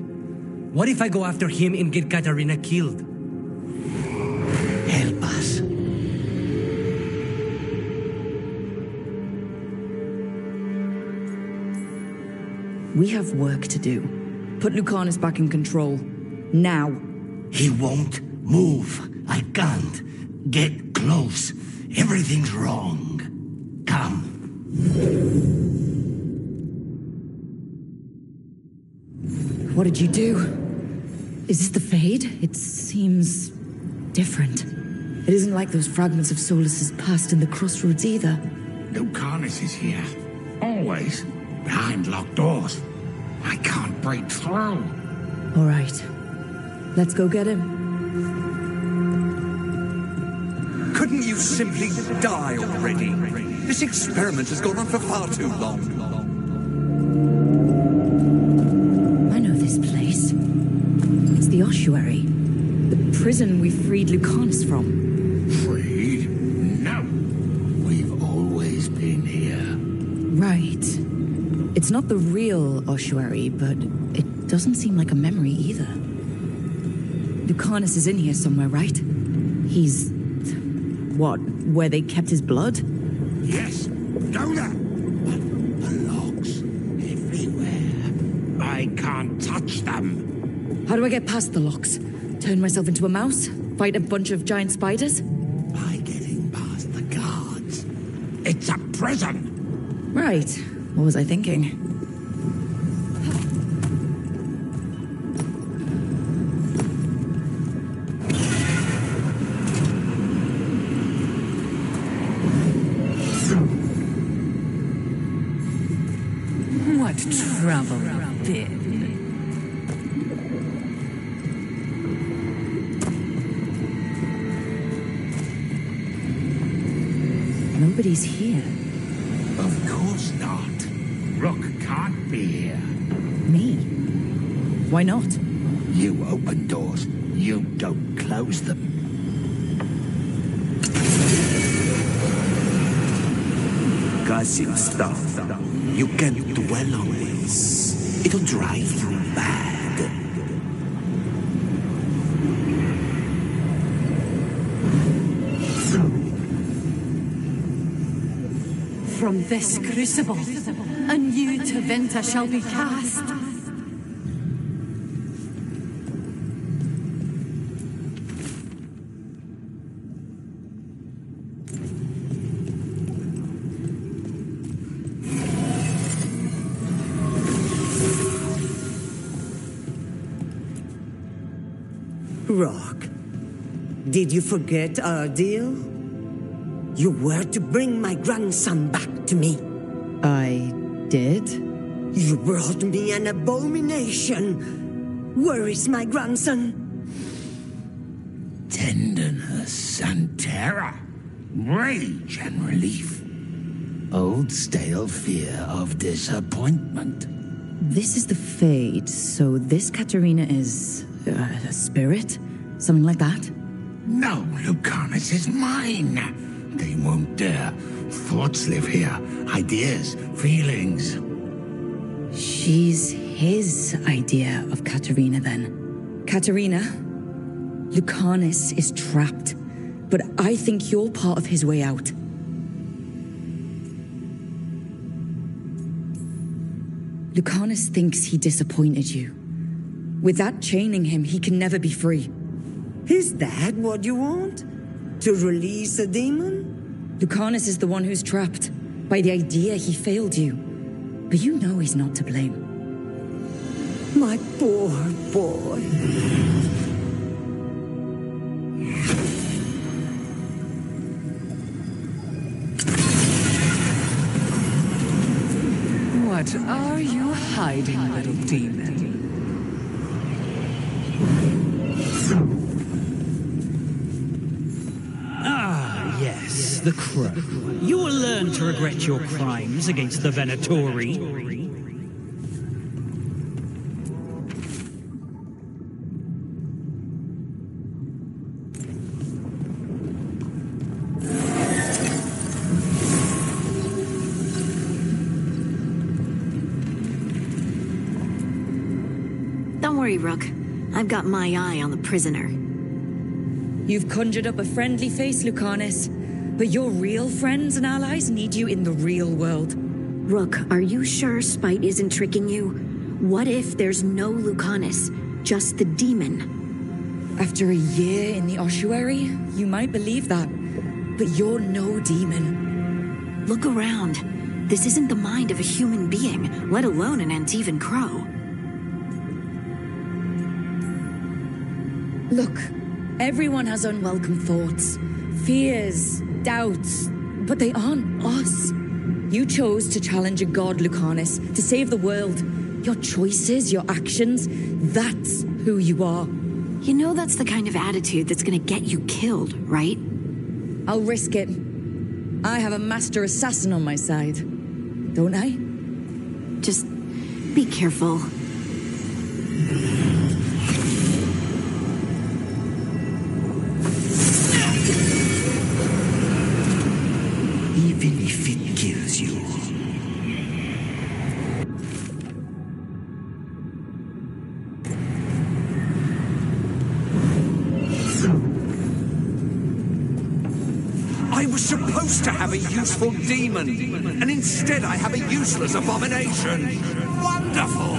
What if I go after him and get Caterina killed? Help us. We have work to do. Put Lucanis back in control. Now. He won't move. I can't. Get close. Everything's wrong. Come. What did you do? Is this the Fade? It seems different. It isn't like those fragments of Solus's past in the crossroads either. Lucanis is here. Always. Behind locked doors. I can't break through. All right. Let's go get him. Couldn't you simply die already? This experiment has gone on for far too long. I know this place. It's the ossuary. The prison we freed Lucanis from. Freed? No. We've always been here. Right. It's not the real ossuary, but it doesn't seem like a memory either. Lucanis is in here somewhere, right? He's... what, where they kept his blood? Yes. Go there. But the locks everywhere. I can't touch them. How do I get past the locks? Turn myself into a mouse? Fight a bunch of giant spiders? By getting past the guards. It's a prison. Right. What was I thinking? What trouble been? Nobody's here. Of course not. Rook can't be here. Me? Why not? You open doors. You don't close them. discussing stuff. You can't dwell on this. It'll drive you mad. From this crucible, a new Tevinter shall be cast. Rook, did you forget our deal? You were to bring my grandson back to me. I did? You brought me an abomination. Where is my grandson? Tenderness and terror, rage and relief. Old stale fear of disappointment. This is the Fade, so this Katerina is a spirit? Something like that? No, Lucanis is mine. They won't dare. Thoughts live here. Ideas, feelings. She's his idea of Katerina, then. Katerina, Lucanis is trapped, but I think you're part of his way out. Lucanis thinks he disappointed you. With that chaining him, he can never be free. Is that what you want? To release a demon? Lucanis is the one who's trapped by the idea he failed you. But you know he's not to blame. My poor boy. What are you hiding, little demon? Yes, the Crow. You will learn to regret your crimes against the Venatori. Don't worry, Rook. I've got my eye on the prisoner. You've conjured up a friendly face, Lucanis. But your real friends and allies need you in the real world. Rook, are you sure Spite isn't tricking you? What if there's no Lucanis, just the demon? After a year in the ossuary, you might believe that. But you're no demon. Look around. This isn't the mind of a human being, let alone an Antivan Crow. Look, everyone has unwelcome thoughts, fears, doubts, but they aren't us. You chose to challenge a god, Lucanis, to save the world. Your choices, your actions, that's who you are. You know that's the kind of attitude that's gonna get you killed, right? I'll risk it. I have a master assassin on my side, don't I? Just be careful. Even if it kills you. I was supposed to have a useful demon, and instead I have a useless abomination. Wonderful!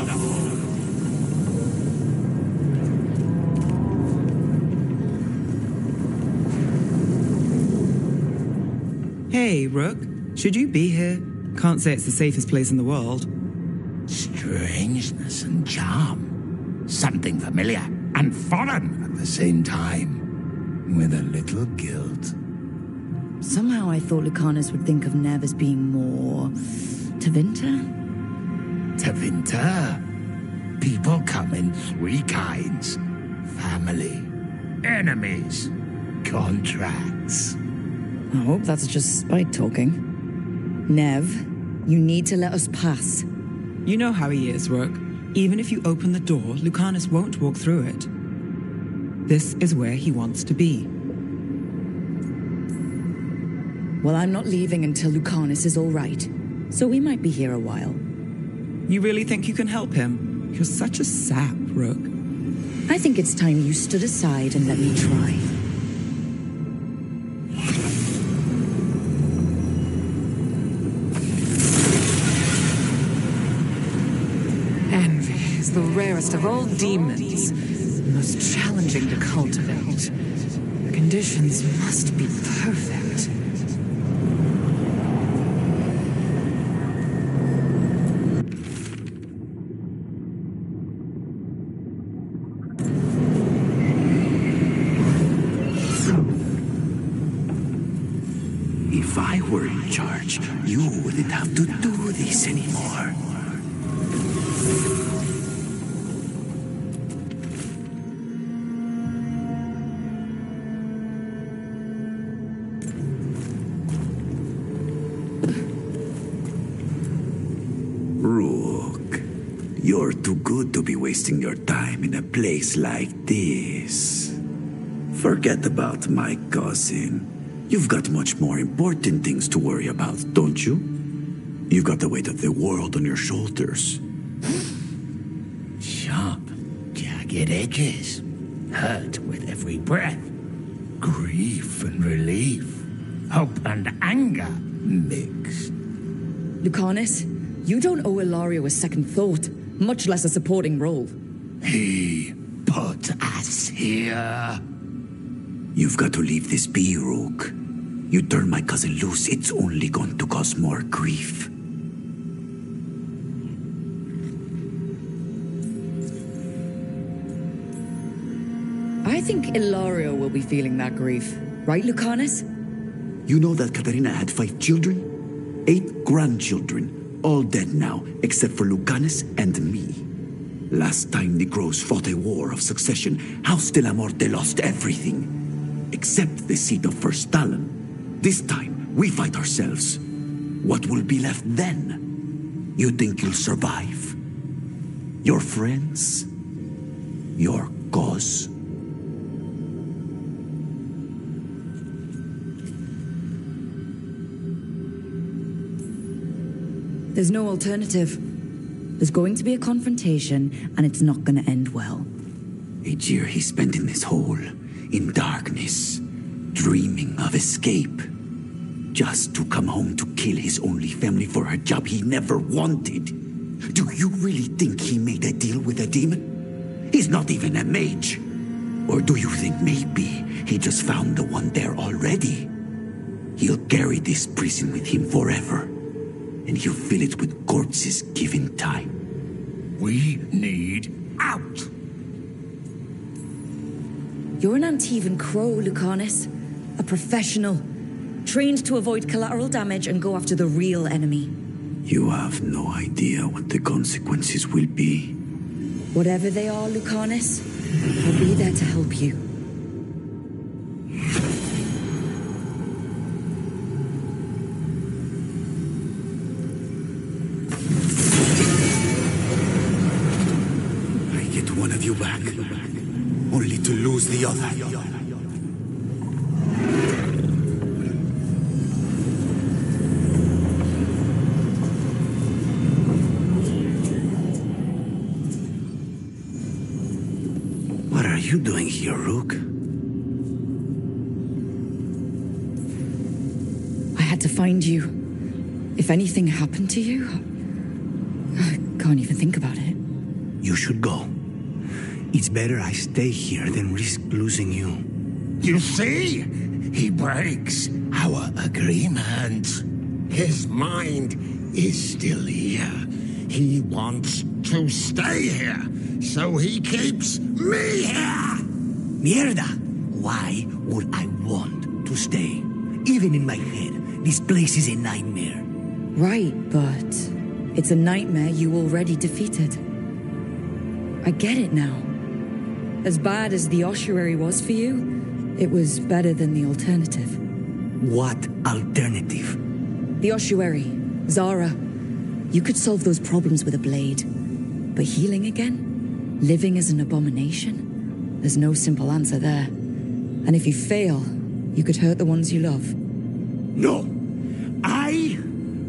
Hey, Rook. Should you be here? Can't say it's the safest place in the world. Strangeness and charm. Something familiar and foreign at the same time. With a little guilt. Somehow I thought Lucanis would think of Nev as being more... Tevinter? Tevinter? People come in three kinds. Family. Enemies. Contracts. I hope that's just Spite talking. Nev, you need to let us pass. You know how he is, Rook. Even if you open the door, Lucanis won't walk through it. This is where he wants to be. Well, I'm not leaving until Lucanis is all right. So we might be here a while. You really think you can help him? You're such a sap, Rook. I think it's time you stood aside and let me try. Envy is the rarest of all demons, the most challenging to cultivate. The conditions must be perfect. If I were in charge, you wouldn't have to do this anymore. Rook, you're too good to be wasting your time in a place like this. Forget about my cousin. You've got much more important things to worry about, don't you? You've got the weight of the world on your shoulders. Sharp, jagged edges. Hurt with every breath. Grief and relief. Hope and anger mixed. Lucanis, you don't owe Ilario a second thought, much less a supporting role. He put us here. You've got to leave this be, Rook. You turn my cousin loose, it's only going to cause more grief. I think Ilario will be feeling that grief. Right, Lucanis? You know that Katarina had 5 children? 8 grandchildren, all dead now, except for Lucanis and me. Last time the Grows fought a war of succession, House de la Morte lost everything, except the seat of First Talon. This time, we fight ourselves. What will be left then? You think you'll survive? Your friends? Your cause? There's no alternative. There's going to be a confrontation, and it's not going to end well. A year he spent in this hole, in darkness, dreaming of escape, just to come home to kill his only family for a job he never wanted. Do you really think he made a deal with a demon? He's not even a mage. Or do you think maybe he just found the one there already? He'll carry this prison with him forever, and he'll fill it with corpses given time. We need out. You're an Antivan crow, Lucanis. A professional. Trained to avoid collateral damage and go after the real enemy. You have no idea what the consequences will be. Whatever they are, Lucanis, I'll be there to help you. I get one of you back, only to lose the other. What are you doing here, Rook? I had to find you. If anything happened to you, I can't even think about it. You should go. It's better I stay here than risk losing you. You see? He breaks our agreement. His mind is still here. He wants to stay here, so he keeps me here! Mierda! Why would I want to stay? Even in my head, this place is a nightmare. Right, but it's a nightmare you already defeated. I get it now. As bad as the ossuary was for you, it was better than the alternative. What alternative? The ossuary, Zara. You could solve those problems with a blade. But healing again? Living as an abomination? There's no simple answer there. And if you fail, you could hurt the ones you love. No.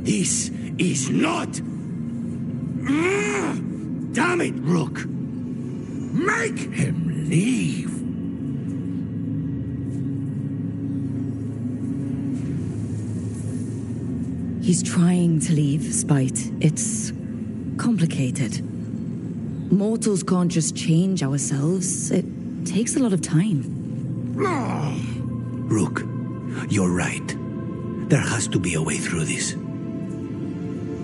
This is not. Damn it, Rook. Make him leave. He's trying to leave, Spite. It's complicated. Mortals can't just change ourselves. It takes a lot of time. Rook, you're right. There has to be a way through this.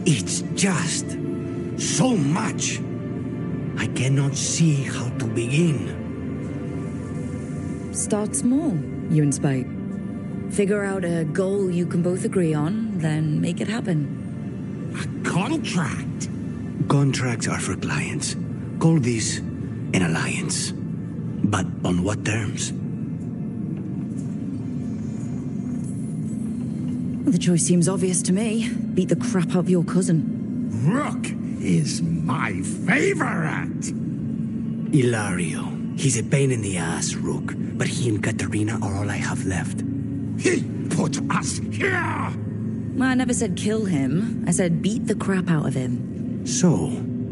It's just so much. I cannot see how to begin. Start small, you and Spite. Figure out a goal you can both agree on, then make it happen. A contract? Contracts are for clients. Call this an alliance. But on what terms? The choice seems obvious to me. Beat the crap out of your cousin. Rook is my favorite! Ilario. He's a pain in the ass, Rook. But he and Katerina are all I have left. He put us here! I never said kill him. I said beat the crap out of him. So,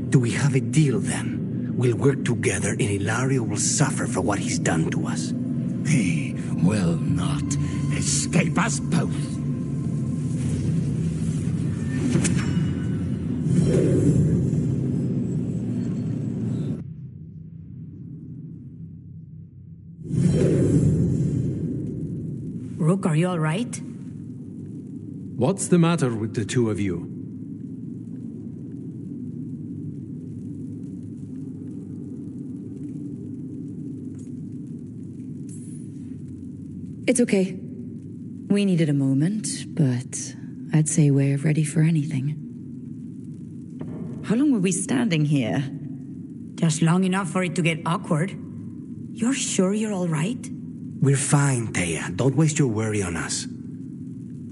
do we have a deal then? We'll work together and Ilario will suffer for what he's done to us. He will not escape us both. Rook, are you all right? What's the matter with the two of you? It's okay. We needed a moment, but I'd say we're ready for anything. How long were we standing here? Just long enough for it to get awkward. You're sure you're all right? We're fine, Thea. Don't waste your worry on us.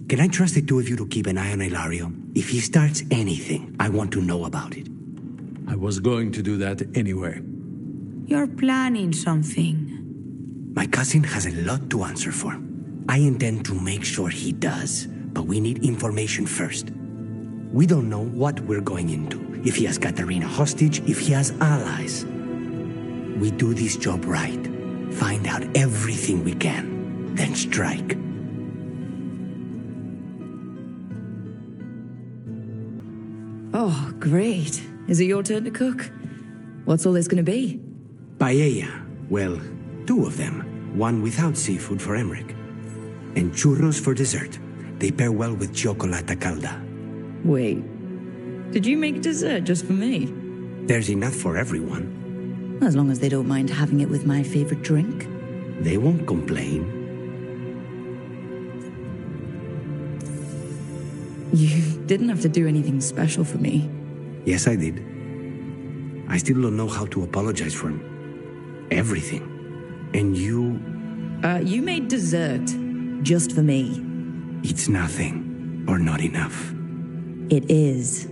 Can I trust the two of you to keep an eye on Ilario? If he starts anything, I want to know about it. I was going to do that anyway. You're planning something. My cousin has a lot to answer for. I intend to make sure he does, but we need information first. We don't know what we're going into. If he has Katerina hostage, if he has allies. We do this job right. Find out everything we can, then strike. Oh, great. Is it your turn to cook? What's all this gonna be? Paella. Well, two of them. One without seafood for Emmerich. And churros for dessert. They pair well with chocolate calda. Wait. Did you make dessert just for me? There's enough for everyone. As long as they don't mind having it with my favorite drink. They won't complain. You didn't have to do anything special for me. Yes, I did. I still don't know how to apologize for everything. And you... You made dessert. Just for me. It's nothing. Or not enough. It is.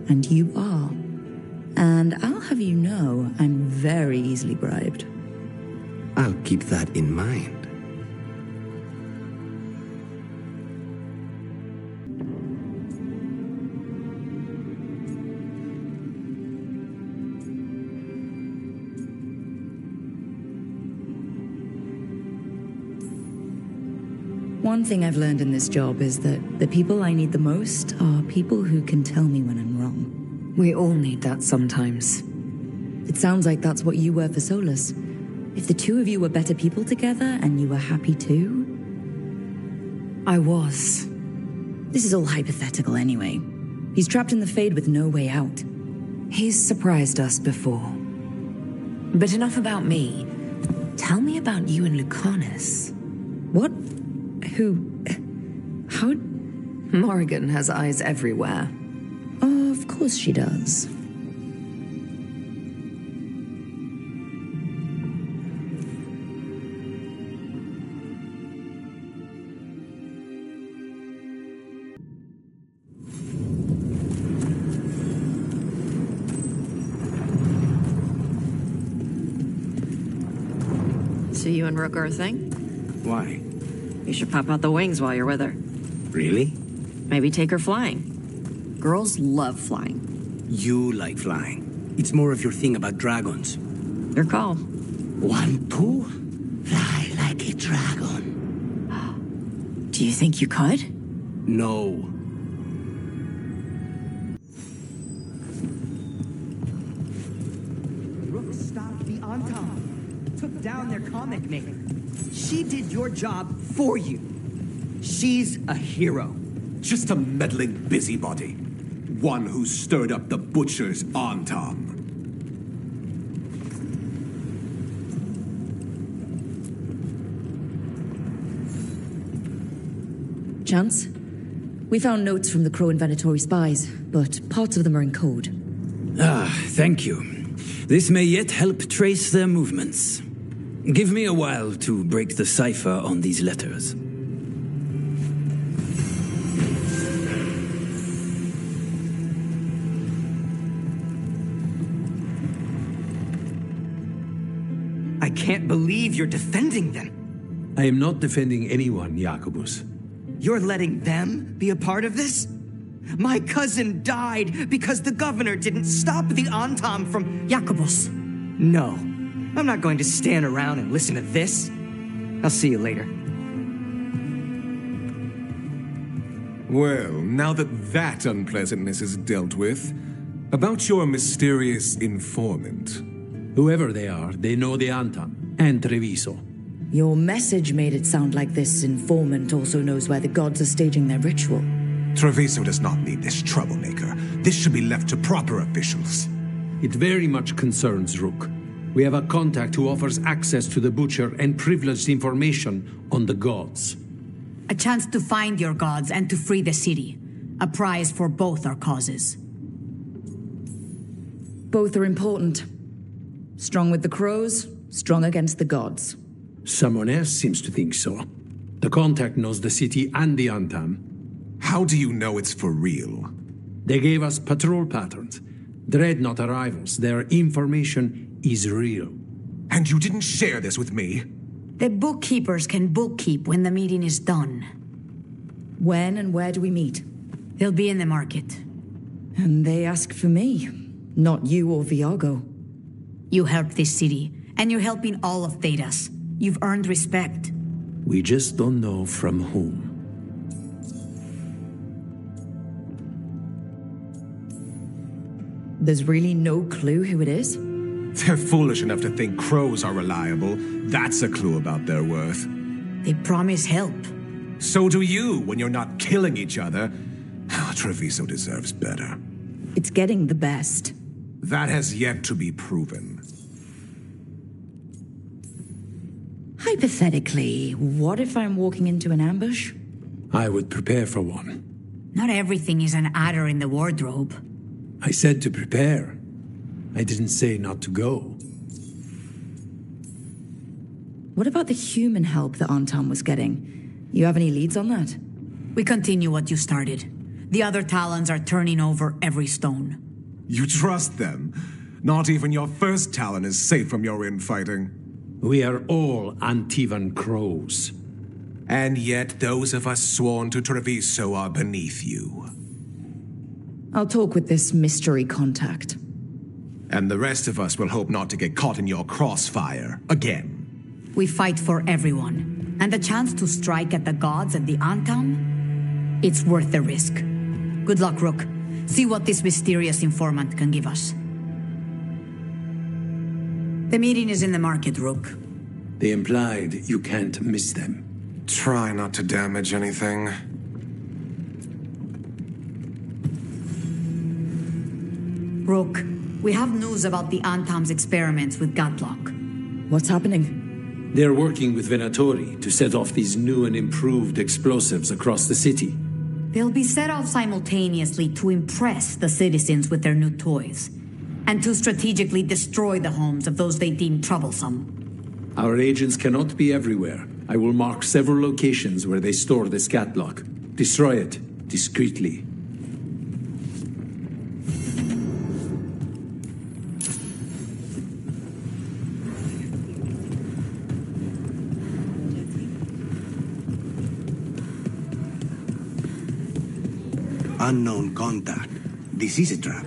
And you are. And I'll have you know, I'm very easily bribed. I'll keep that in mind. One thing I've learned in this job is that the people I need the most are people who can tell me when I'm wrong. We all need that sometimes. It sounds like that's what you were for Solus. If the two of you were better people together and you were happy too... I was. This is all hypothetical anyway. He's trapped in the Fade with no way out. He's surprised us before. But enough about me. Tell me about you and Lucanis. What? Who... How... Morrigan has eyes everywhere. Oh, of course she does. So you and Rook are a thing? Why? You should pop out the wings while you're with her. Really? Maybe take her flying. Girls love flying. You like flying. It's more of your thing about dragons. Your call. 1, 2, fly like a dragon. Do you think you could? No. Rook stopped the Antam. Took down their comic maker. She did your job for you. She's a hero. Just a meddling busybody. One who stirred up the butcher's Antam. Chance? We found notes from the Crow and Venatori spies, but parts of them are in code. Ah, thank you. This may yet help trace their movements. Give me a while to break the cipher on these letters. I can't believe you're defending them. I am not defending anyone, Jacobus. You're letting them be a part of this? My cousin died because the governor didn't stop the Antam from... Jacobus. No. I'm not going to stand around and listen to this. I'll see you later. Well, now that unpleasantness is dealt with, about your mysterious informant. Whoever they are, they know the Antam and Treviso. Your message made it sound like this informant also knows where the gods are staging their ritual. Treviso does not need this troublemaker. This should be left to proper officials. It very much concerns Rook. We have a contact who offers access to the butcher and privileged information on the gods. A chance to find your gods and to free the city. A prize for both our causes. Both are important. Strong with the crows, strong against the gods. Someone else seems to think so. The contact knows the city and the Antam. How do you know it's for real? They gave us patrol patterns. Dreadnought arrivals. Their information is real. And you didn't share this with me? The bookkeepers can bookkeep when the meeting is done. When and where do we meet? They'll be in the market. And they ask for me, not you or Viago. You helped this city, and you're helping all of Thedas. You've earned respect. We just don't know from whom. There's really no clue who it is? They're foolish enough to think crows are reliable. That's a clue about their worth. They promise help. So do you when you're not killing each other. Treviso deserves better. It's getting the best. That has yet to be proven. Hypothetically, what if I'm walking into an ambush? I would prepare for one. Not everything is an adder in the wardrobe. I said to prepare. I didn't say not to go. What about the human help that Antam was getting? You have any leads on that? We continue what you started. The other Talons are turning over every stone. You trust them? Not even your first Talon is safe from your infighting. We are all Antivan crows. And yet those of us sworn to Treviso are beneath you. I'll talk with this mystery contact. And the rest of us will hope not to get caught in your crossfire again. We fight for everyone. And the chance to strike at the gods and the Antam? It's worth the risk. Good luck, Rook. See what this mysterious informant can give us. The meeting is in the market, Rook. They implied you can't miss them. Try not to damage anything. Rook, we have news about the Antam's experiments with Gatlock. What's happening? They're working with Venatori to set off these new and improved explosives across the city. They'll be set off simultaneously to impress the citizens with their new toys, and to strategically destroy the homes of those they deem troublesome. Our agents cannot be everywhere. I will mark several locations where they store this Gatlock. Destroy it discreetly. Unknown contact. This is a trap.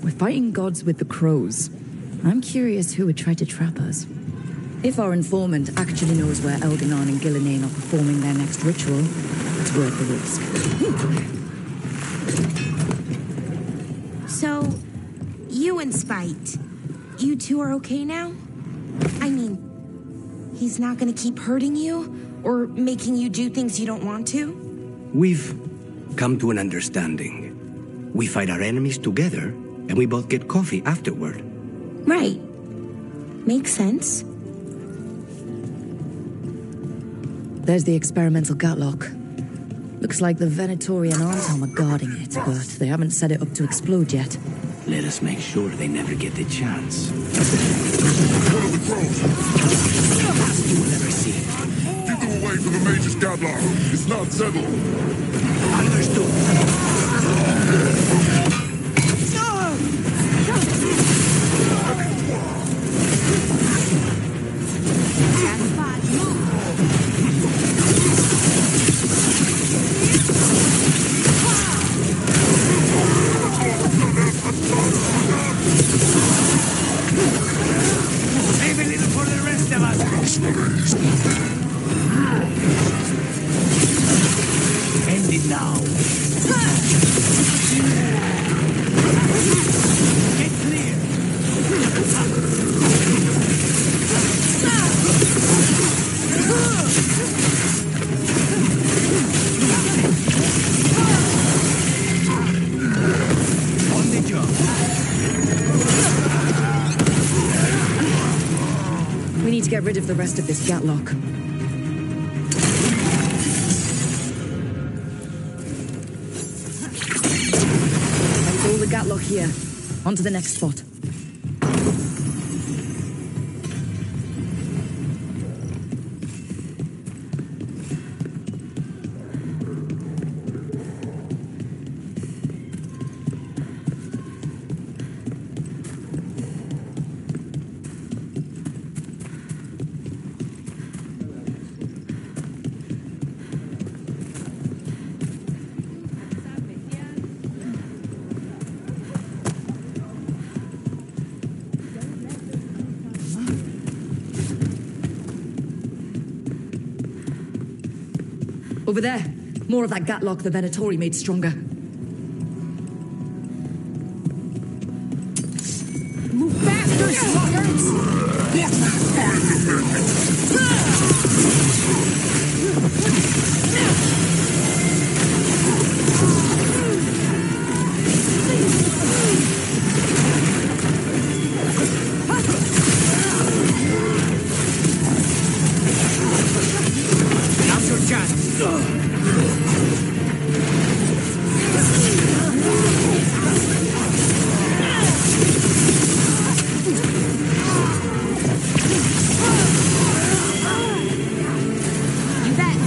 We're fighting gods with the crows. I'm curious who would try to trap us. If our informant actually knows where Elganon and Gillinane are performing their next ritual, it's worth the risk. So, you and Spite, you two are okay now? I mean, he's not gonna keep hurting you? Or making you do things you don't want to? We've come to an understanding. We fight our enemies together, and we both get coffee afterward. Right. Makes sense. There's the experimental Gatlock. Looks like the Venatori and Arnhem are guarding it, but they haven't set it up to explode yet. Let us make sure they never get the chance. You will never see it. You go away from the Mage's Gatlock. It's not settled. Understood. Save a little for the rest of us. End it now. Get clear. On the job. We need to get rid of the rest of this Gatlock. That's all the Gatlock here. On to the next spot. Over there. More of that Gatlock the Venatori made stronger. Move faster, sluggards! Now's your chance. You bet.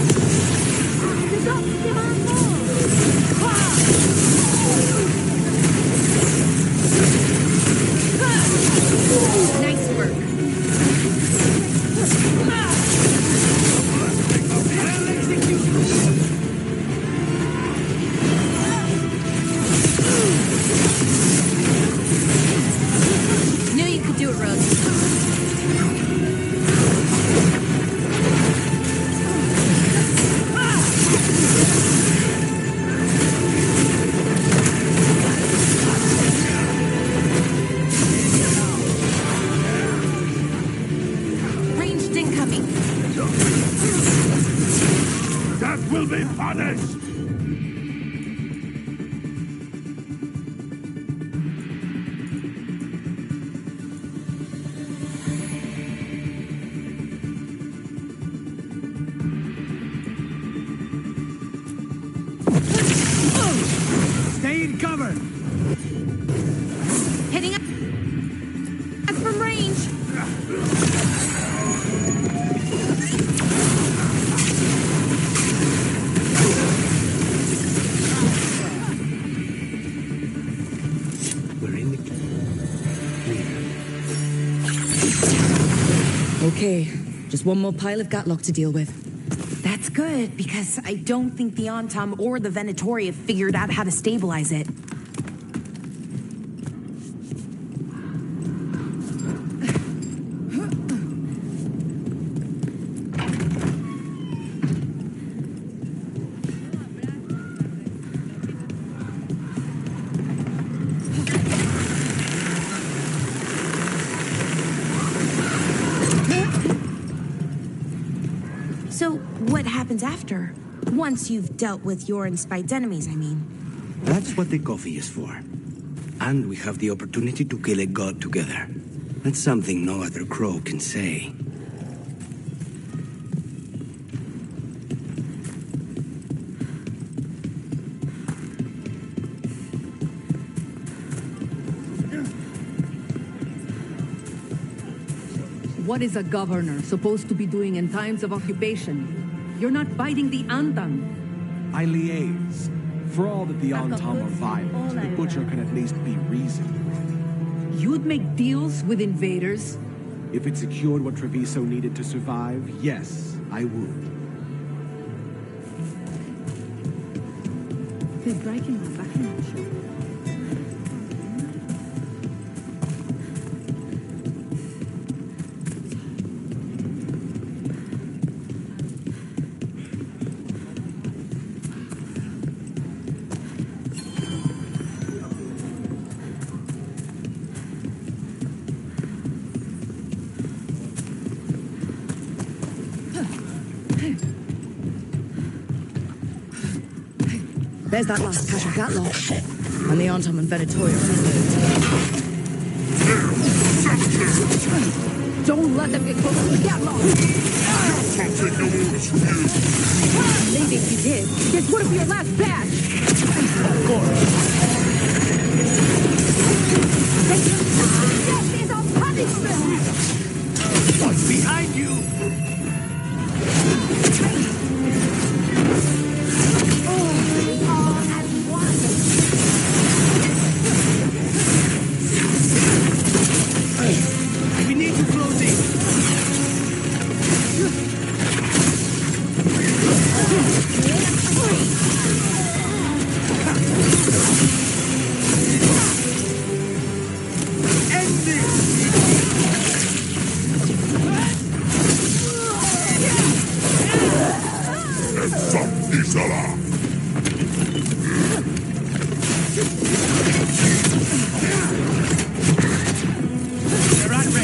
Nice work. Knew you could do it, Rook. Ranged incoming. That will be punished! Stay in cover. Hitting up from range. We're in the clear. Okay, just one more pile of Gatlock to deal with. That That's good, because I don't think the Antam or the Venatori have figured out how to stabilize it. So, what happens after? Once you've dealt with your and Spite's enemies, I mean. That's what the coffee is for. And we have the opportunity to kill a god together. That's something no other crow can say. What is a governor supposed to be doing in times of occupation? You're not fighting the Antam. I liaise. For all that the Antam are violent, the Butcher can at least be reasoned. You'd make deals with invaders? If it secured what Treviso needed to survive, yes, I would. They're breaking my back in that show. There's that last cache of Gatlock. And the Antam and Venatori are Don't let them get close to the Gatlock! Can't take no orders from you. Maybe if you did, this would have been your last batch! Of course. Death is our punishment! What's behind you? We need to close in. End this! They're at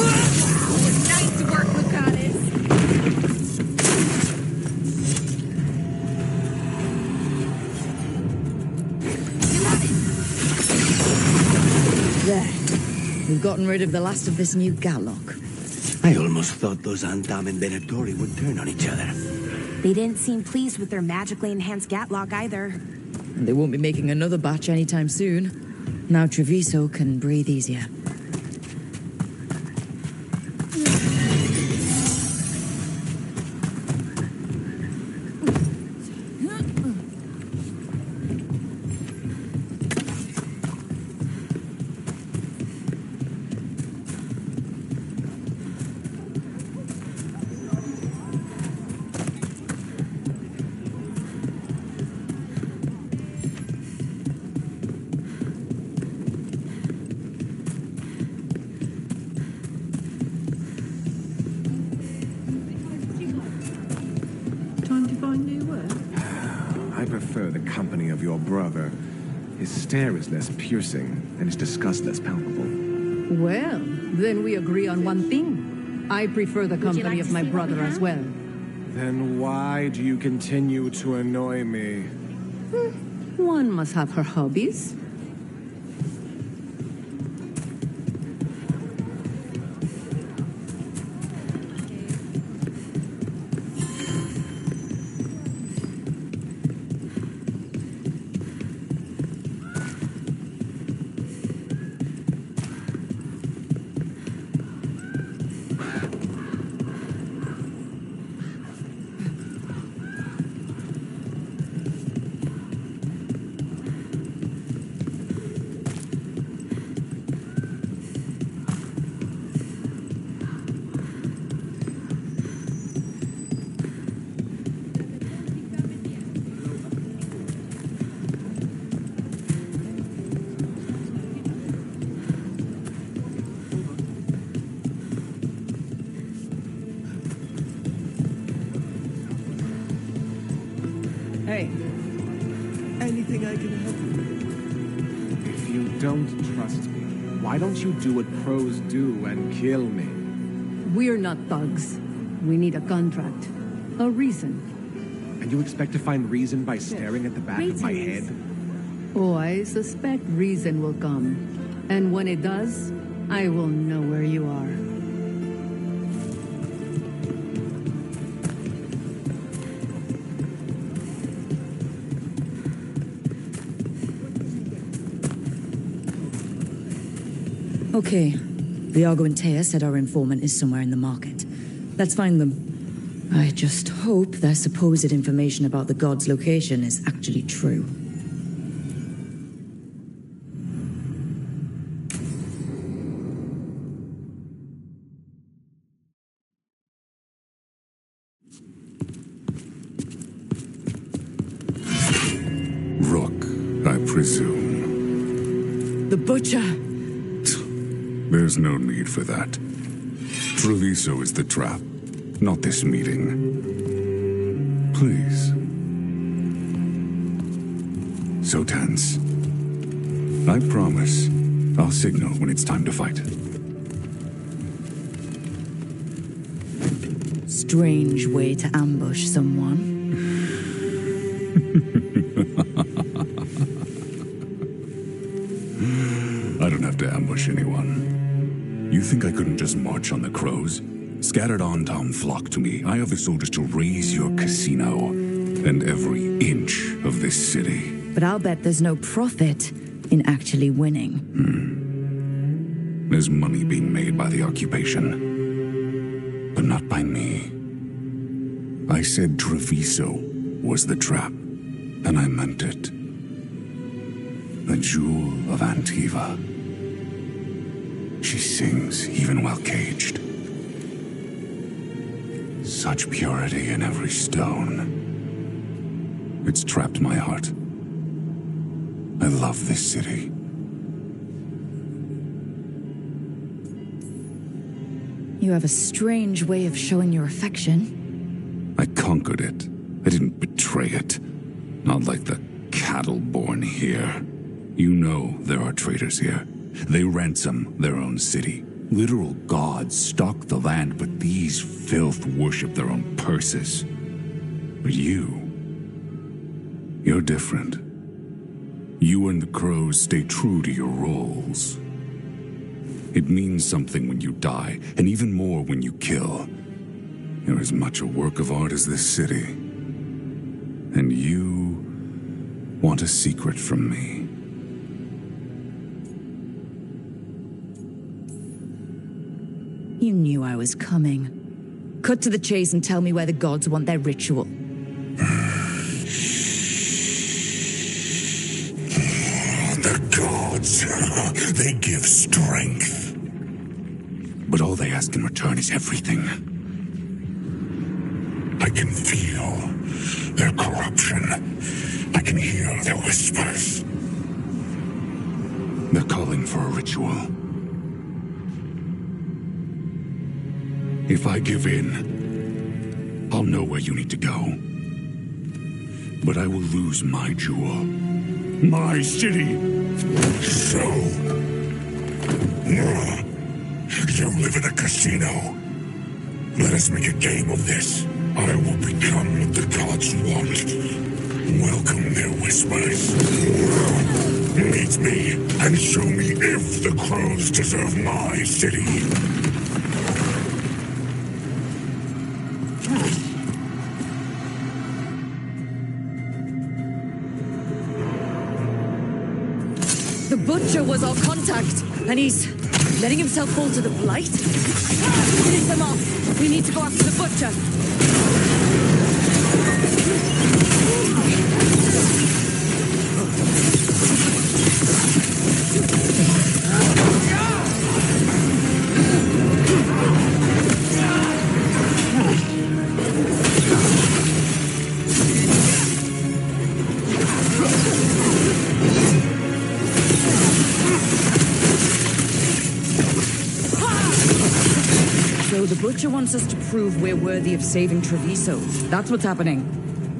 Nice work, Lucanis. There. We've gotten rid of the last of this new Gatlock. I almost thought those Antam and Venatori would turn on each other. They didn't seem pleased with their magically enhanced Gatlock either. And they won't be making another batch anytime soon. Now Treviso can breathe easier. Time to find new work? I prefer the company of your brother. His stare is less piercing, and his disgust less palpable. Well, then we agree on one thing. I prefer the company of my brother as well. Then why do you continue to annoy me? One must have her hobbies. Hey, anything I can help you with? If you don't trust me, why don't you do what pros do and kill me? We're not thugs. We need a contract. A reason. And you expect to find reason by staring at the back of my head? Oh, I suspect reason will come. And when it does, I will know where you are. Okay. Viago and Taya said our informant is somewhere in the market. Let's find them. I just hope their supposed information about the god's location is actually true. Rook, I presume. The Butcher! There's no need for that. Treviso is the trap, not this meeting. Please. So tense. I promise, I'll signal when it's time to fight. Strange way to ambush someone. I don't have to ambush anyone. You think I couldn't just march on the crows? Scattered Antam flock to me. I have the soldiers to raise your casino and every inch of this city. But I'll bet there's no profit in actually winning. There's money being made by the occupation, but not by me. I said Treviso was the trap, and I meant it. The jewel of Antiva. She sings even while caged. Such purity in every stone. It's trapped my heart. I love this city. You have a strange way of showing your affection. I conquered it. I didn't betray it. Not like the cattle born here. You know there are traitors here. They ransom their own city. Literal gods stalk the land, but these filth worship their own purses. But you're different. You and the crows stay true to your roles. It means something when you die, and even more when you kill. You're as much a work of art as this city. And you want a secret from me. You knew I was coming. Cut to the chase and tell me where the gods want their ritual. The gods, they give strength. But all they ask in return is everything. I can feel their corruption. I can hear their whispers. They're calling for a ritual. If I give in, I'll know where you need to go. But I will lose my jewel. My city! So... you live in a casino. Let us make a game of this. I will become what the gods want. Welcome their whispers. Meet me and show me if the crows deserve my city. The Butcher was our contact, and he's letting himself fall to the Blight? Finish them off! We need to go after the Butcher! So the Butcher wants us to prove we're worthy of saving Treviso. That's what's happening.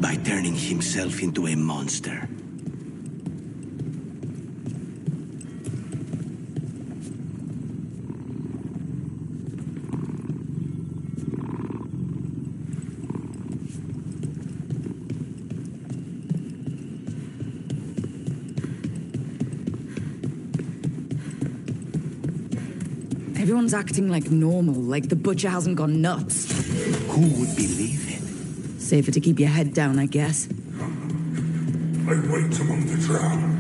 by turning himself into a monster. Everyone's acting like normal, like the butcher hasn't gone nuts. Who would believe it? Safer to keep your head down, I guess. I wait among the drowned.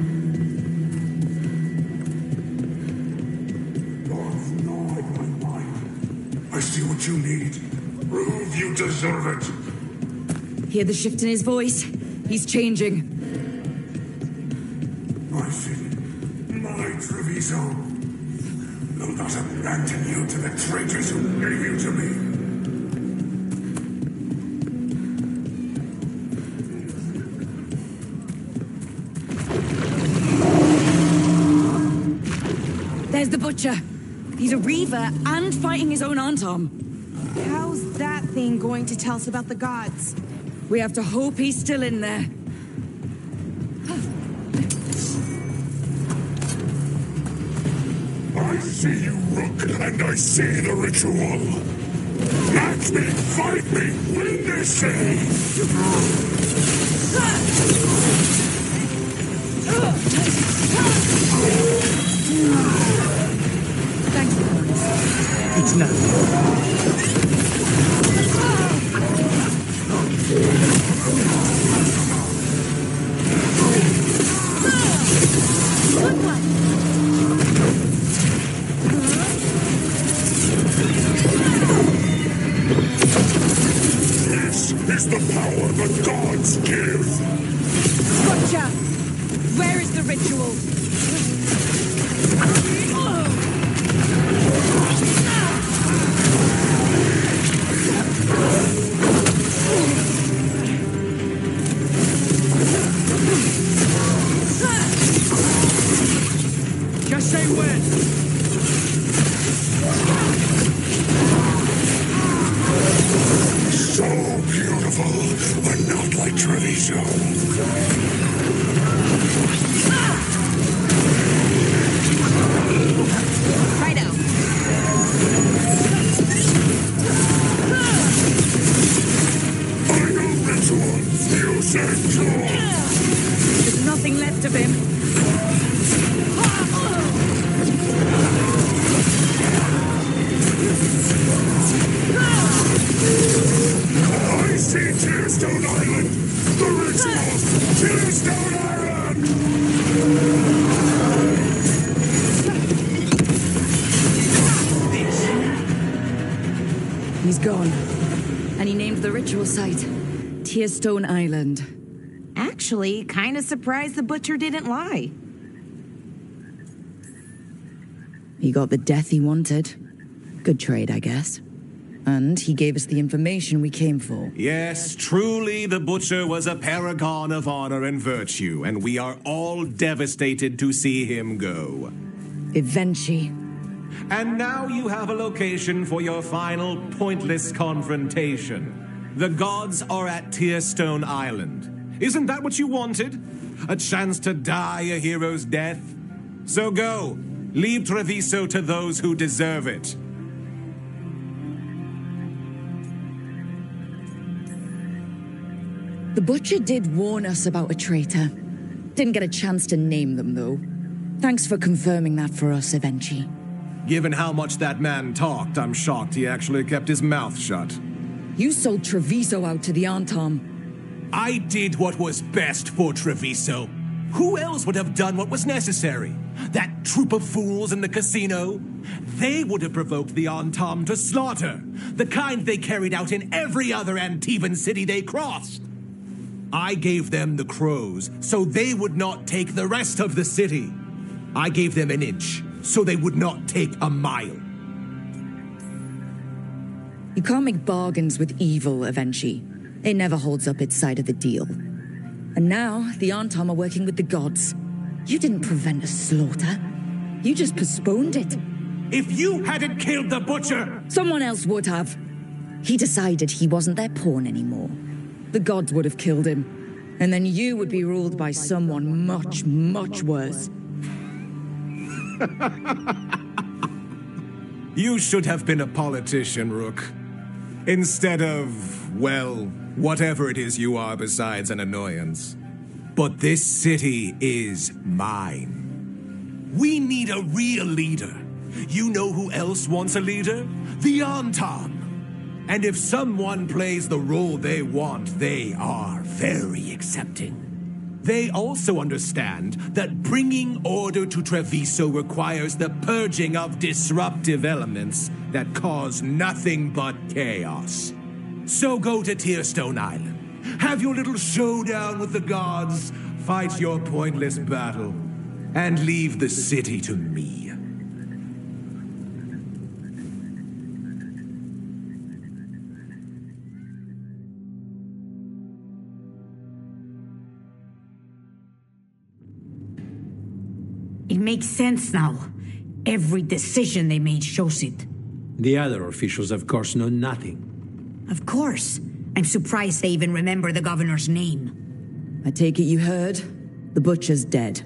I see what you need. Prove you deserve it. Hear the shift in his voice? He's changing. I see. My Treviso. Will not abandon you to the traitors who gave you to me. There's the butcher. He's a reaver and fighting his own Antom. How's that thing going to tell us about the gods? We have to hope he's still in there. I see you, Rook, and I see the ritual. Match me, fight me, win this thing! Thank you. It's nothing. Good one. This is the power the gods give. Butcher, where is the ritual? Just say when. So beautiful, but not like Treviso. Righto. Final ritual, you said draw. There's nothing left of him. I see Tearstone Island! The ritual! Tearstone Island! He's gone. And he named the ritual site Tearstone Island. Actually, kind of surprised the butcher didn't lie. He got the death he wanted. Good trade, I guess. And he gave us the information we came for. Yes, truly the Butcher was a paragon of honor and virtue, and we are all devastated to see him go. Eventually. And now you have a location for your final pointless confrontation. The gods are at Tearstone Island. Isn't that what you wanted? A chance to die a hero's death? So go. Leave Treviso to those who deserve it. The Butcher did warn us about a traitor. Didn't get a chance to name them, though. Thanks for confirming that for us, Evenchi. Given how much that man talked, I'm shocked he actually kept his mouth shut. You sold Treviso out to the Antom. I did what was best for Treviso. Who else would have done what was necessary? That troop of fools in the casino? They would have provoked the Antom to slaughter, the kind they carried out in every other Antivan city they crossed. I gave them the crows, so they would not take the rest of the city. I gave them an inch, so they would not take a mile. You can't make bargains with evil, Evenchi. It never holds up its side of the deal. And now, the Antom are working with the gods. You didn't prevent a slaughter. You just postponed it. If you hadn't killed the Butcher... Someone else would have. He decided he wasn't their pawn anymore. The gods would have killed him. And then you would be ruled by someone much, much worse. You should have been a politician, Rook. Instead of, well, whatever it is you are besides an annoyance. But this city is mine. We need a real leader. You know who else wants a leader? The Antam. And if someone plays the role they want, they are very accepting. They also understand that bringing order to Treviso requires the purging of disruptive elements that cause nothing but chaos. So go to Tearstone Island, have your little showdown with the gods, fight your pointless battle, and leave the city to me. It makes sense now. Every decision they made shows it. The other officials, of course, know nothing. Of course. I'm surprised they even remember the governor's name. I take it you heard? The butcher's dead.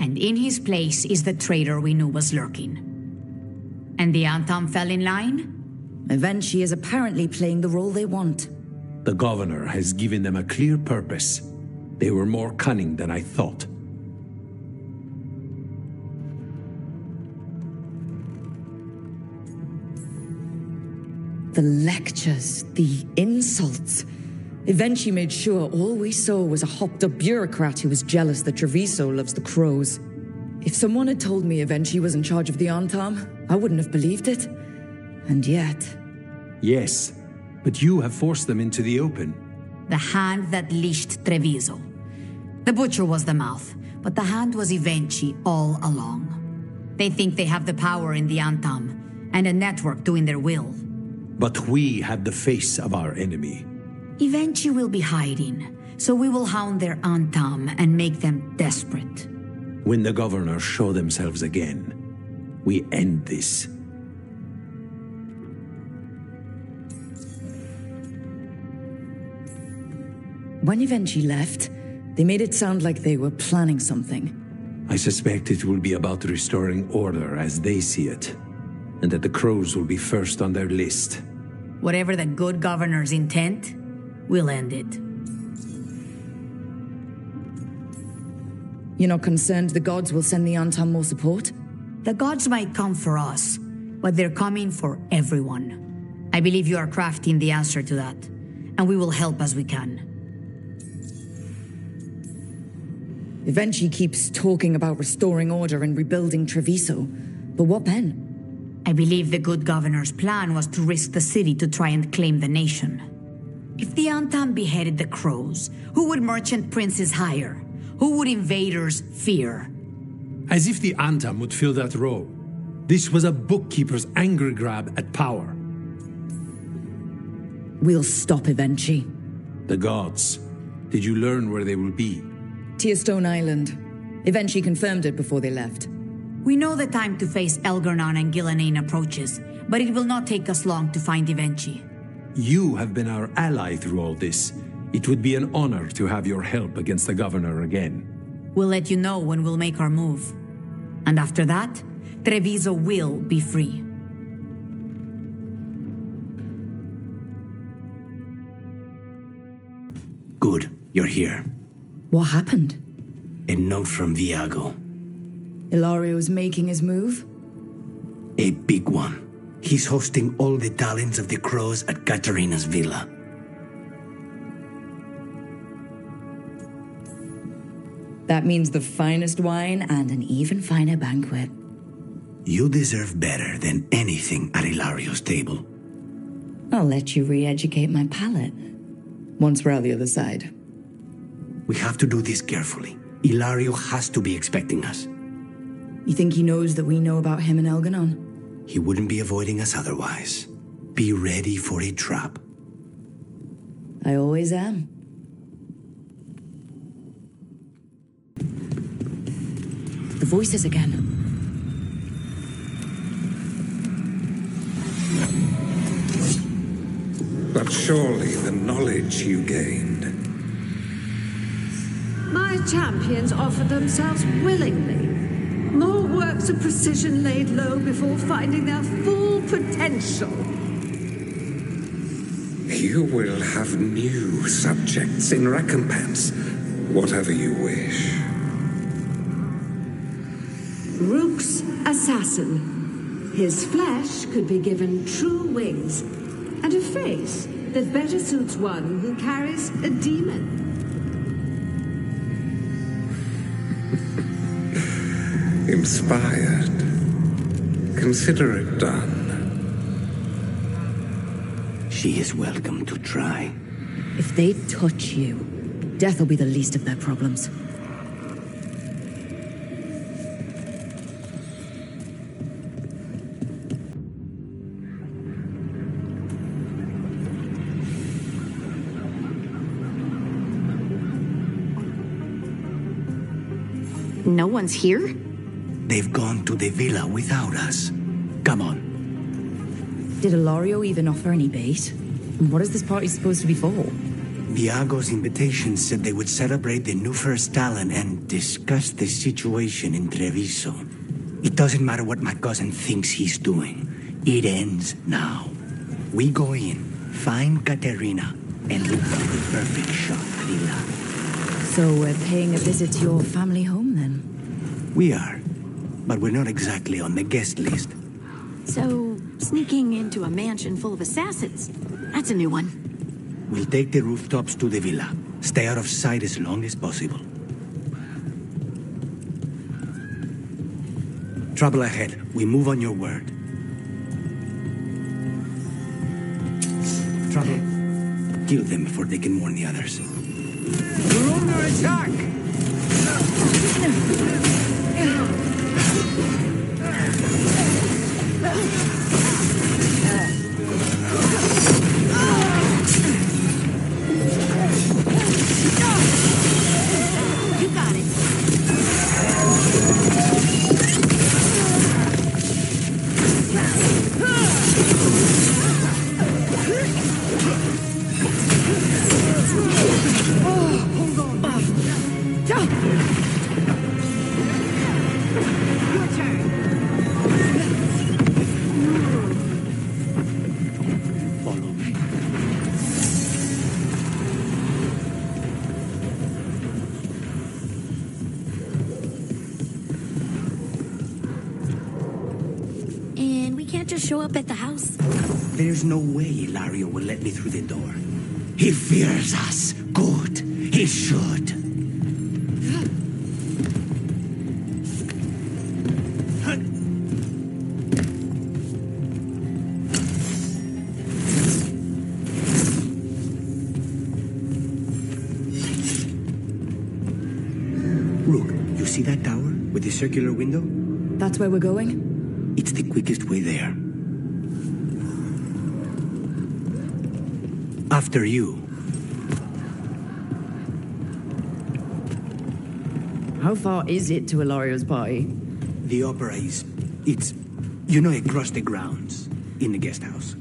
And in his place is the traitor we knew was lurking. And the Antam fell in line? Eventually is apparently playing the role they want. The governor has given them a clear purpose. They were more cunning than I thought. The lectures, the insults. Eventually made sure all we saw was a hopped-up bureaucrat who was jealous that Treviso loves the crows. If someone had told me Eventually was in charge of the Antam, I wouldn't have believed it. And yet... Yes, but you have forced them into the open. The hand that leashed Treviso. The butcher was the mouth, but the hand was Eventually all along. They think they have the power in the Antam, and a network doing their will. But we have the face of our enemy. Eventually will be hiding, so we will hound their Antam and make them desperate. When the governors show themselves again, we end this. When Eventually left, they made it sound like they were planning something. I suspect it will be about restoring order as they see it, and that the crows will be first on their list. Whatever the good governor's intent, we'll end it. You're not concerned the gods will send the Antam more support? The gods might come for us, but they're coming for everyone. I believe you are crafting the answer to that, and we will help as we can. Eventually keeps talking about restoring order and rebuilding Treviso, but what then? I believe the good governor's plan was to risk the city to try and claim the nation. If the Antam beheaded the crows, who would merchant princes hire? Who would invaders fear? As if the Antam would fill that role. This was a bookkeeper's angry grab at power. We'll stop Eventually. The gods. Did you learn where they will be? Tearstone Island. Eventually confirmed it before they left. We know the time to face Elgarnan and Gillanane approaches, but it will not take us long to find Eventually. You have been our ally through all this. It would be an honor to have your help against the governor again. We'll let you know when we'll make our move. And after that, Treviso will be free. Good, you're here. What happened? A note from Viago. Hilario's making his move? A big one. He's hosting all the talents of the crows at Katarina's villa. That means the finest wine and an even finer banquet. You deserve better than anything at Hilario's table. I'll let you re-educate my palate. Once we're out the other side. We have to do this carefully. Hilario has to be expecting us. You think he knows that we know about him and Elgarnan? He wouldn't be avoiding us otherwise. Be ready for a trap. I always am. The voices again. But surely the knowledge you gain champions offer themselves willingly. More works of precision laid low before finding their full potential. You will have new subjects in recompense, whatever you wish. Rook's assassin. His flesh could be given true wings, and a face that better suits one who carries a demon. Inspired. Consider it done. She is welcome to try. If they touch you, death will be the least of their problems. No one's here? They've gone to the villa without us. Come on. Did Ilario even offer any bait? And what is this party supposed to be for? Viago's invitation said they would celebrate the new first talent and discuss the situation in Treviso. It doesn't matter what my cousin thinks he's doing. It ends now. We go in, find Katerina, and look for the perfect shot, Lila. So we're paying a visit to your family home, then? We are, but we're not exactly on the guest list. So, sneaking into a mansion full of assassins. That's a new one. We'll take the rooftops to the villa. Stay out of sight as long as possible. Trouble ahead. We move on your word. Trouble. Kill them before they can warn the others. We're under attack! You got it. Show up at the house? There's no way Ilario will let me through the door. He fears us. Good. He should. Rook, you see that tower with the circular window? That's where we're going? It's the quickest way there. After you. How far is it to Ilario's party? The opera is... It's... You know, across the grounds. In the guest house.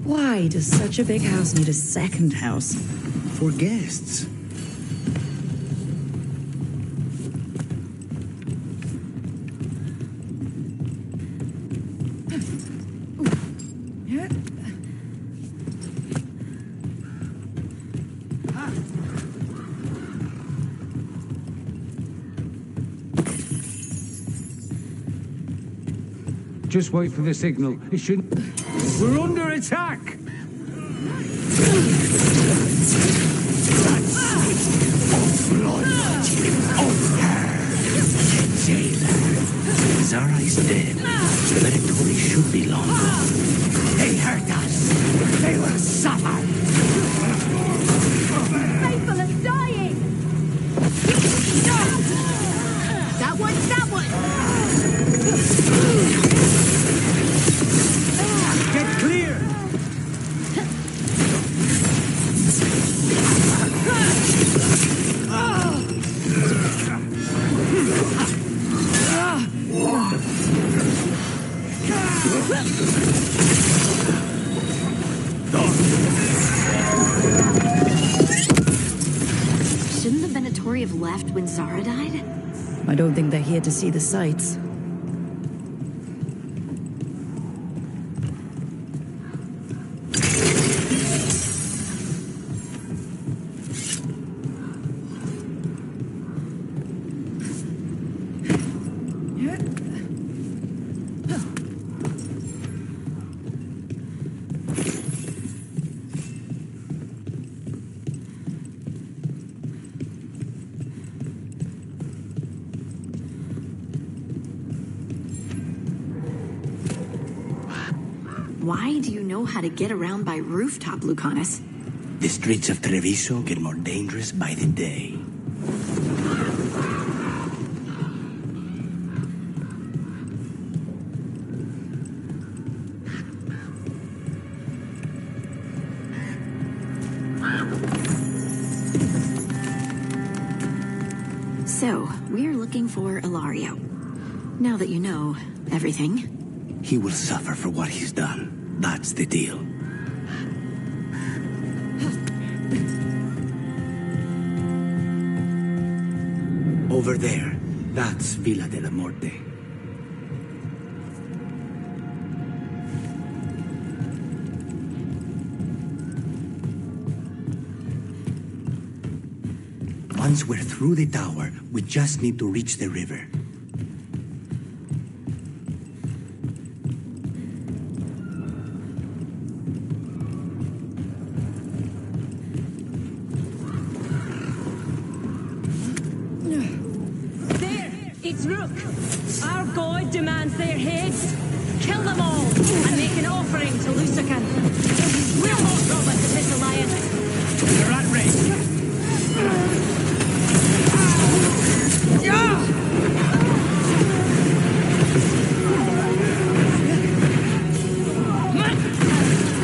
Why does such a big house need a second house? For guests. Just wait for the signal. It shouldn't... We're under attack! Zara is dead. The Veilguard should be long gone. They hurt us. They will suffer. People are dying! That one! Get clear! Shouldn't the Venatori have left when Zara died? I don't think they're here to see the sights. Why do you know how to get around by rooftop, Lucanis? The streets of Treviso get more dangerous by the day. So, we're looking for Ilario. Now that you know everything. He will suffer for what he's done. That's the deal. Over there, that's Villa de la Morte. Once we're through the tower, we just need to reach the river. It's Rook. Our god demands their heads. Kill them all and make an offering to Lucanis. We'll not rob us of this alliance. They're at range.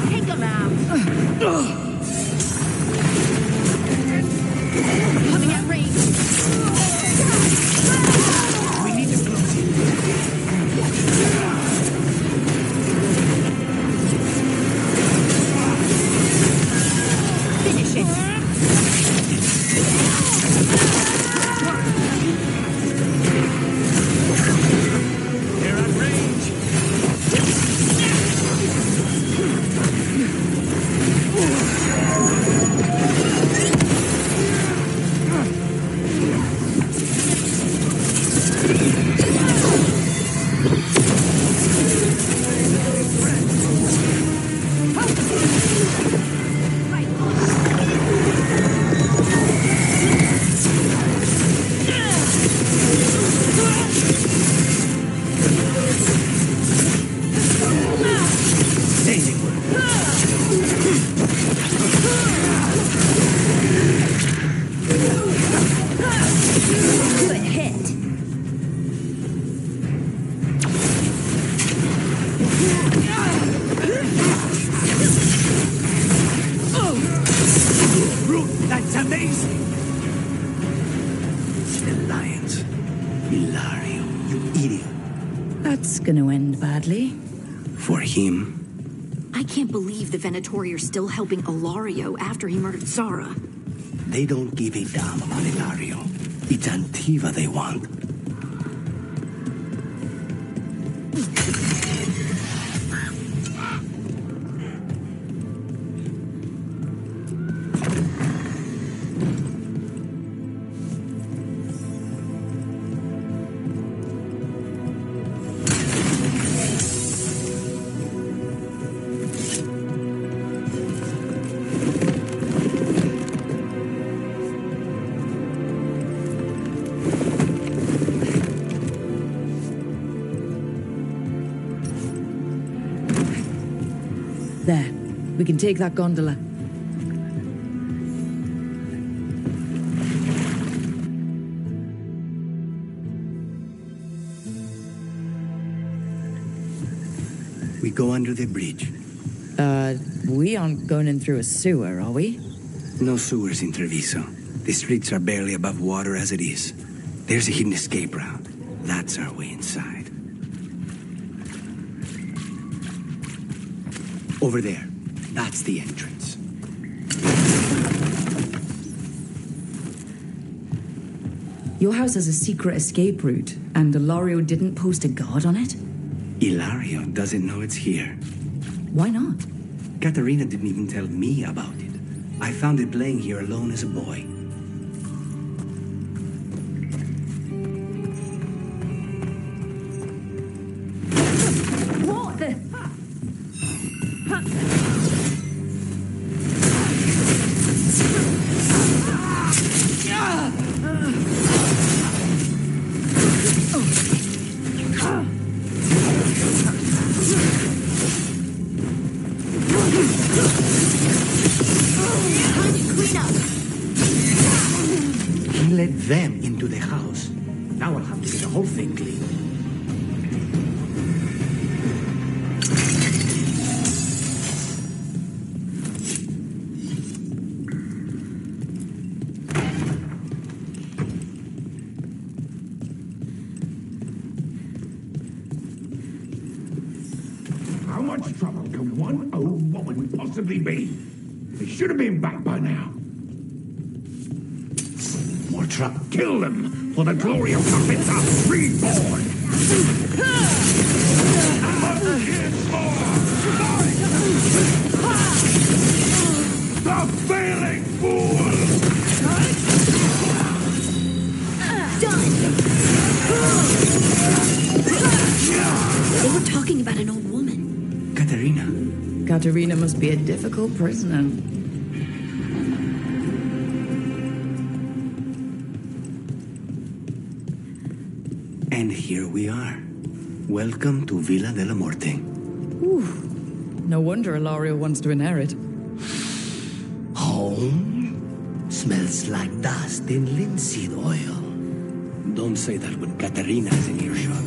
Take them out. Coming at range. That's gonna end badly. For him. I can't believe the Venatori are still helping Ilario after he murdered Zara. They don't give a damn about Ilario. It's Antiva they want. There. We can take that gondola. We go under the bridge. We aren't going in through a sewer, are we? No sewers in Treviso. The streets are barely above water as it is. There's a hidden escape route. That's our way inside. Over there. That's the entrance. Your house has a secret escape route, and Ilario didn't post a guard on it? Ilario doesn't know it's here. Why not? Katarina didn't even tell me about it. I found it playing here alone as a boy. What the? He let them into the house. Now I'll have to get the whole thing clean. How much trouble can one old woman possibly be? They should have been back by now. More trouble. Kill them, for the glory of puppets are reborn. The failing fool! They were talking about an old woman. Katarina. Katarina must be a difficult prisoner. And here we are. Welcome to Villa della Morte. Ooh. No wonder Ilario wants to inherit. Home? Smells like dust and linseed oil. Don't say that when Katarina is in earshot.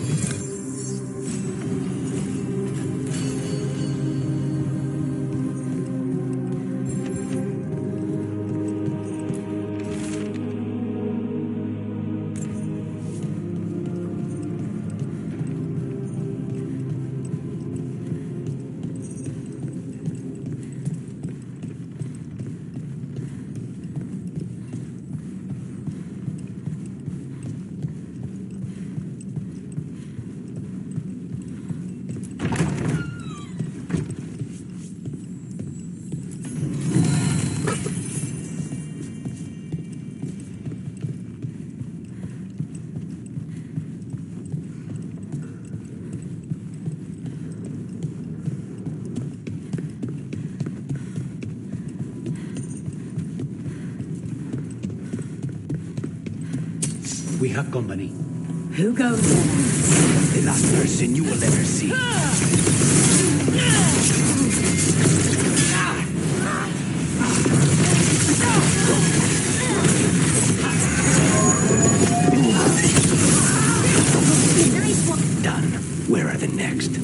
We have company. Who goes there? The last person you will ever see. Nice one. Done. Where are the next?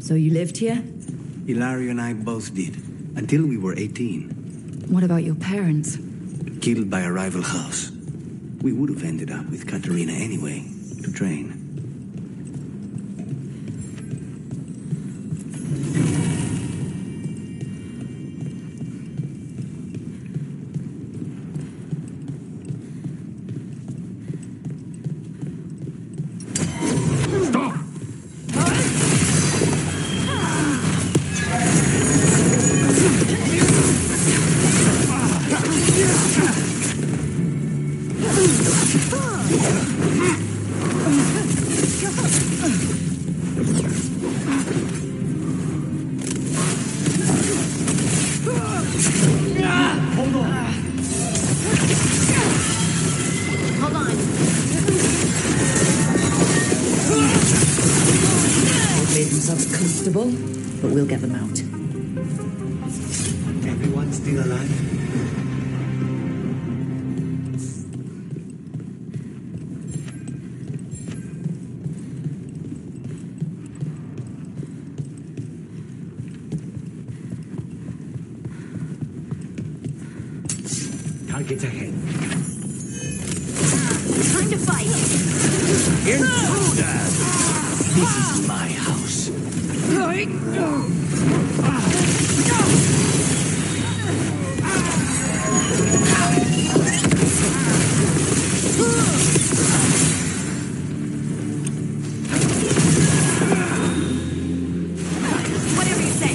So you lived here? Ilario and I both did, until we were 18. What about your parents? Killed by a rival house. We would have ended up with Katarina anyway, to train. But we'll get them out. Everyone's still alive? Targets ahead. Time to fight! Intruder! This is my house. Whatever you say.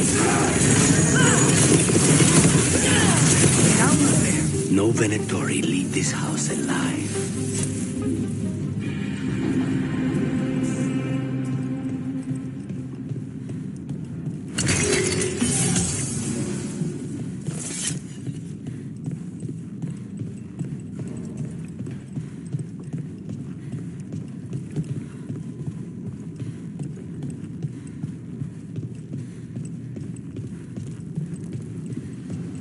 No Venatori leave this house alive.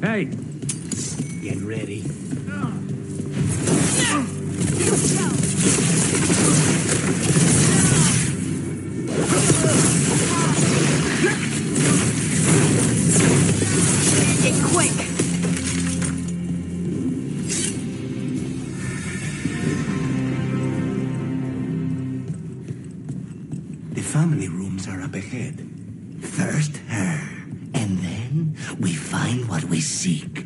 Hey! Get ready. Get quick! The family rooms are up ahead. First her, and then we find what we seek.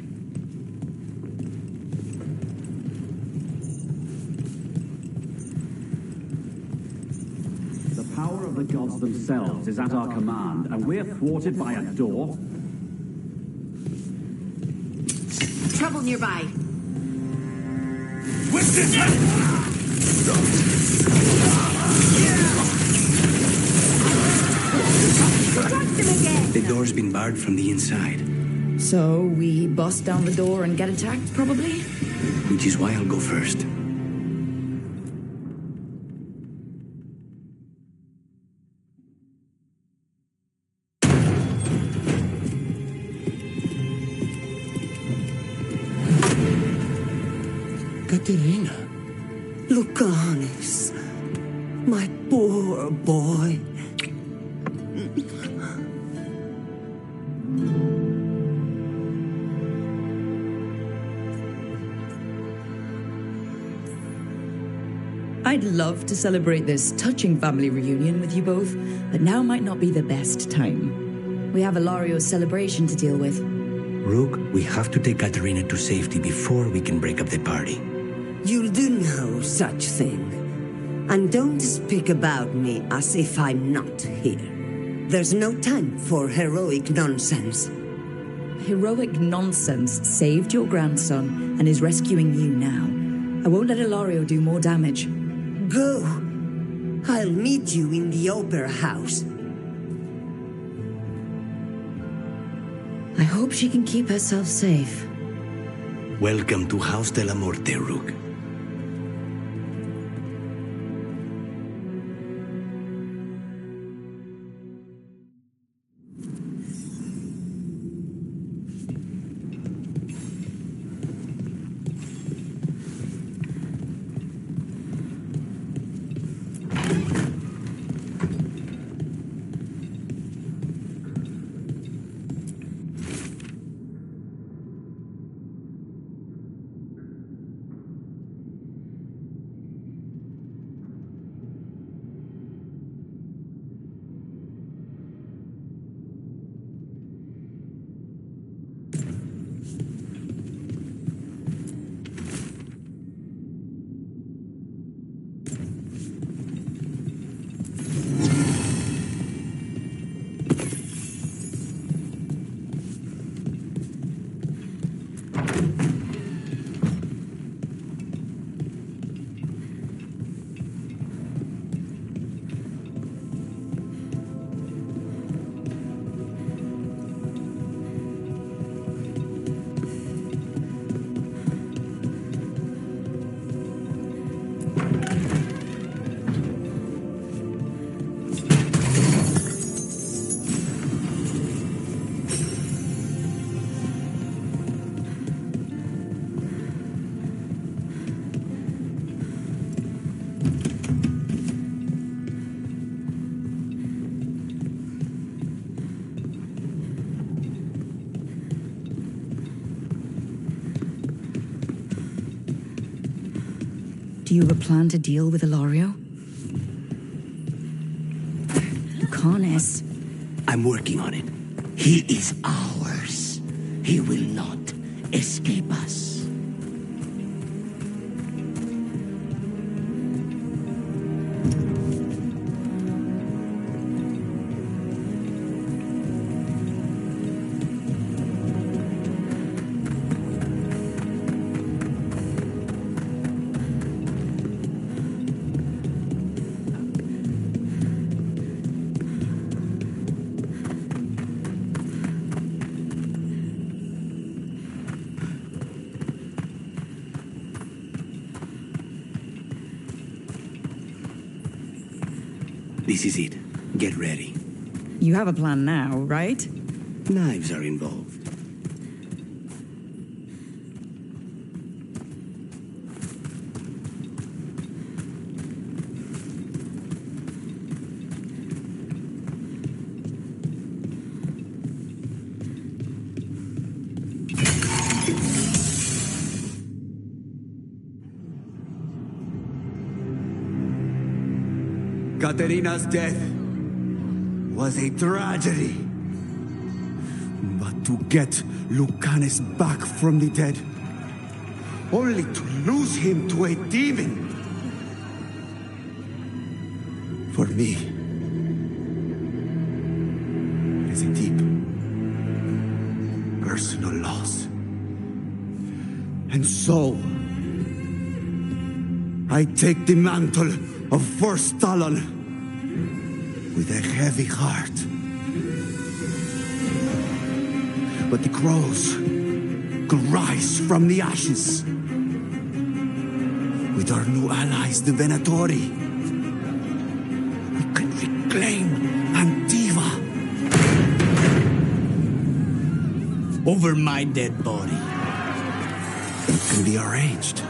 The power of the gods themselves is at our command, and we're thwarted by a door? Trouble nearby. The door's been barred from the inside, So we bust down the door and get attacked, probably? which is why I'll go first. Katerina. Lucanis. My poor boy. I'd love to celebrate this touching family reunion with you both, but now might not be the best time. We have Ilario's celebration to deal with. Rook, we have to take Katerina to safety before we can break up the party. You'll do no such thing. And don't speak about me as if I'm not here. There's no time for heroic nonsense. Heroic nonsense saved your grandson and is rescuing you now. I won't let Ilario do more damage. Go. I'll meet you in the opera house. I hope she can keep herself safe. Welcome to House de la Morte, Rook. Do you have a plan to deal with Ilario? Lucanis. I'm working on it. He is ours. He will not escape us. This is it. Get ready. You have a plan now, right? Knives are involved. Katerina's death was a tragedy. But to get Lucanis back from the dead, only to lose him to a demon. For me, it is a deep, personal loss. And so, I take the mantle of First Talon with a heavy heart. But the crows could rise from the ashes. With our new allies, the Venatori, we can reclaim Antiva. Over my dead body. It can be arranged.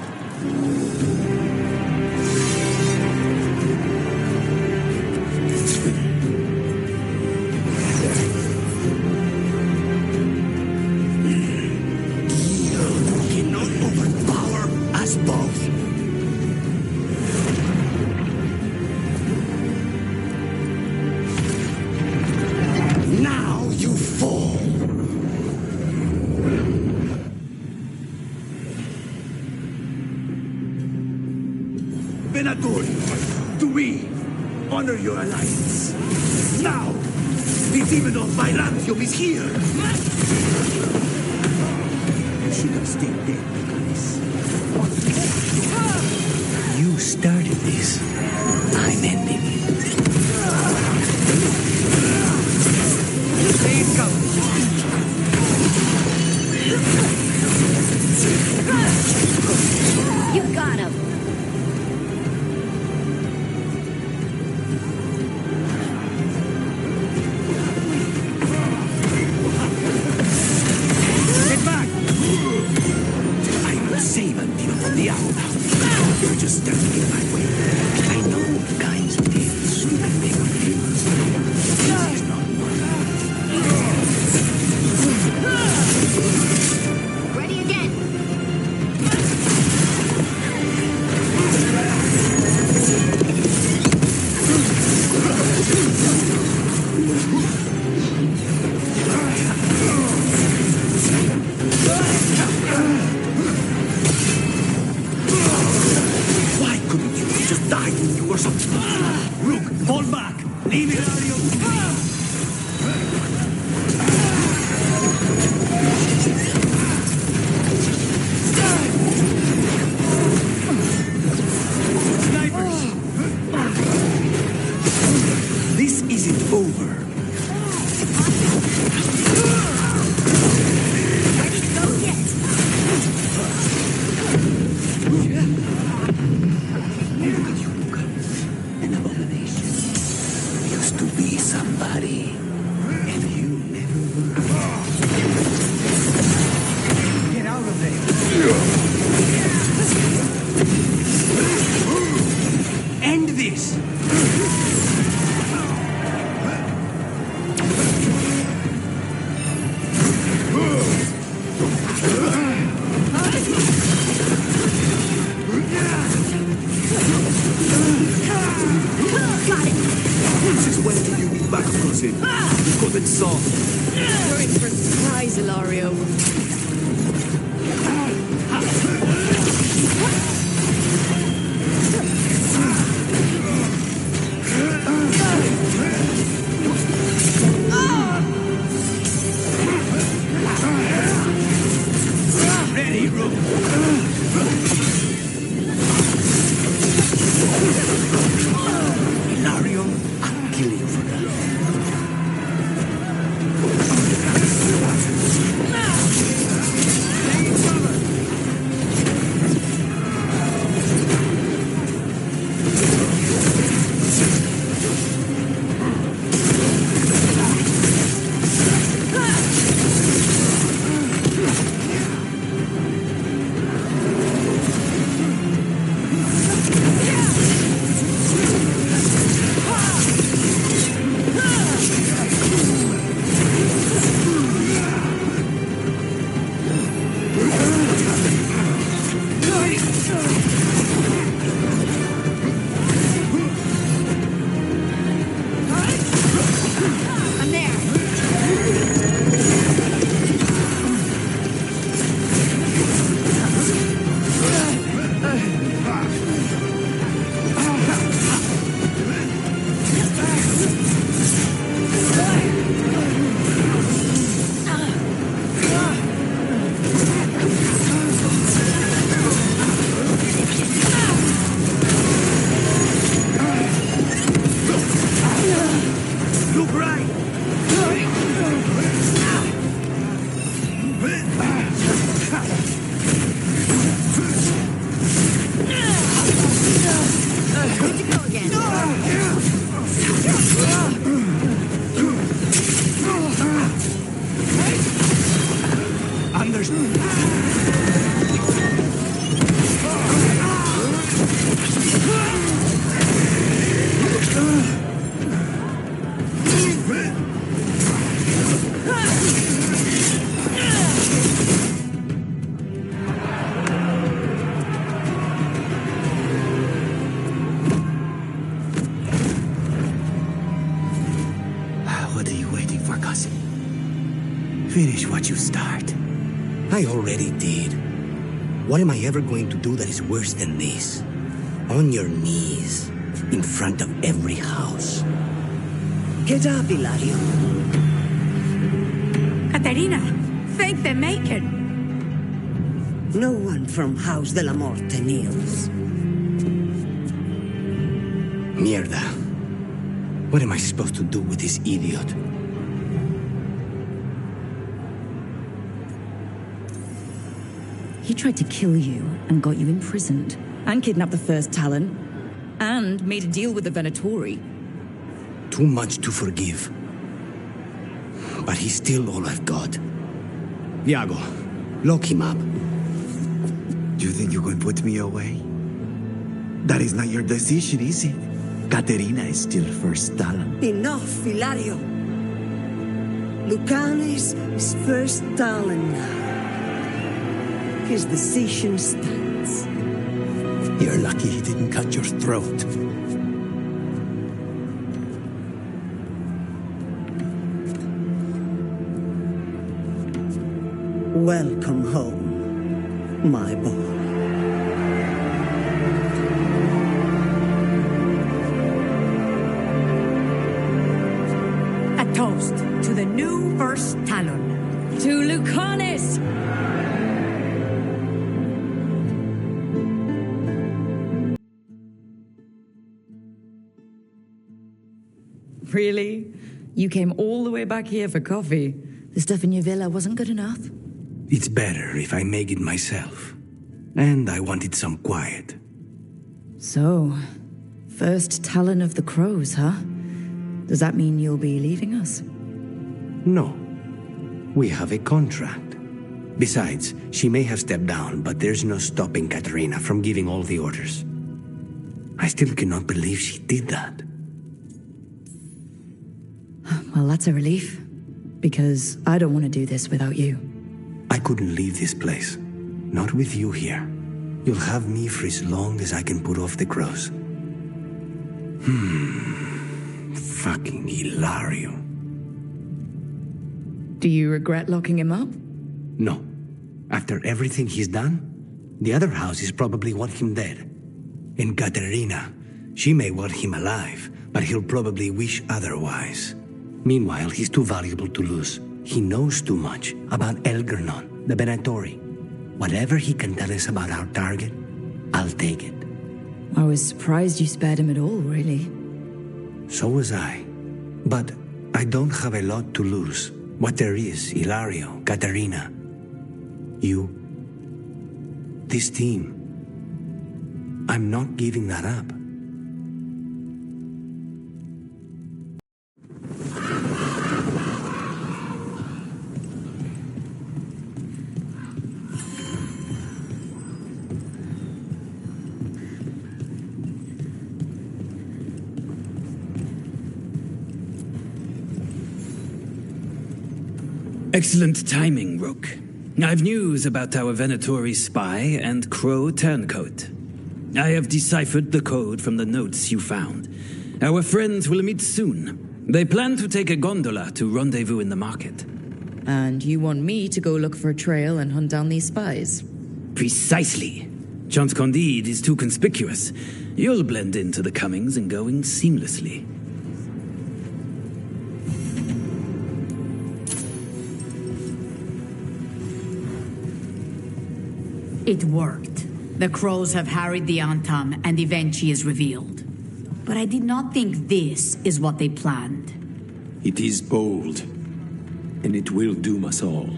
Do we honor your alliance? Now, the demon of Byzantium is here! You should have stayed dead, Lucanis. You started this. I'm ending it. Please come. You got him! You're just standing in my way. I know the kinds of deals you can make with him. This is not one. Ready again! Rook, fall back! Leave Ilario to me! Snipers! This isn't over. Ready to go yet? Look at you, Luca. An abomination. Used to be Hilario. Ready, Rook. Hilario, I'll kill you for that. Finish what you start. I already did. What am I ever going to do that is worse than this? On your knees, in front of every house. Get up, Hilario. Caterina, thank the Maker. No one from House de la Morte kneels. Mierda. What am I supposed to do with this idiot? He tried to kill you and got you imprisoned, and kidnapped the first Talon, and made a deal with the Venatori. Too much to forgive. But he's still all I've got. Iago, lock him up. Do you think you can put me away? That is not your decision, is it? Caterina is still first Talon. Enough, Hilario. Lucanis is first Talon now. His decision stands. You're lucky he didn't cut your throat. Welcome home, my boy. A toast to the new first Talon. To Lucanis! Really? You came all the way back here for coffee? The stuff in your villa wasn't good enough? It's better if I make it myself. And I wanted some quiet. So, first Talon of the Crows, huh? Does that mean you'll be leaving us? No. We have a contract. Besides, she may have stepped down, but there's no stopping Caterina from giving all the orders. I still cannot believe she did that. Well, that's a relief. Because I don't want to do this without you. I couldn't leave this place. Not with you here. You'll have me for as long as I can put off the crows. Fucking Hilario. Do you regret locking him up? No. After everything he's done, the other houses probably want him dead. And Katerina, she may want him alive, but he'll probably wish otherwise. Meanwhile, he's too valuable to lose. He knows too much about Elgernon, the Benatori. Whatever he can tell us about our target, I'll take it. I was surprised you spared him at all, really. So was I. But I don't have a lot to lose. What there is, Ilario, Katerina, you, this team. I'm not giving that up. Excellent timing, Rook. I've news about our Venatori spy and Crow turncoat. I have deciphered the code from the notes you found. Our friends will meet soon. They plan to take a gondola to rendezvous in the market. And you want me to go look for a trail and hunt down these spies? Precisely. Chance Candide is too conspicuous. You'll blend into the comings and goings seamlessly. It worked. The Crows have harried the Antam, and Evenchi is revealed. But I did not think this is what they planned. It is bold, and it will doom us all.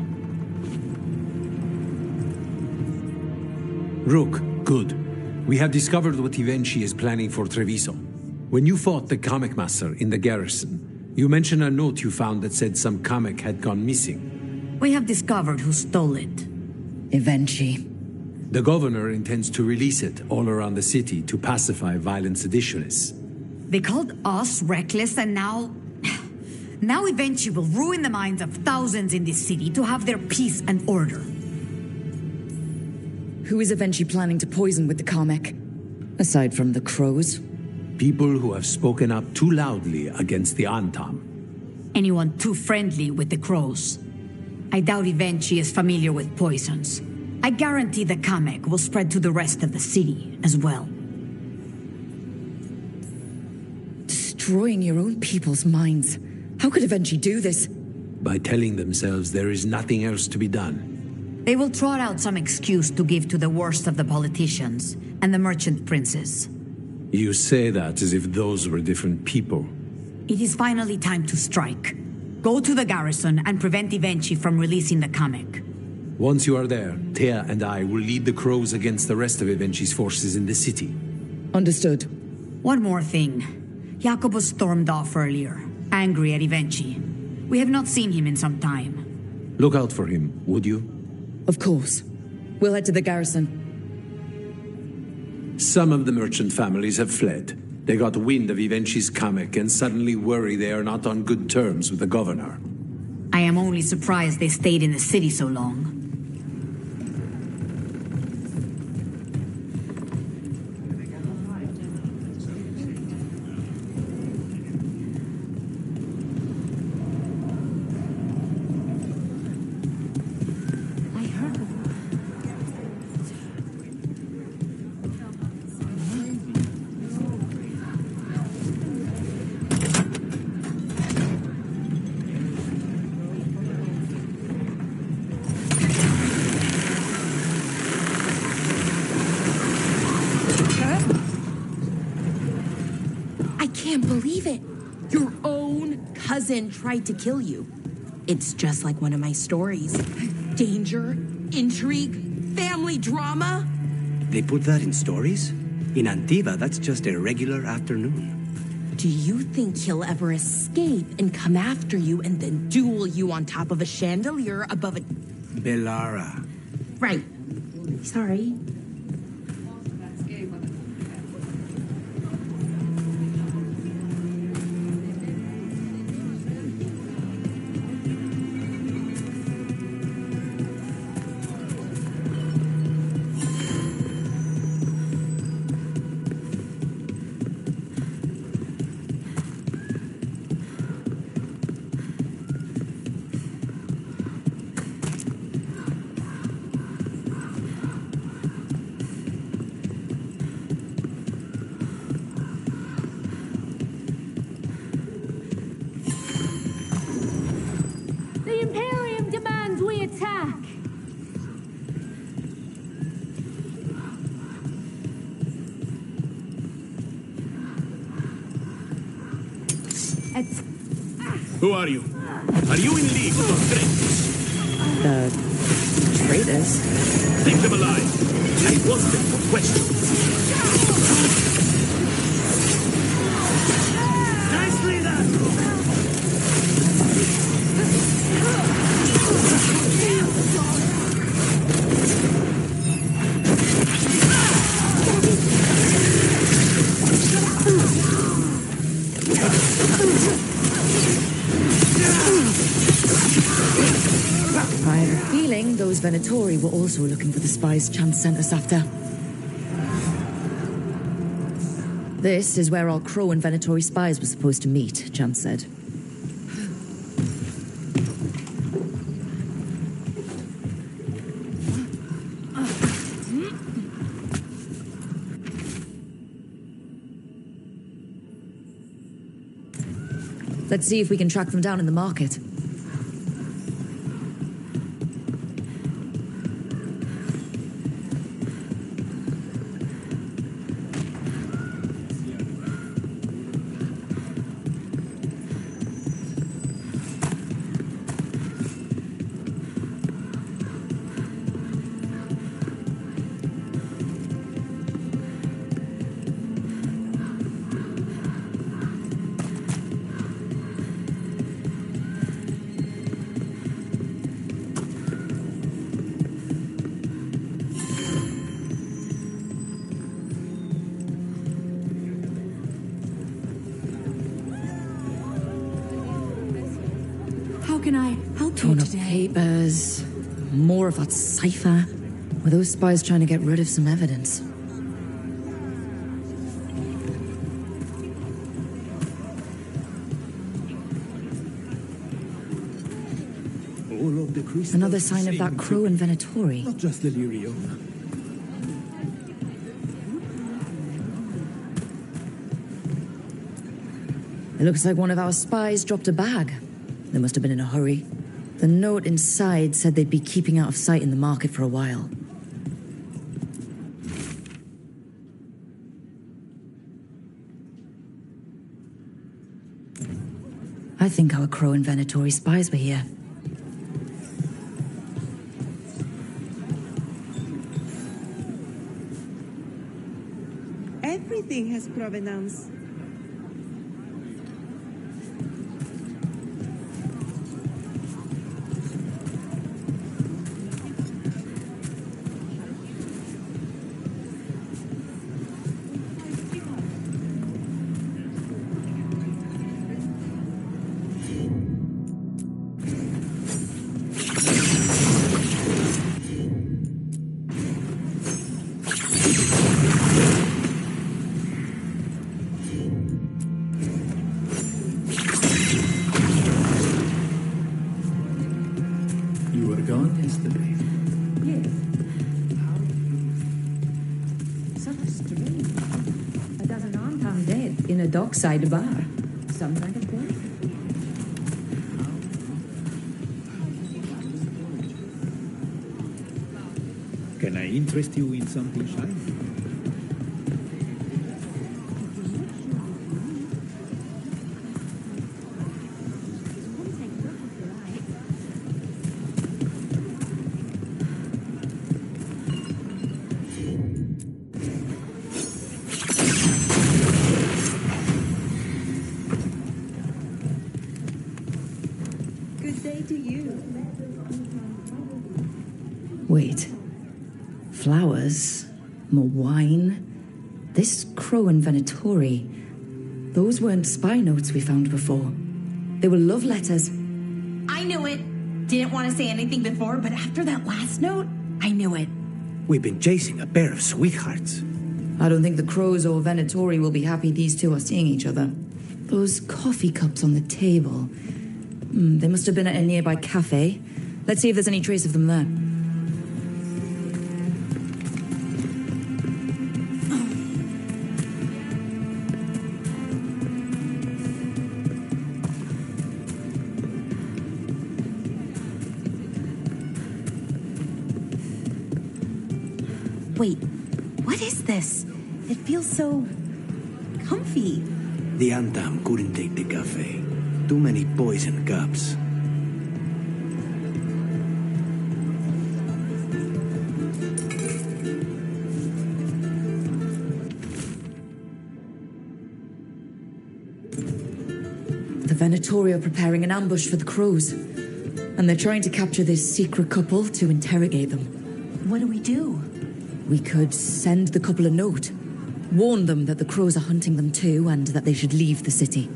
Rook, good. We have discovered what Evenchi is planning for Treviso. When you fought the Kamek Master in the garrison, you mentioned a note you found that said some Kamek had gone missing. We have discovered who stole it. Evenchi. The governor intends to release it all around the city to pacify violent seditionists. They called us reckless, and now Evenchi will ruin the minds of thousands in this city to have their peace and order. Who is Evenchi planning to poison with the Kamek? Aside from the Crows? People who have spoken up too loudly against the Antam. Anyone too friendly with the Crows. I doubt Evenchi is familiar with poisons. I guarantee the Kamek will spread to the rest of the city as well. Destroying your own people's minds. How could Evenchi do this? By telling themselves there is nothing else to be done. They will trot out some excuse to give to the worst of the politicians and the merchant princes. You say that as if those were different people. It is finally time to strike. Go to the garrison and prevent Evenchi from releasing the Kamek. Once you are there, Thea and I will lead the Crows against the rest of Evenchi's forces in the city. Understood. One more thing. Jacobus stormed off earlier, angry at Evenchi. We have not seen him in some time. Look out for him, would you? Of course. We'll head to the garrison. Some of the merchant families have fled. They got wind of Evenchi's Kamek and suddenly worry they are not on good terms with the governor. I am only surprised they stayed in the city so long. Tried to kill you. It's just like one of my stories. Danger, intrigue, family drama. They put that in stories? In Antiva, that's just a regular afternoon. Do you think he'll ever escape and come after you and then duel you on top of a chandelier above a... Bellara. Right. Sorry. Who are you? Are you in league with those traitors? The traitors? Take them alive. I want them for questions. Nicely done! I have a feeling those Venatori were also looking for the spies Chance sent us after. This is where our Crow and Venatori spies were supposed to meet, Chance said. Let's see if we can track them down in the market. Can I help you Torn up today? papers, more of that cipher. Were those spies trying to get rid of some evidence? All of the crystals Another sign of that Crow and Venatori. Not just delirium. It looks like one of our spies dropped a bag. They must have been in a hurry. The note inside said they'd be keeping out of sight in the market for a while. I think our Crow and Venatori spies were here. Everything has provenance. Dockside bar. Sounds like a plan. Can I interest you in something shiny? Wait. Flowers? More wine? This Crow and Venatori. Those weren't spy notes we found before. They were love letters. I knew it. Didn't want to say anything before, but after that last note, I knew it. We've been chasing a pair of sweethearts. I don't think the Crows or Venatori will be happy these two are seeing each other. Those coffee cups on the table. They must have been at a nearby cafe. Let's see if there's any trace of them there. Wait, what is this? It feels so comfy. The Antam couldn't take the cafe. Too many poison cups. The Venatori are preparing an ambush for the crows. And they're trying to capture this secret couple to interrogate them. What do we do? We could send the couple a note. Warn them that the crows are hunting them too and that they should leave the city.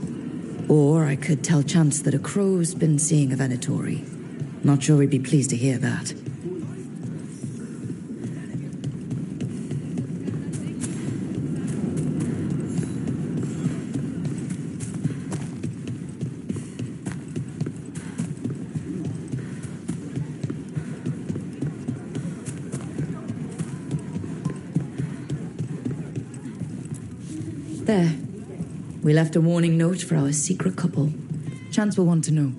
Or I could tell Chance that a crow's been seeing a Venatori. Not sure he'd be pleased to hear that. There. We left a warning note for our secret couple. Chance will want to know.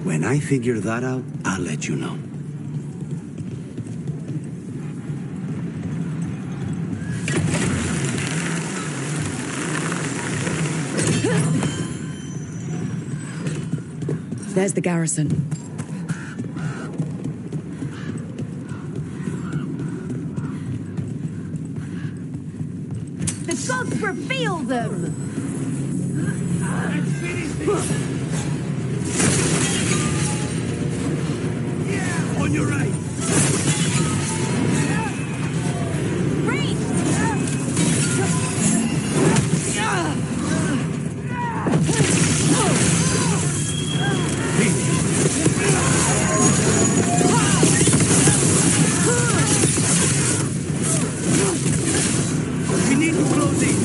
When I figure that out, I'll let you know. There's the garrison. The gods reveal them! On your right! We need to close it!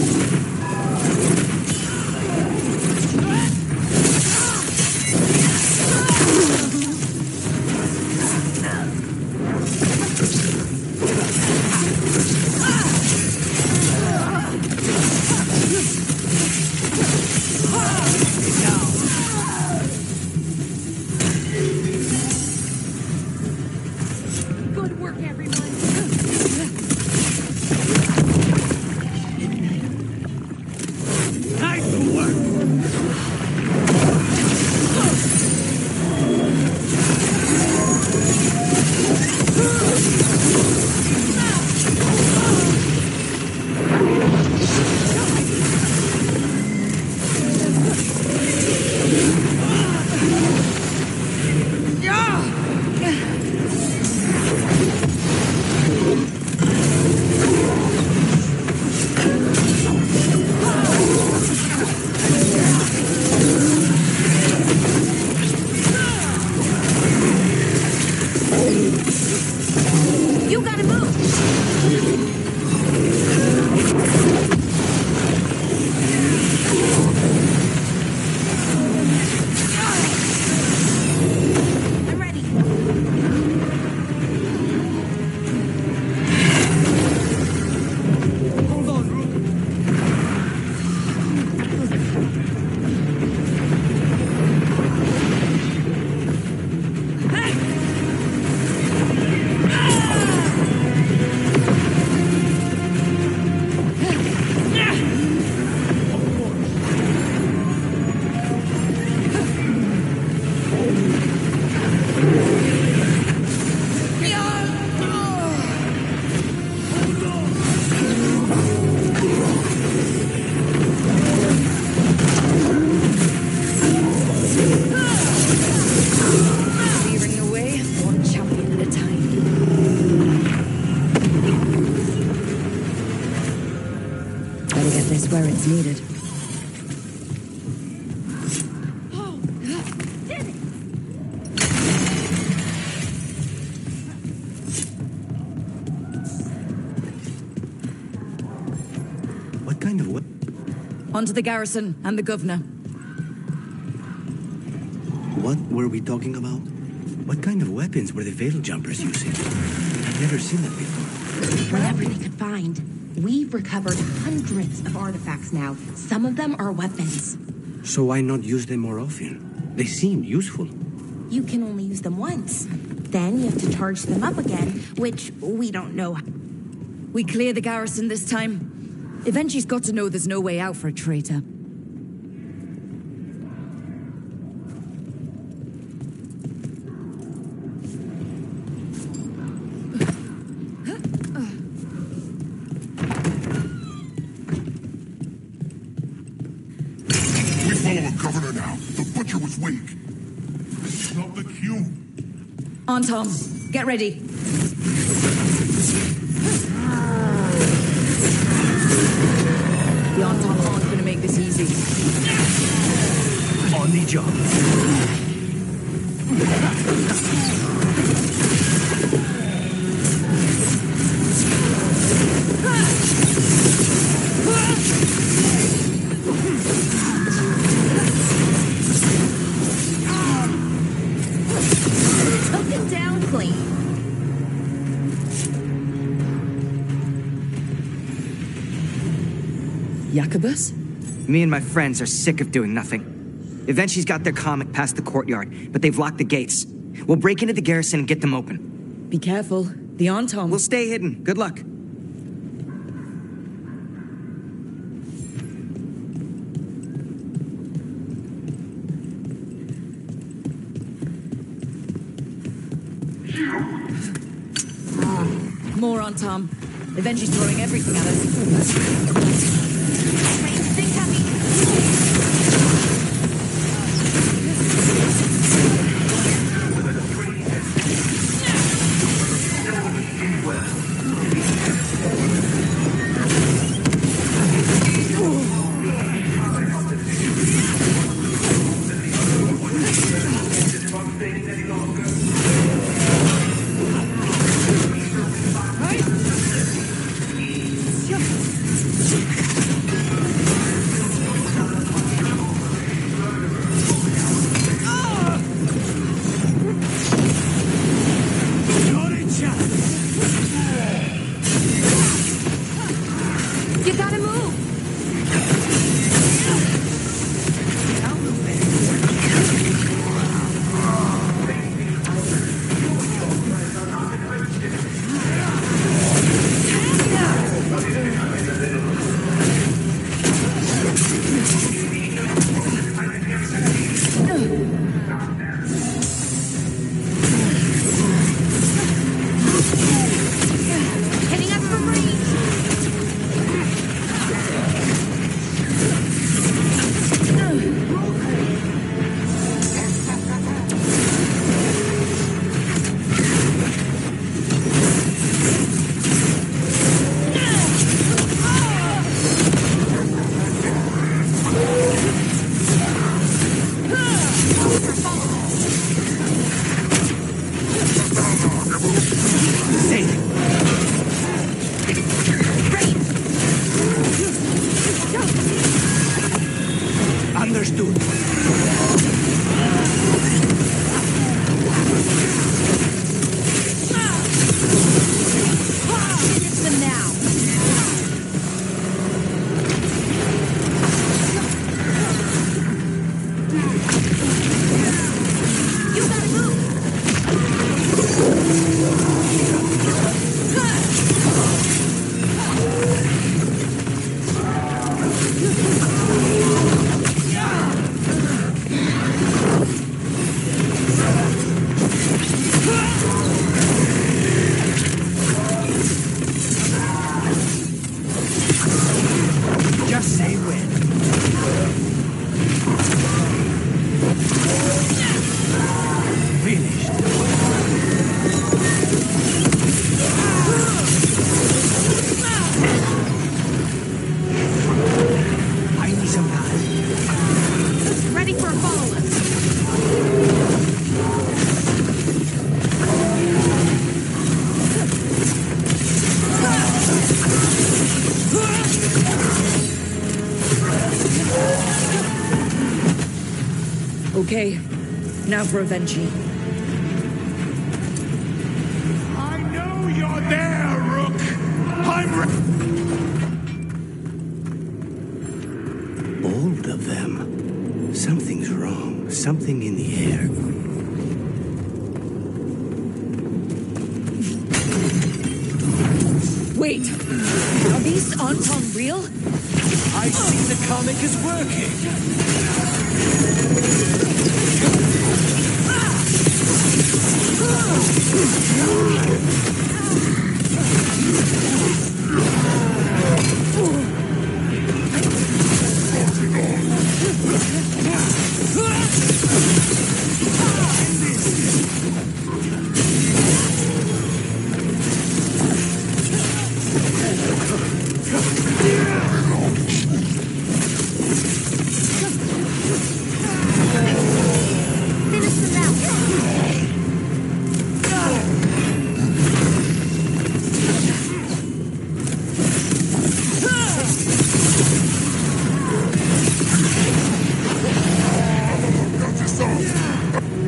Where it's needed. Onto the garrison and the governor. What were we talking about? What kind of weapons were the Veil Jumpers using? I've never seen that before. Whatever they could find. We've recovered hundreds of artifacts now. Some of them are weapons. So why not use them more often? They seem useful. You can only use them once. Then you have to charge them up again, which we don't know. We clear the garrison this time. Eventually's got to know there's no way out for a traitor. We follow a governor now. The butcher was weak. This is not the cue. On, Tom. Get ready. The on-Tom aren't gonna make this easy. On the job. Took him down clean. Jacobus? Me and my friends are sick of doing nothing. Eventually's got their comic past the courtyard, but they've locked the gates. We'll break into the garrison and get them open. Be careful. The on-Tom... We'll stay hidden. Good luck. More on, Tom. Eventually's throwing everything at us. Okay, now for Avenchi. I know you're there, Rook! All of them. Something's wrong. Something in the air. Wait, are these Anton real? I see the comic is working.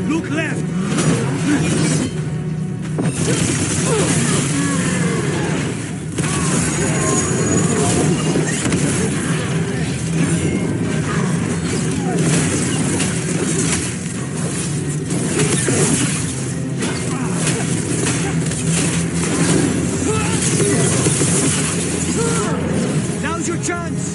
Look left! Now's your chance!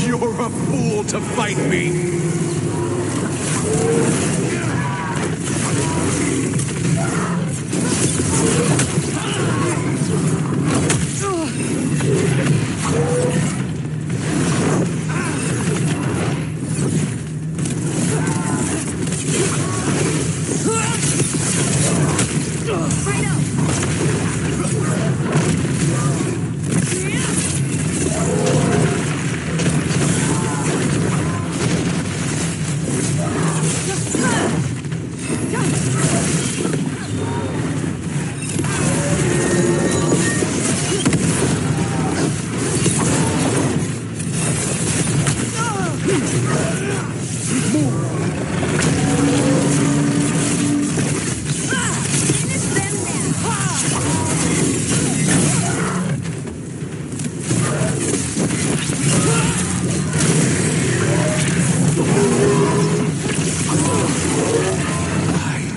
You're a fool to fight me!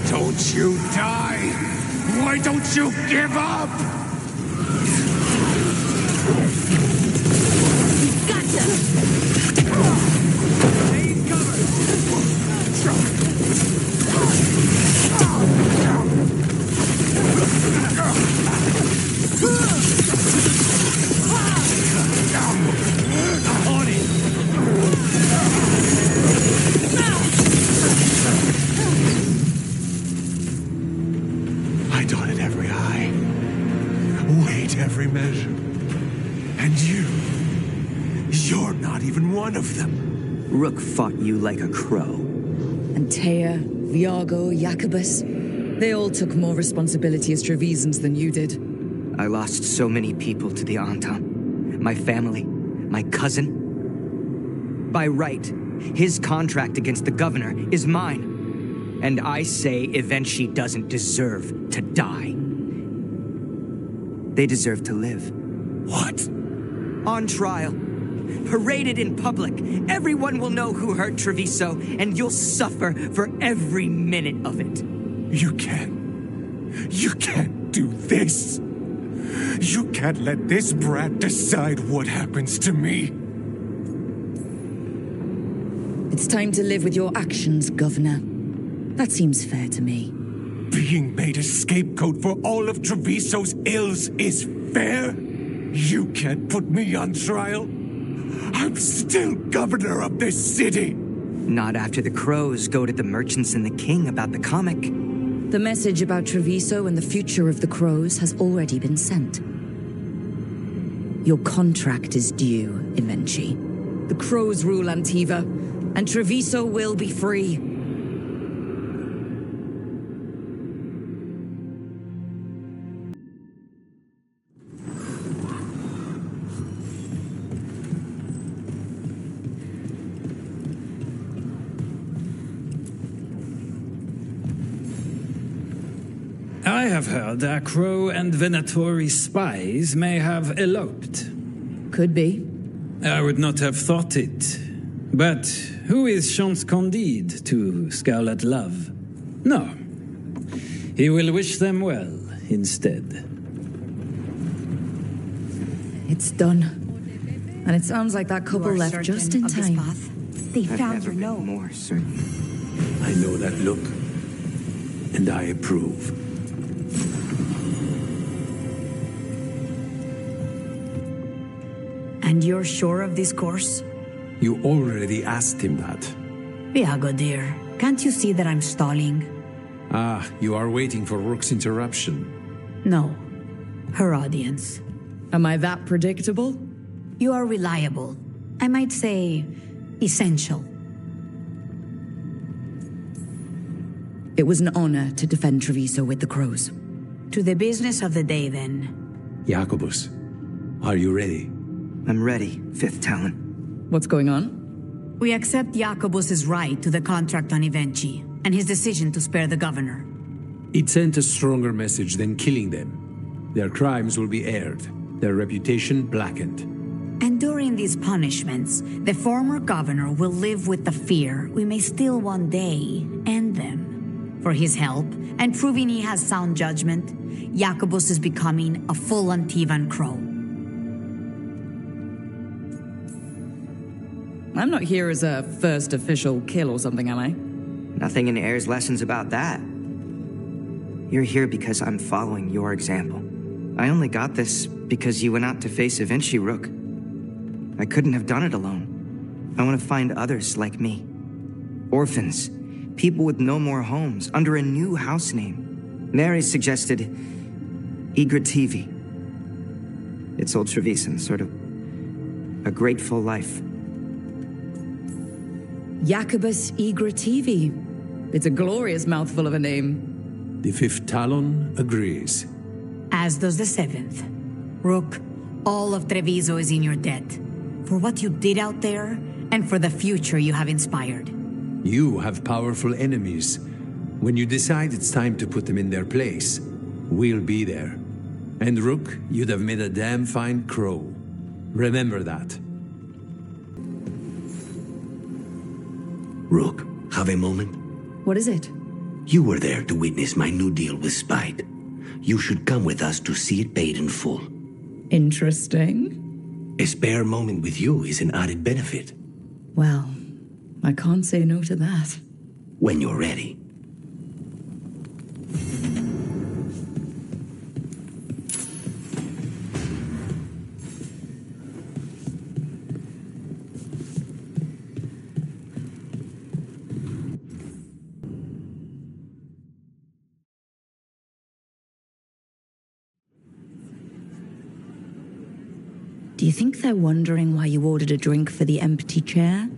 Don't you die? Why don't you give up? I dotted every I, weighed every measure. And you're not even one of them. Rook fought you like a crow. Antea, Viago, Jacobus, they all took more responsibility as Trevisans than you did. I lost so many people to the Antam. My family, my cousin. By right, his contract against the governor is mine. And I say Evenchi doesn't deserve to die. They deserve to live. What? On trial. Paraded in public. Everyone will know who hurt Treviso, and you'll suffer for every minute of it. You can't do this. You can't let this brat decide what happens to me. It's time to live with your actions, Governor. That seems fair to me. Being made a scapegoat for all of Treviso's ills is fair? You can't put me on trial? I'm still governor of this city. Not after the crows go to the merchants and the king about the comic. The message about Treviso and the future of the crows has already been sent. Your contract is due, Evenchi. The crows rule Antiva, and Treviso will be free. I have heard that Crow and Venatori spies may have eloped. Could be. I would not have thought it. But who is Chance Candide to scowl at love? No. He will wish them well instead. It's done. And it sounds like that couple left just in time. They I've found never your note. been more certain. I know that look, and I approve. And you're sure of this course? You already asked him that. Viago, dear, can't you see that I'm stalling? Ah, you are waiting for Rook's interruption. No. Her audience. Am I that predictable? You are reliable. I might say, essential. It was an honor to defend Treviso with the crows. To the business of the day, then. Jacobus, are you ready? I'm ready, Fifth Talon. What's going on? We accept Jacobus's right to the contract on Evenchi, and his decision to spare the governor. It sent a stronger message than killing them. Their crimes will be aired, their reputation blackened. And during these punishments, the former governor will live with the fear we may still one day end them. For his help, and proving he has sound judgment, Jacobus is becoming a full Antivan crow. I'm not here as a first official kill or something, am I? Nothing in Air's lessons about that. You're here because I'm following your example. I only got this because you went out to face Evenchi, Rook. I couldn't have done it alone. I want to find others like me. Orphans, people with no more homes, under a new house name. Neri suggested Igrativi. It's old Trevisan, sort of a grateful life. Jacobus Igrativi. It's a glorious mouthful of a name. The Fifth Talon agrees. As does the Seventh. Rook, all of Treviso is in your debt. For what you did out there, and for the future you have inspired. You have powerful enemies. When you decide it's time to put them in their place, we'll be there. And Rook, you'd have made a damn fine crow. Remember that. Rook, have a moment? What is it? You were there to witness my new deal with Spite. You should come with us to see it paid in full. Interesting. A spare moment with you is an added benefit. Well, I can't say no to that. When you're ready. Do you think they're wondering why you ordered a drink for the empty chair?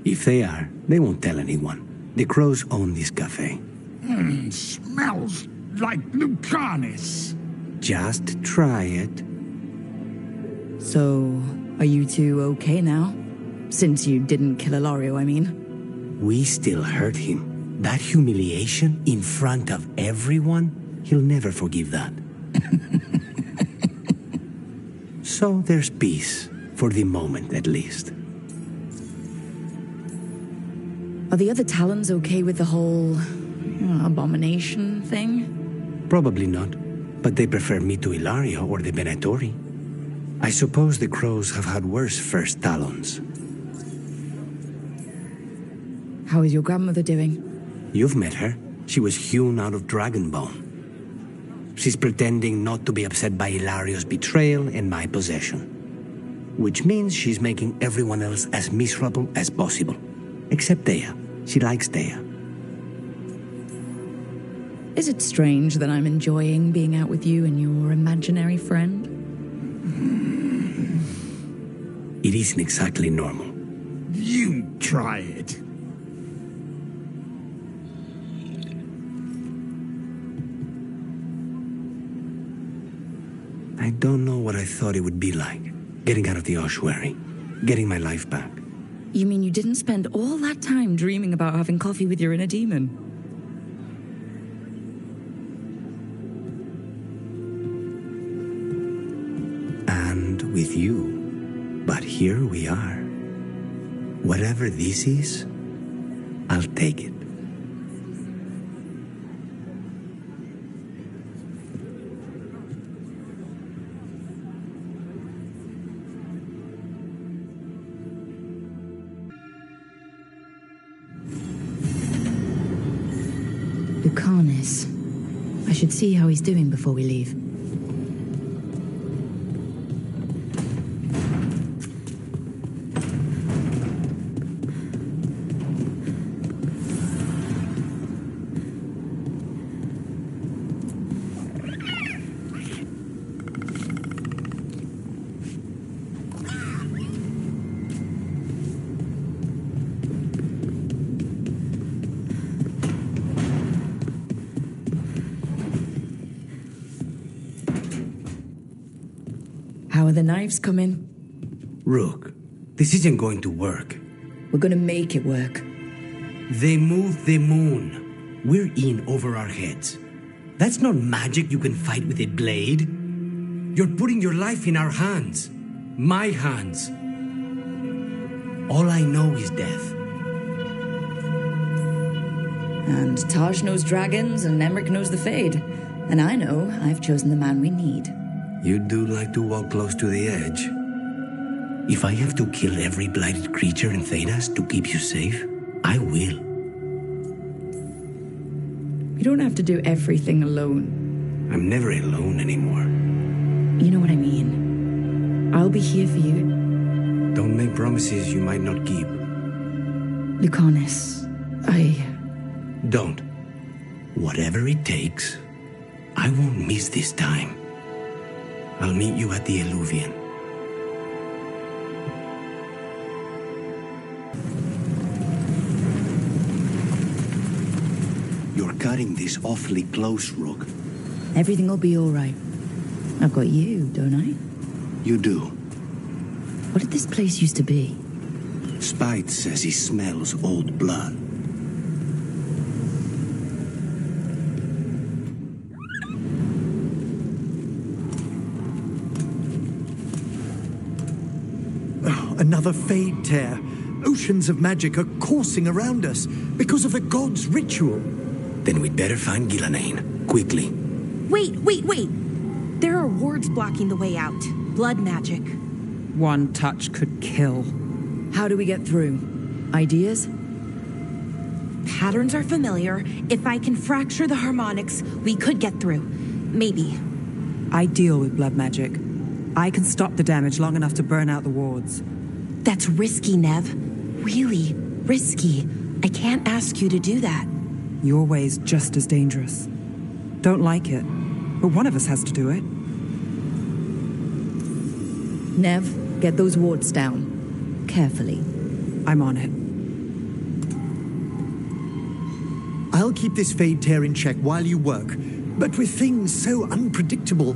If they are, they won't tell anyone. The crows own this cafe. Smells like Lucanis. Just try it. So, are you two okay now? Since you didn't kill Ilario, I mean. We still hurt him. That humiliation in front of everyone, he'll never forgive that. So there's peace, for the moment at least. Are the other Talons okay with the whole abomination thing? Probably not, but they prefer me to Ilario or the Venatori. I suppose the crows have had worse first Talons. How is your grandmother doing? You've met her. She was hewn out of Dragonbone. She's pretending not to be upset by Ilario's betrayal and my possession. Which means she's making everyone else as miserable as possible. Except Dea. She likes Dea. Is it strange that I'm enjoying being out with you and your imaginary friend? It isn't exactly normal. Try it. I don't know what I thought it would be like, getting out of the ossuary, getting my life back. You mean you didn't spend all that time dreaming about having coffee with your inner demon? And with you. But here we are. Whatever this is, I'll take it. Lucanis. I should see how he's doing before we leave. How are the knives coming? Rook, this isn't going to work. We're gonna make it work. They moved the moon. We're in over our heads. That's not magic you can fight with a blade. You're putting your life in our hands. My hands. All I know is death. And Taj knows dragons, and Emmerich knows the Fade. And I know I've chosen the man we need. You do like to walk close to the edge. If I have to kill every blighted creature in Thedas to keep you safe, I will. You don't have to do everything alone. I'm never alone anymore. You know what I mean. I'll be here for you. Don't make promises you might not keep. Lucanis, Don't. Whatever it takes, I won't miss this time. I'll meet you at the Eluvian. You're cutting this awfully close, Rook. Everything will be all right. I've got you, don't I? You do. What did this place used to be? Spite says he smells old blood. Another Fade Tear. Oceans of magic are coursing around us because of the god's ritual. Then we'd better find Gillenane, quickly. Wait. There are wards blocking the way out. Blood magic. One touch could kill. How do we get through? Ideas? Patterns are familiar. If I can fracture the harmonics, we could get through. Maybe. I deal with blood magic. I can stop the damage long enough to burn out the wards. That's risky, Nev. Really risky. I can't ask you to do that. Your way's just as dangerous. Don't like it, but one of us has to do it. Nev, get those wards down. Carefully. I'm on it. I'll keep this Fade Tear in check while you work, but with things so unpredictable,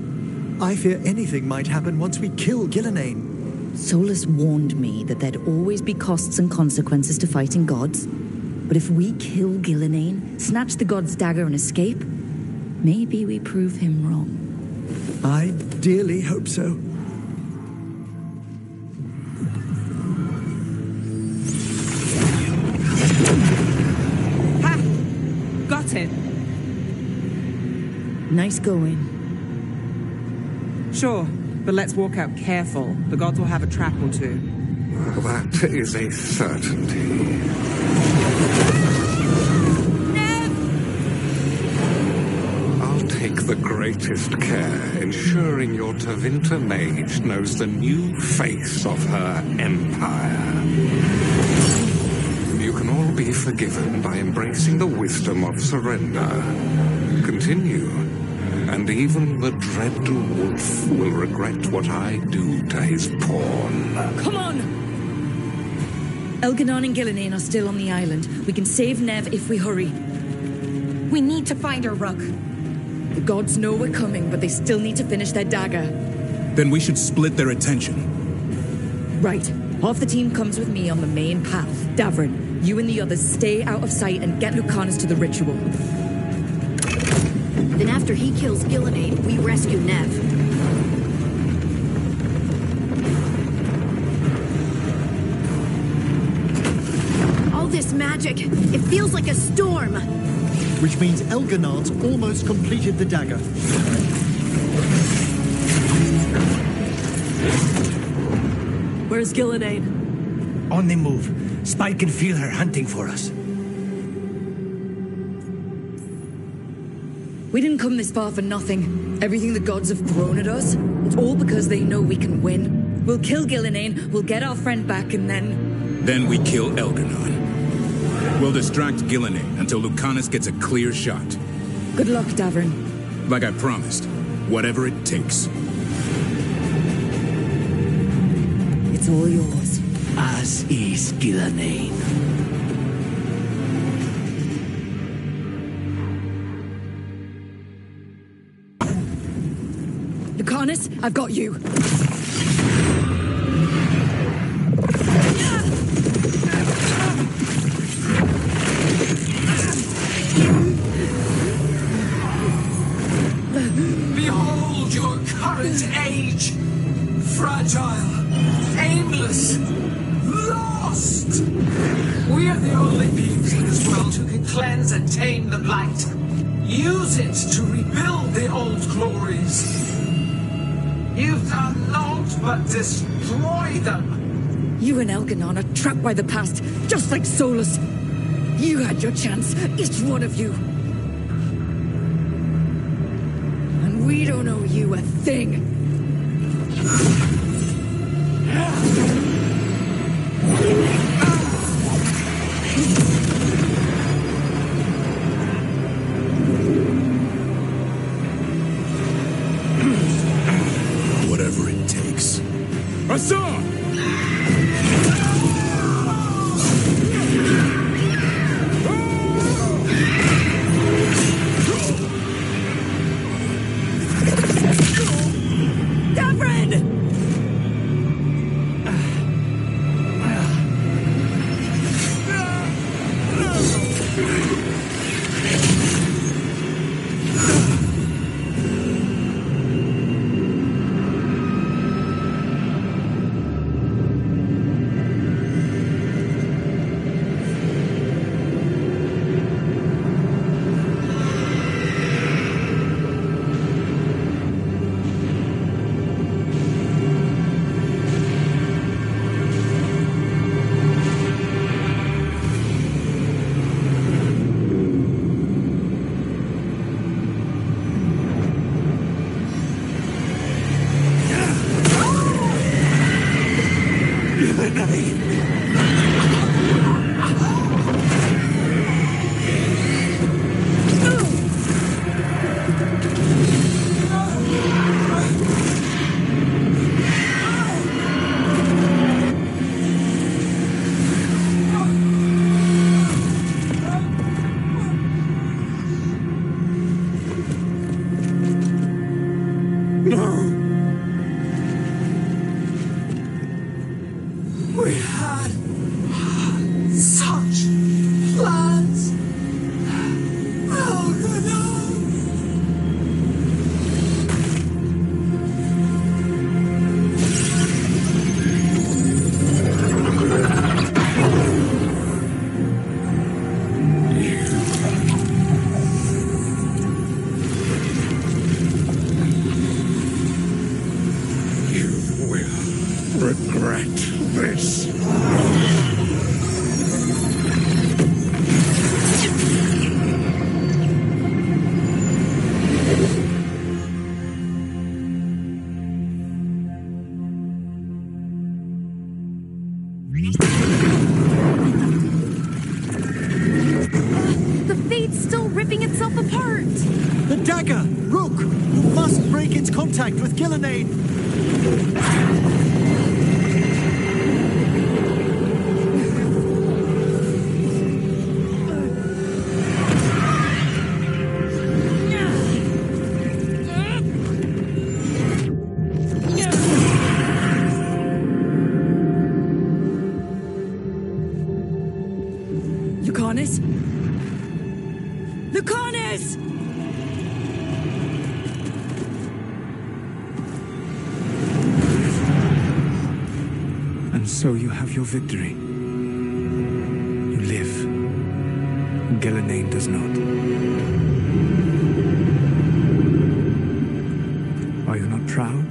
I fear anything might happen once we kill Gillenane. Solus warned me that there'd always be costs and consequences to fighting gods. But if we kill Gillenane, snatch the god's dagger and escape, maybe we prove him wrong. I dearly hope so. Ha! Got it. Nice going. Sure, but let's walk out careful. The gods will have a trap or two. That is a certainty. I'll take the greatest care, ensuring your Tevinter mage knows the new face of her empire. You can all be forgiven by embracing the wisdom of surrender. Continue. And even the dread wolf will regret what I do to his pawn. Come on! Elganon and Gillenane are still on the island. We can save Nev if we hurry. We need to find her, Rook. The gods know we're coming, but they still need to finish their dagger. Then we should split their attention. Right. Half the team comes with me on the main path. Davrin, you and the others stay out of sight and get Lucanis to the ritual. Then after he kills Gillenane, we rescue Nev. All this magic, it feels like a storm. Which means Elganard's almost completed the dagger. Where's Gillenane? On the move. Spike can feel her hunting for us. We didn't come this far for nothing. Everything the gods have thrown at us, it's all because they know we can win. We'll kill Gillenane, we'll get our friend back, and then... Then we kill Elganon. We'll distract Gillenane until Lucanis gets a clear shot. Good luck, Davrin. Like I promised, whatever it takes. It's all yours. As is Gillenane. Lucanis, I've got you. Behold your current age! Fragile, aimless, lost! We are the only beings in this world who can cleanse and tame the blight. Use it to rebuild the old glories. You've done naught but destroy them. You and Elganon are trapped by the past, just like Solus. You had your chance, each one of you. And we don't owe you a thing. Whatever it takes. Assad! We had such plans. Regret this. The fate's still ripping itself apart. The dagger! Rook! You must break its contact with Gillenane! Lucanis! And so you have your victory. You live. Ghilanane does not. Are you not proud?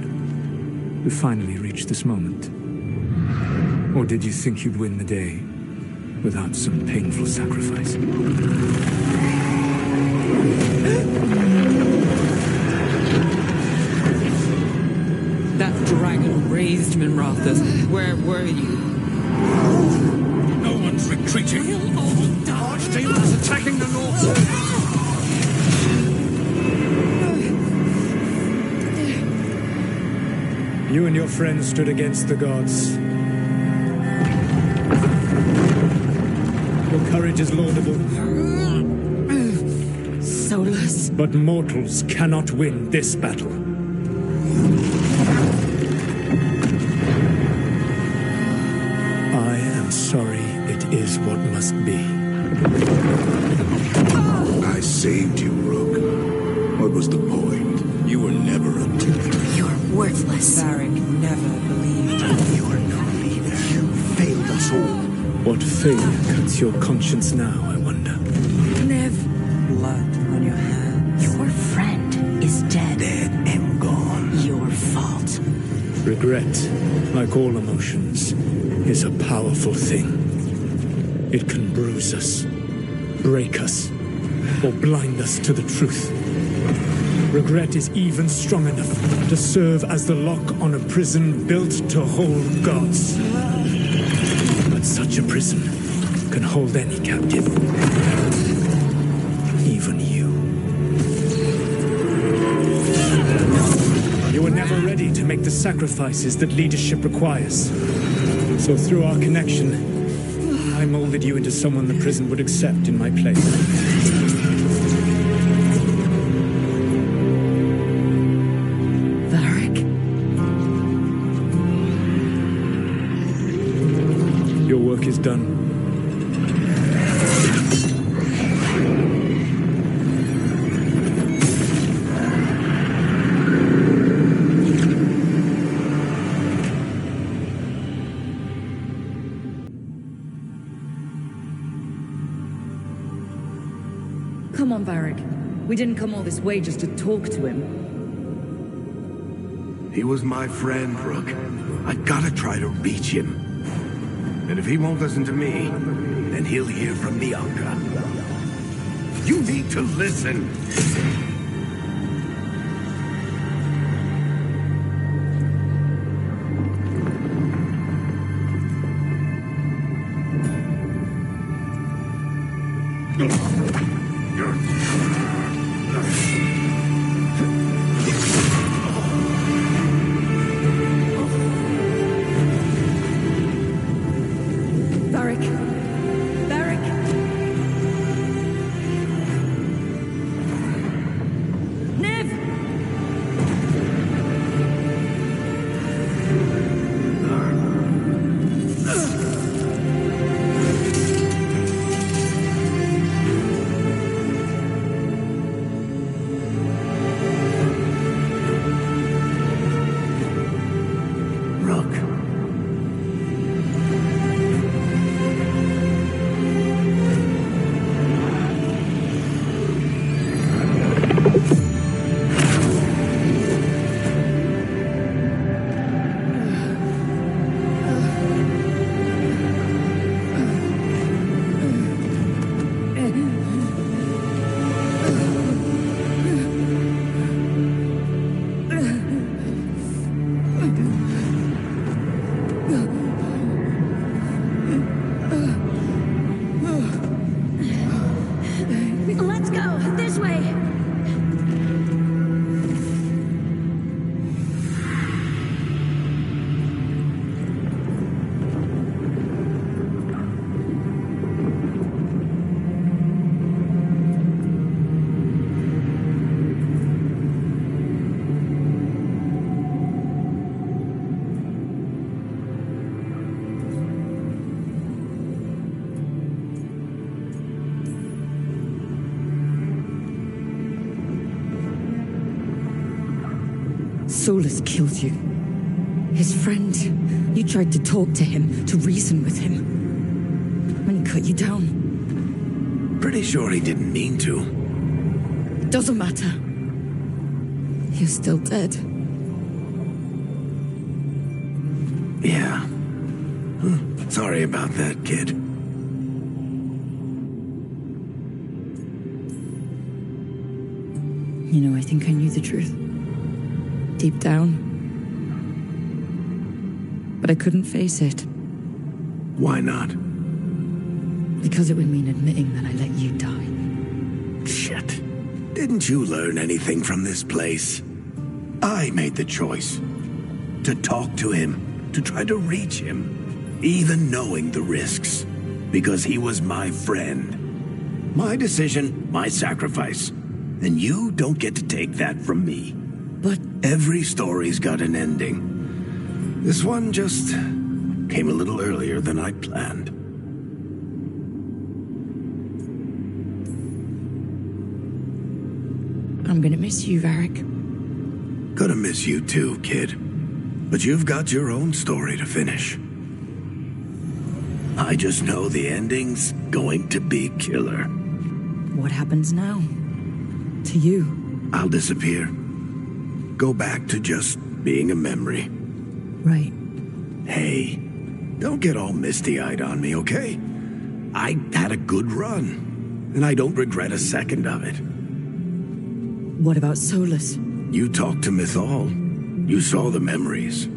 You finally reached this moment. Or did you think you'd win the day without some painful sacrifice? That dragon raised Minrathus. Where were you? No one's retreating. Archdale is attacking the north. You and your friends stood against the gods. Your courage is laudable. Soulless. But mortals cannot win this battle. I am sorry, it is what must be. I saved you, Rook. What was the point? You were never a You're worthless. Varric never believed. You're no leader. You failed us all. What failure cuts your conscience now, I wonder? Nev. Blood on your hands. Your friend is dead. Dead and gone. Your fault. Regret, like all emotions, is a powerful thing. It can bruise us, break us, or blind us to the truth. Regret is even strong enough to serve as the lock on a prison built to hold gods. But such a prison can hold any captive. Even you. You were never ready to make the sacrifices that leadership requires. So through our connection, I molded you into someone the prison would accept in my place. Your work is done. Come on, Varric. We didn't come all this way just to talk to him. He was my friend, Rook. I gotta try to reach him. And if he won't listen to me, then he'll hear from the Anka. You need to listen. Solus killed you. His friend. You tried to talk to him, to reason with him. And he cut you down. Pretty sure he didn't mean to. It doesn't matter. You're still dead. Yeah. Sorry about that, kid. You know, I think I knew the truth. Deep down. But I couldn't face it. Why not? Because it would mean admitting that I let you die. Shit. Didn't you learn anything from this place? I made the choice. To talk to him, to try to reach him, even knowing the risks. Because he was my friend. My decision, my sacrifice. And you don't get to take that from me. But every story's got an ending. This one just came a little earlier than I planned. I'm gonna miss you, Varric. Gonna miss you too, kid. But you've got your own story to finish. I just know the ending's going to be killer. What happens now? To you? I'll disappear. Go back to just being a memory. Right. Hey, don't get all misty-eyed on me, okay? I had a good run, and I don't regret a second of it. What about Solus? You talked to Mythal. You saw the memories.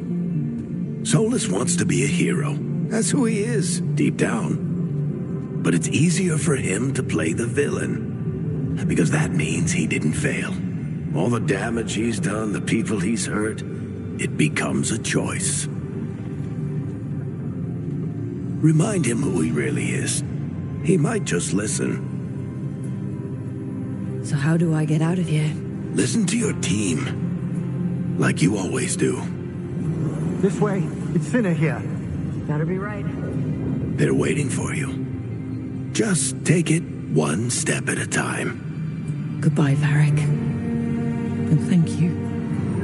Solus wants to be a hero. That's who he is, deep down. But it's easier for him to play the villain, because that means he didn't fail. All the damage he's done, the people he's hurt, it becomes a choice. Remind him who he really is. He might just listen. So how do I get out of here? Listen to your team. Like you always do. This way. It's thinner here. Better be right. They're waiting for you. Just take it one step at a time. Goodbye, Varric. And thank you.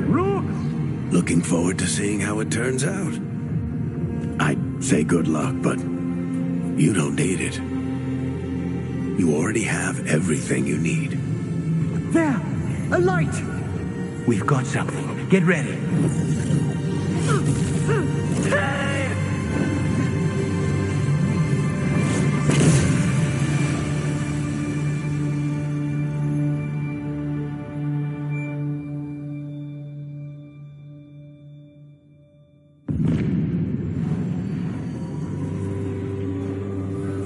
Rook! Looking forward to seeing how it turns out. I'd say good luck, but you don't need it. You already have everything you need. There! A light! We've got something. Get ready.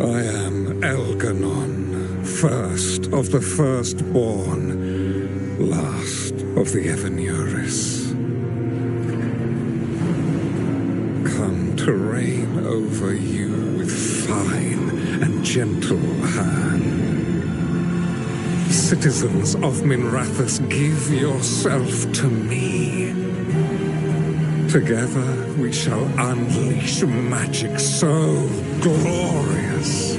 I am Elganon, first of the firstborn, last of the Evanuris. Come to reign over you with fine and gentle hand. Citizens of Minrathous, give yourself to me. Together we shall unleash magic so glorious,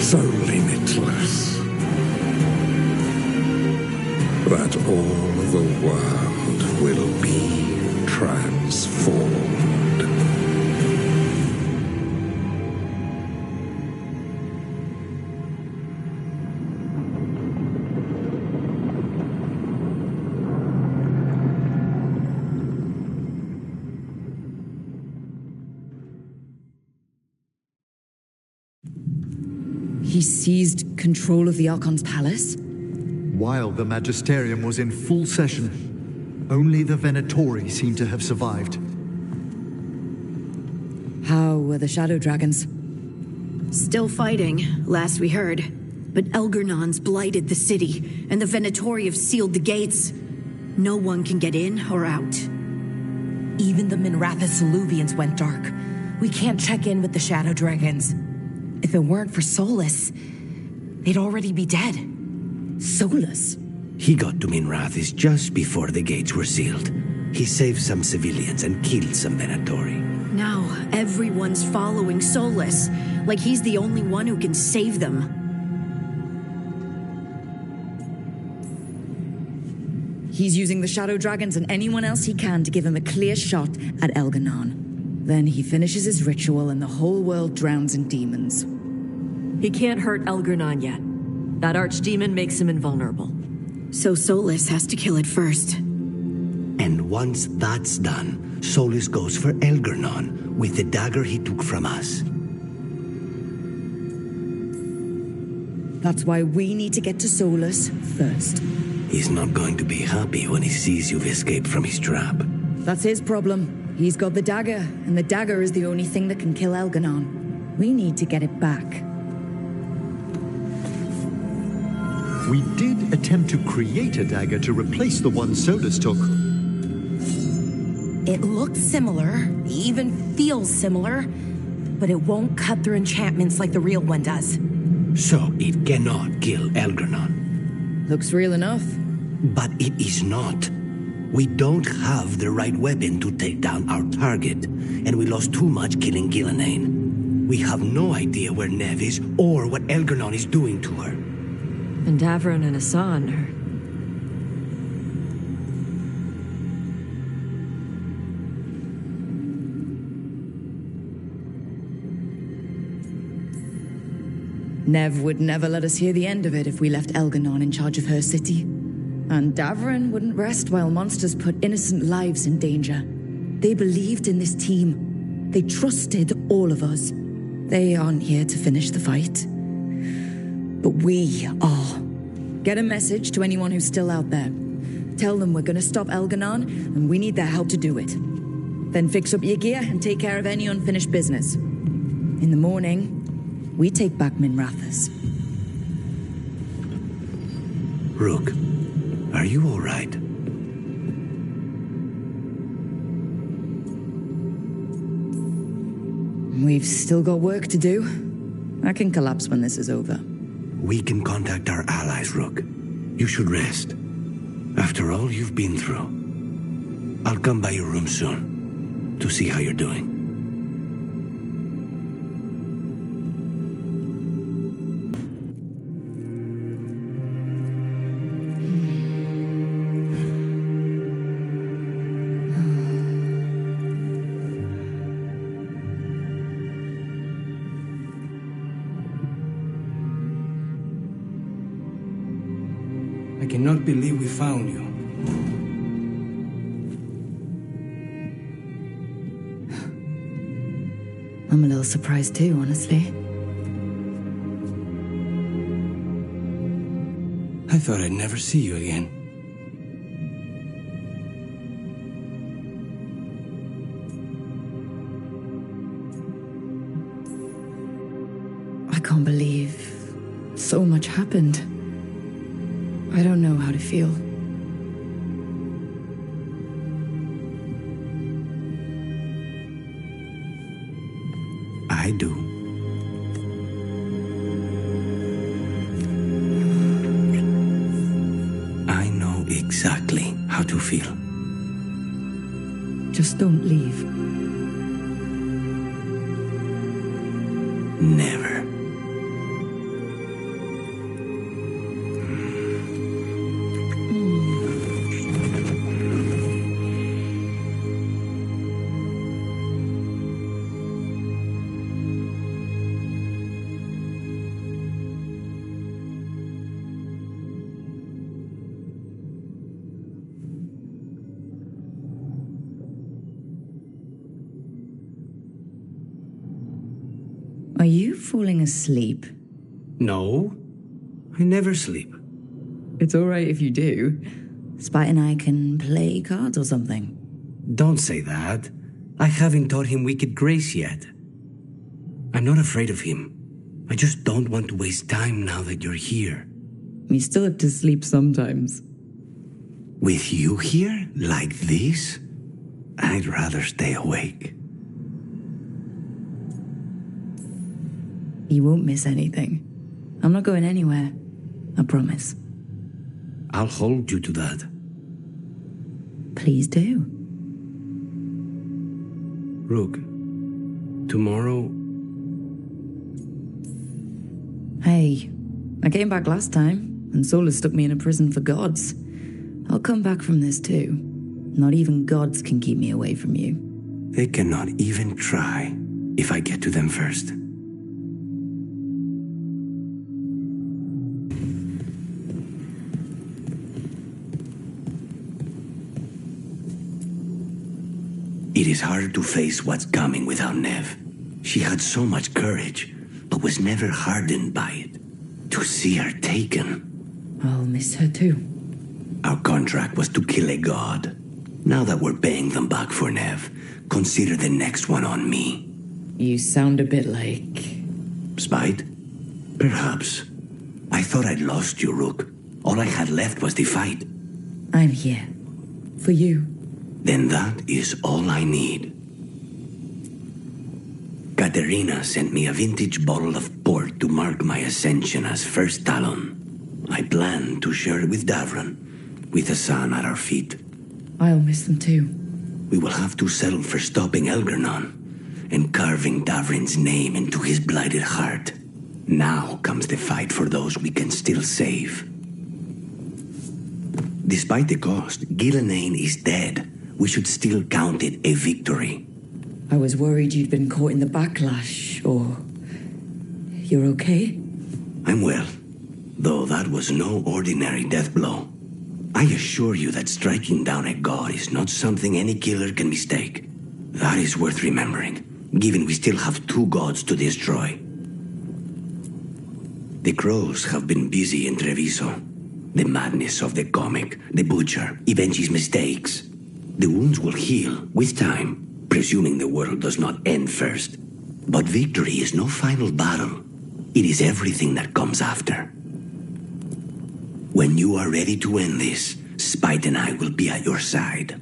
so limitless, that all the world will be transformed. He seized control of the Archon's palace? While the Magisterium was in full session, only the Venatori seem to have survived. How were the Shadow Dragons? Still fighting, last we heard. But Elgernon's blighted the city, and the Venatori have sealed the gates. No one can get in or out. Even the Minrathous Illuvians went dark. We can't check in with the Shadow Dragons. If it weren't for Solus, they'd already be dead. Solus? He got to Minrathous just before the gates were sealed. He saved some civilians and killed some Venatori. Now everyone's following Solus, like he's the only one who can save them. He's using the Shadow Dragons and anyone else he can to give him a clear shot at Elganon. Then he finishes his ritual and the whole world drowns in demons. He can't hurt Elganon yet. That archdemon makes him invulnerable. So Solus has to kill it first. And once that's done, Solus goes for Elganon with the dagger he took from us. That's why we need to get to Solus first. He's not going to be happy when he sees you've escaped from his trap. That's his problem. He's got the dagger, and the dagger is the only thing that can kill Elganon. We need to get it back. We did attempt to create a dagger to replace the one Solus took. It looks similar, even feels similar, but it won't cut through enchantments like the real one does. So it cannot kill Elganon. Looks real enough. But it is not. We don't have the right weapon to take down our target, and we lost too much killing Gillenane. We have no idea where Neve is or what Elganon is doing to her. And Davron and Hassan are... Nev would never let us hear the end of it if we left Elganon in charge of her city. And Davron wouldn't rest while monsters put innocent lives in danger. They believed in this team. They trusted all of us. They aren't here to finish the fight. But we are. Get a message to anyone who's still out there. Tell them we're gonna stop Elganon, and we need their help to do it. Then fix up your gear and take care of any unfinished business. In the morning, we take back Minrathous. Rook, are you all right? We've still got work to do. I can collapse when this is over. We can contact our allies, Rook. You should rest. After all you've been through. I'll come by your room soon to see how you're doing. I cannot believe we found you. I'm a little surprised too, honestly. I thought I'd never see you again. I can't believe so much happened. I don't know how to feel. I do. I know exactly how to feel. Just don't leave. Never. Are you falling asleep? No, I never sleep. It's all right if you do. Spite and I can play cards or something. Don't say that. I haven't taught him Wicked Grace yet. I'm not afraid of him. I just don't want to waste time now that you're here. You still have to sleep sometimes. With you here, like this, I'd rather stay awake. You won't miss anything. I'm not going anywhere. I promise. I'll hold you to that. Please do. Rook, tomorrow... Hey, I came back last time, and Solus stuck me in a prison for gods. I'll come back from this too. Not even gods can keep me away from you. They cannot even try if I get to them first. It is hard to face what's coming without Nev. She had so much courage, but was never hardened by it. To see her taken. I'll miss her too. Our contract was to kill a god. Now that we're paying them back for Nev, consider the next one on me. You sound a bit like... Spite? Perhaps. I thought I'd lost you, Rook. All I had left was the fight. I'm here. For you. Then that is all I need. Katerina sent me a vintage bottle of port to mark my ascension as First Talon. I plan to share it with Davran, with the sun at our feet. I'll miss them too. We will have to settle for stopping Elgernon and carving Davrin's name into his blighted heart. Now comes the fight for those we can still save. Despite the cost, Gillenane is dead. We should still count it a victory. I was worried you'd been caught in the backlash, or... You're okay? I'm well, though that was no ordinary death blow. I assure you that striking down a god is not something any killer can mistake. That is worth remembering, given we still have 2 gods to destroy. The crows have been busy in Treviso. The madness of the comic, the butcher, Evenchi's mistakes. The wounds will heal with time, presuming the world does not end first. But victory is no final battle. It is everything that comes after. When you are ready to end this, Spite and I will be at your side.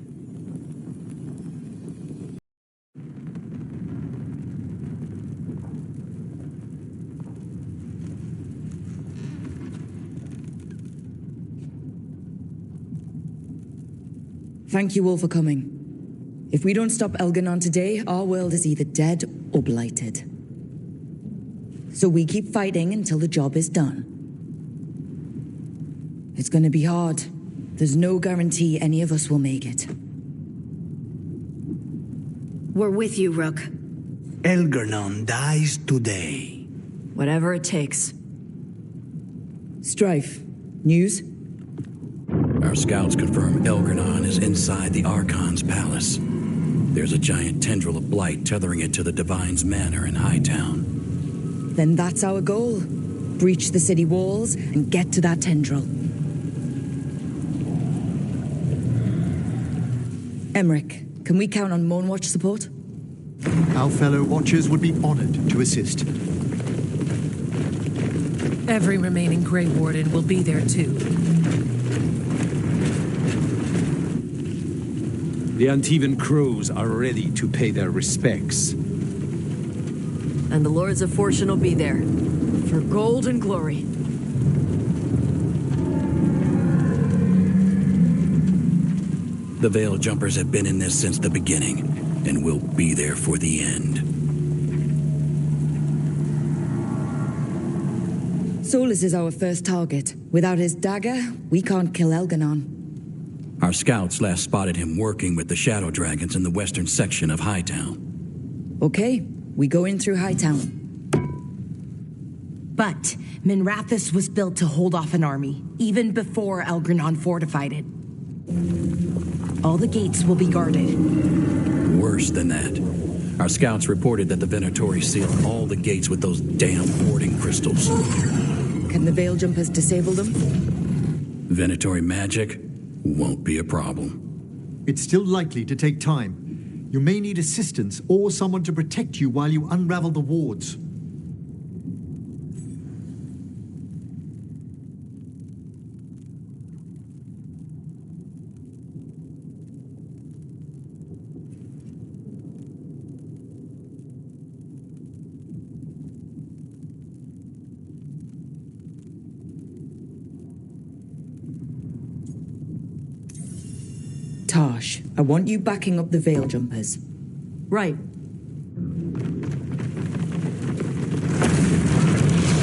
Thank you all for coming. If we don't stop Elgernon today, our world is either dead or blighted. So we keep fighting until the job is done. It's gonna be hard. There's no guarantee any of us will make it. We're with you, Rook. Elgernon dies today. Whatever it takes. Strife, news? Our scouts confirm Elgernon is inside the Archon's palace. There's a giant tendril of blight tethering it to the Divine's manor in Hightown. Then that's our goal. Breach the city walls and get to that tendril. Emmerich, can we count on Moonwatch support? Our fellow Watchers would be honored to assist. Every remaining Grey Warden will be there too. The Antivan crows are ready to pay their respects. And the Lords of Fortune will be there. For gold and glory. The Veil Jumpers have been in this since the beginning, and will be there for the end. Solus is our first target. Without his dagger, we can't kill Elgernon. Our scouts last spotted him working with the Shadow Dragons in the western section of Hightown. Okay, we go in through Hightown. But Minrathous was built to hold off an army, even before Elgernon fortified it. All the gates will be guarded. Worse than that. Our scouts reported that the Venatori sealed all the gates with those damn warding crystals. Can the Veil Jumpers disable them? Venatori magic won't be a problem. It's still likely to take time. You may need assistance or someone to protect you while you unravel the wards. Tash, I want you backing up the Veil Jumpers. Right.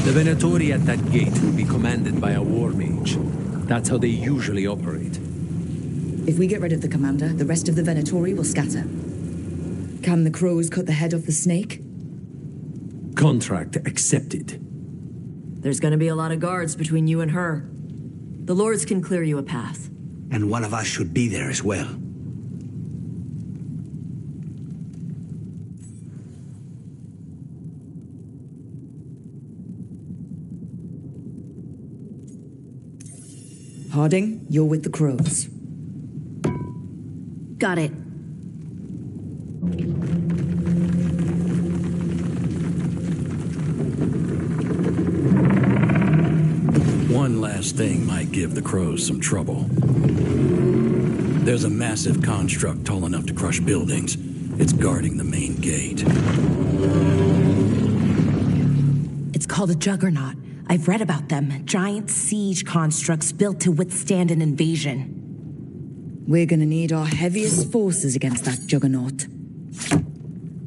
The Venatori at that gate will be commanded by a war mage. That's how they usually operate. If we get rid of the commander, the rest of the Venatori will scatter. Can the crows cut the head off the snake? Contract accepted. There's gonna be a lot of guards between you and her. The lords can clear you a path. And one of us should be there as well. Harding, you're with the crows. Got it. One last thing might give the crows some trouble. There's a massive construct tall enough to crush buildings. It's guarding the main gate. It's called a juggernaut. I've read about them. Giant siege constructs built to withstand an invasion. We're gonna need our heaviest forces against that juggernaut.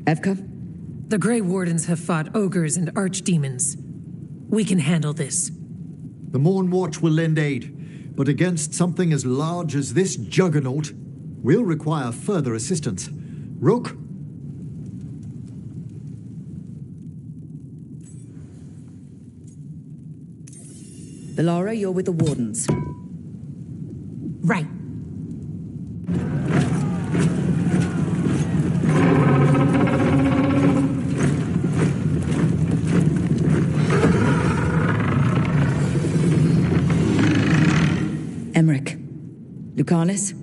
Evka? The Grey Wardens have fought ogres and archdemons. We can handle this. The Morn Watch will lend aid, but against something as large as this juggernaut, we'll require further assistance. Rook? Bellara, you're with the Wardens. Right. Emmerich. Lucanis,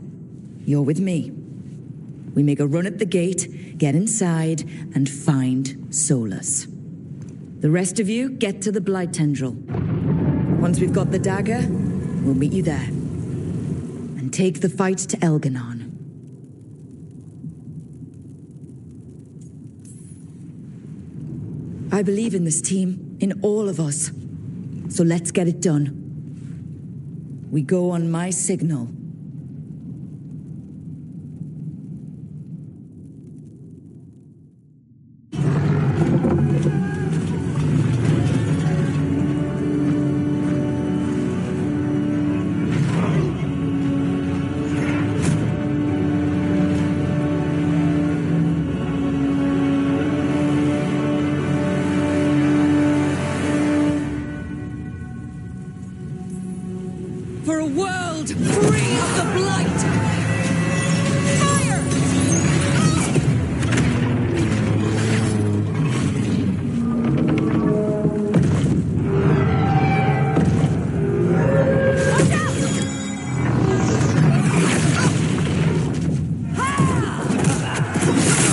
you're with me. We make a run at the gate, get inside, and find Solus. The rest of you, get to the Blight Tendril. Once we've got the dagger, we'll meet you there. And take the fight to Elganon. I believe in this team, in all of us. So let's get it done. We go on my signal. For a world free of the Blight! Fire!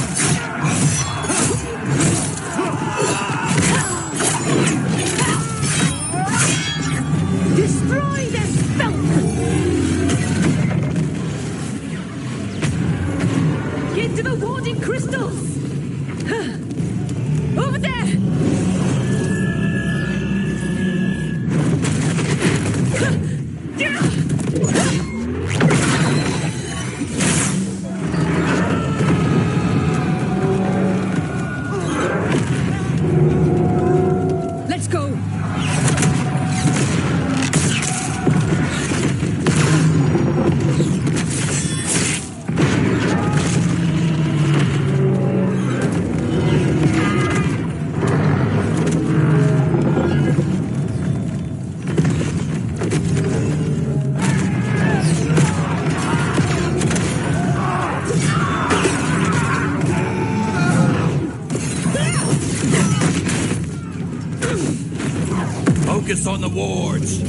Watch out! Destroy this filth! Get to the warding crystals! Over there! Let's go! Focus on the wards.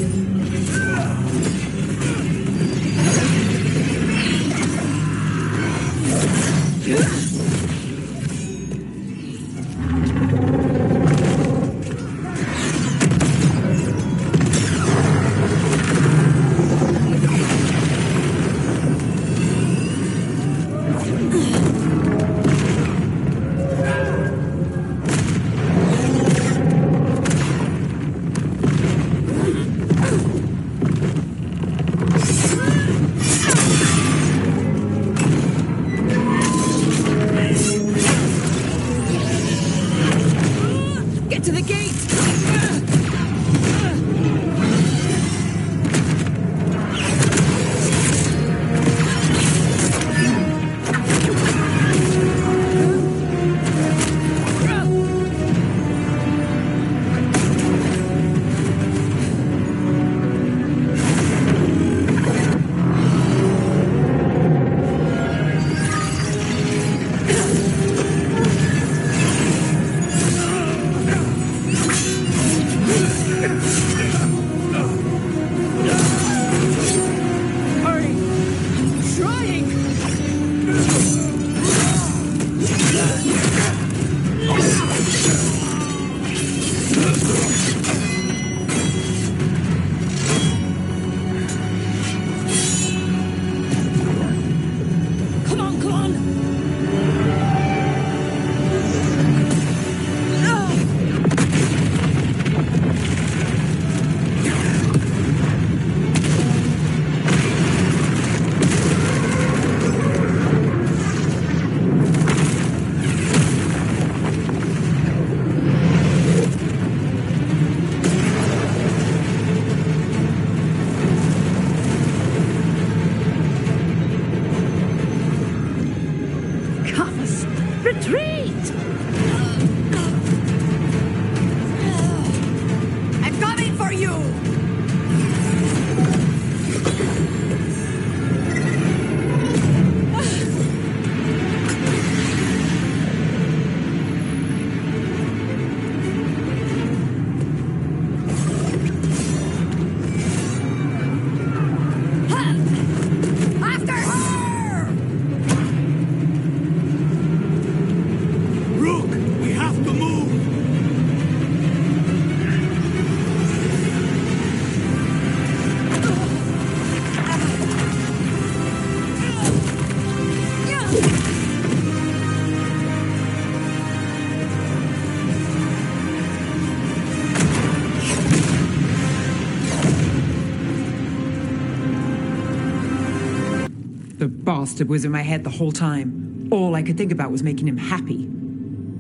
The bastard was in my head the whole time. All I could think about was making him happy.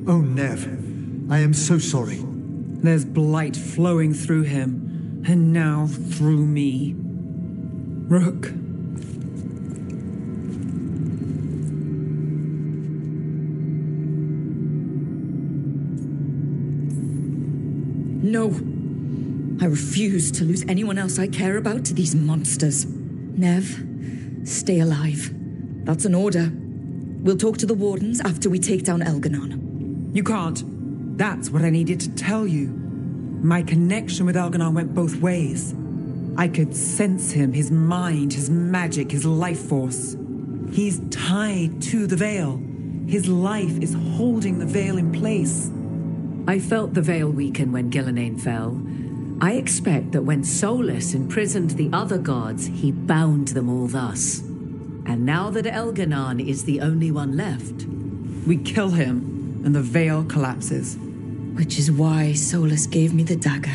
Oh, Nev, I am so sorry. There's blight flowing through him, and now through me. Rook. No. I refuse to lose anyone else I care about to these monsters. Nev, stay alive. That's an order. We'll talk to the Wardens after we take down Elganon. You can't. That's what I needed to tell you. My connection with Elganon went both ways. I could sense him, his mind, his magic, his life force. He's tied to the Veil. His life is holding the Veil in place. I felt the Veil weaken when Gillenane fell. I expect that when Solus imprisoned the other gods, he bound them all thus. And now that Elganon is the only one left, we kill him, and the Veil collapses. Which is why Solus gave me the dagger.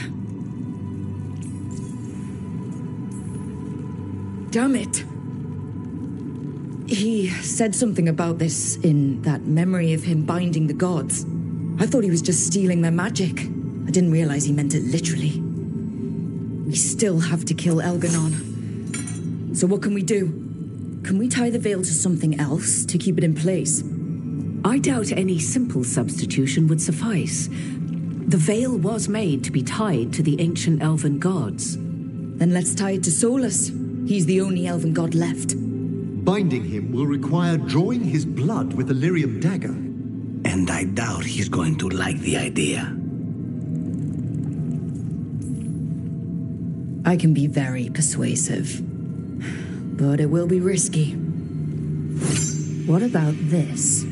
Damn it! He said something about this in that memory of him binding the gods. I thought he was just stealing their magic. I didn't realize he meant it literally. We still have to kill Elganon. So what can we do? Can we tie the Veil to something else to keep it in place? I doubt any simple substitution would suffice. The Veil was made to be tied to the ancient elven gods. Then let's tie it to Solus. He's the only elven god left. Binding him will require drawing his blood with the lyrium dagger. And I doubt he's going to like the idea. I can be very persuasive, but it will be risky. What about this?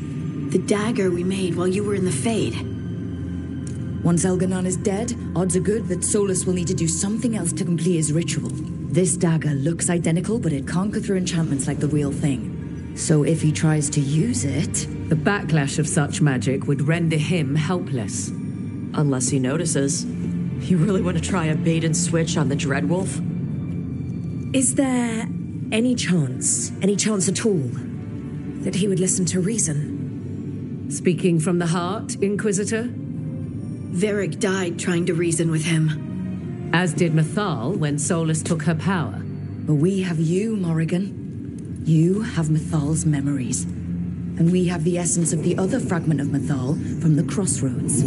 The dagger we made while you were in the Fade. Once Elganon is dead, odds are good that Solus will need to do something else to complete his ritual. This dagger looks identical, but it can't go through enchantments like the real thing. So if he tries to use it... The backlash of such magic would render him helpless. Unless he notices. You really want to try a bait and switch on the Dreadwolf? Is there any chance at all, that he would listen to reason? Speaking from the heart, Inquisitor? Varric died trying to reason with him. As did Mythal when Solus took her power. But we have you, Morrigan. You have Mythal's memories. And we have the essence of the other fragment of Mythal from the Crossroads.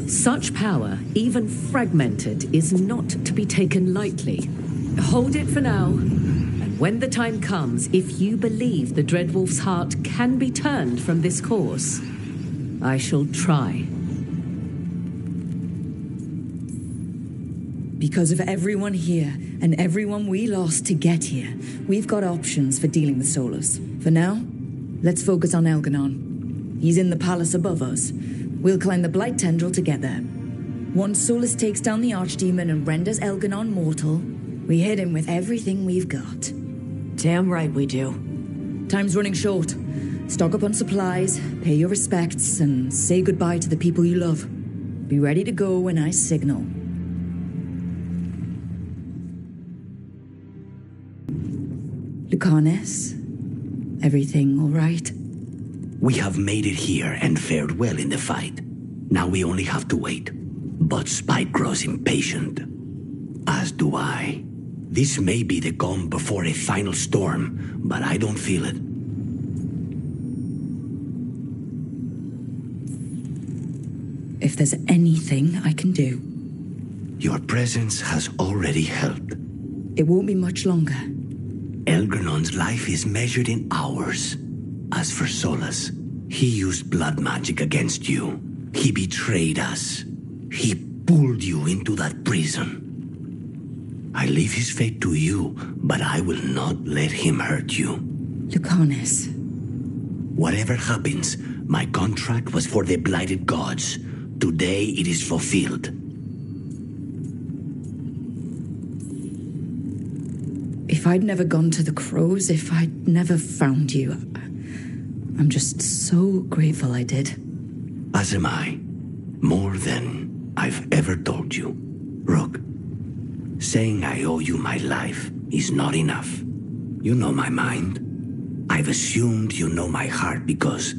Such power, even fragmented, is not to be taken lightly. Hold it for now. And when the time comes, if you believe the Dreadwolf's heart can be turned from this course, I shall try. Because of everyone here, and everyone we lost to get here, we've got options for dealing with Solus. For now, let's focus on Elganon. He's in the palace above us. We'll climb the Blight Tendril to get there. Once Solus takes down the Archdemon and renders Elganon mortal, we hit him with everything we've got. Damn right we do. Time's running short. Stock up on supplies, pay your respects, and say goodbye to the people you love. Be ready to go when I signal. Lucanis, everything all right? We have made it here and fared well in the fight. Now we only have to wait. But Spike grows impatient. As do I. This may be the calm before a final storm, but I don't feel it. If there's anything I can do. Your presence has already helped. It won't be much longer. Elganon's life is measured in hours. As for Solus, he used blood magic against you. He betrayed us. He pulled you into that prison. I leave his fate to you, but I will not let him hurt you. Lucanis. Whatever happens, my contract was for the blighted gods. Today it is fulfilled. If I'd never gone to the Crows, if I'd never found you, I'm just so grateful I did. As am I. More than I've ever told you. Rook, saying I owe you my life is not enough. You know my mind. I've assumed you know my heart because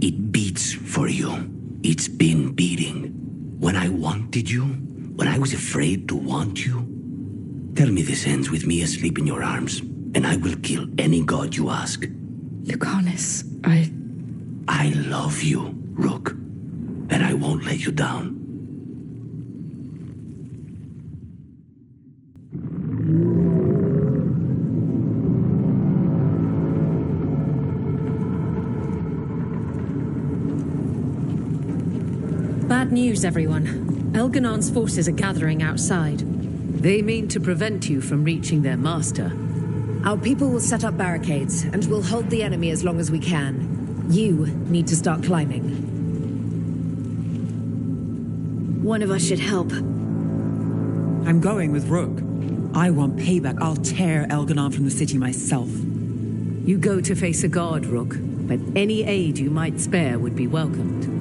it beats for you. It's been beating. When I wanted you, when I was afraid to want you, tell me this ends with me asleep in your arms, and I will kill any god you ask. Lucanis, I love you, Rook, and I won't let you down. Bad news, everyone. Elganon's forces are gathering outside. They mean to prevent you from reaching their master. Our people will set up barricades, and we'll hold the enemy as long as we can. You need to start climbing. One of us should help. I'm going with Rook. I want payback. I'll tear Elganon from the city myself. You go to face a guard, Rook, but any aid you might spare would be welcomed.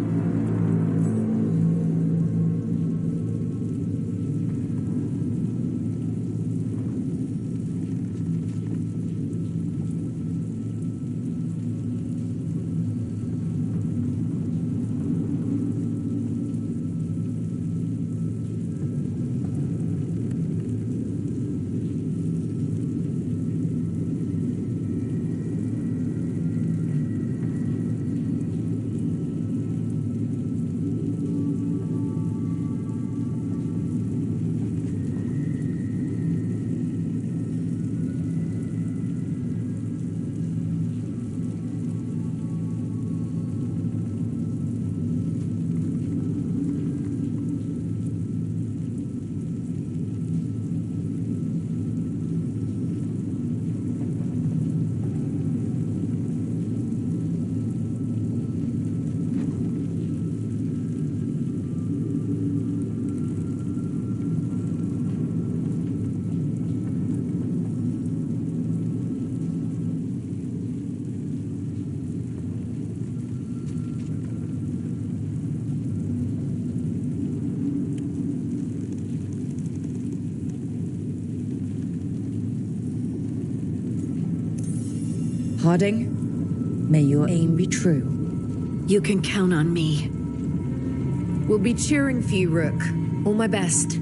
Harding, may your aim be true. You can count on me. We'll be cheering for you, Rook. All my best.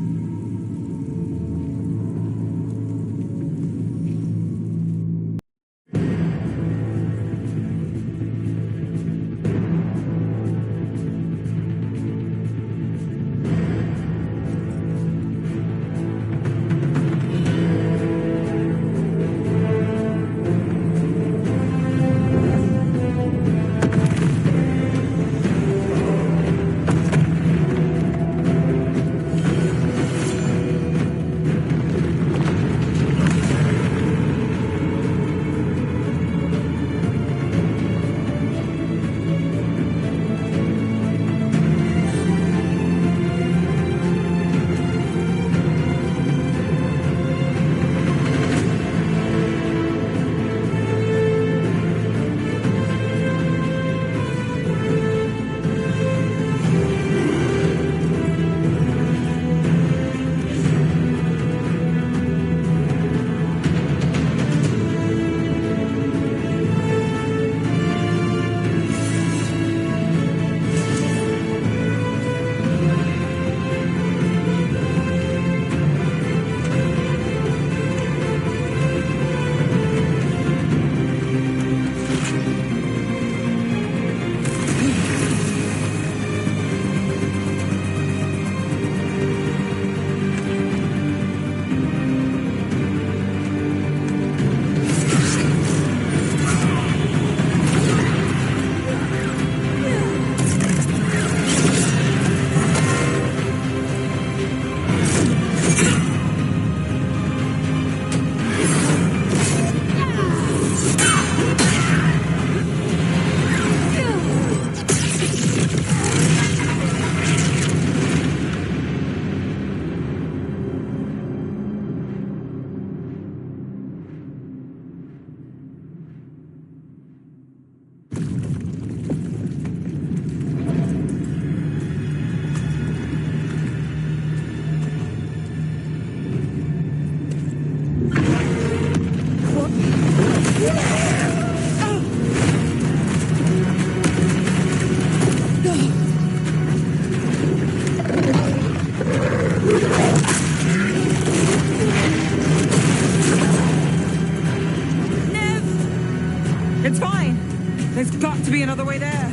There's got to be another way there.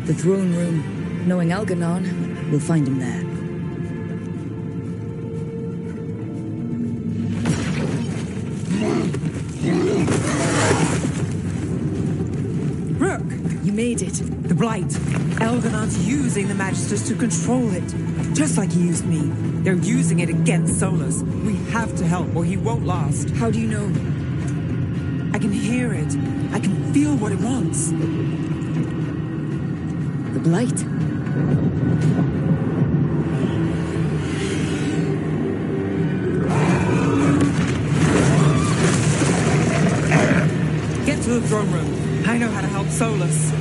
The throne room. Knowing Algernon, we'll find him there. Rook! You made it. The Blight. Algernon's using the Magisters to control it. Just like he used me. They're using it against Solus. We have to help or he won't last. How do you know? I can hear it. I can feel what it wants. The Blight. Get to the throne room. I know how to help Solus.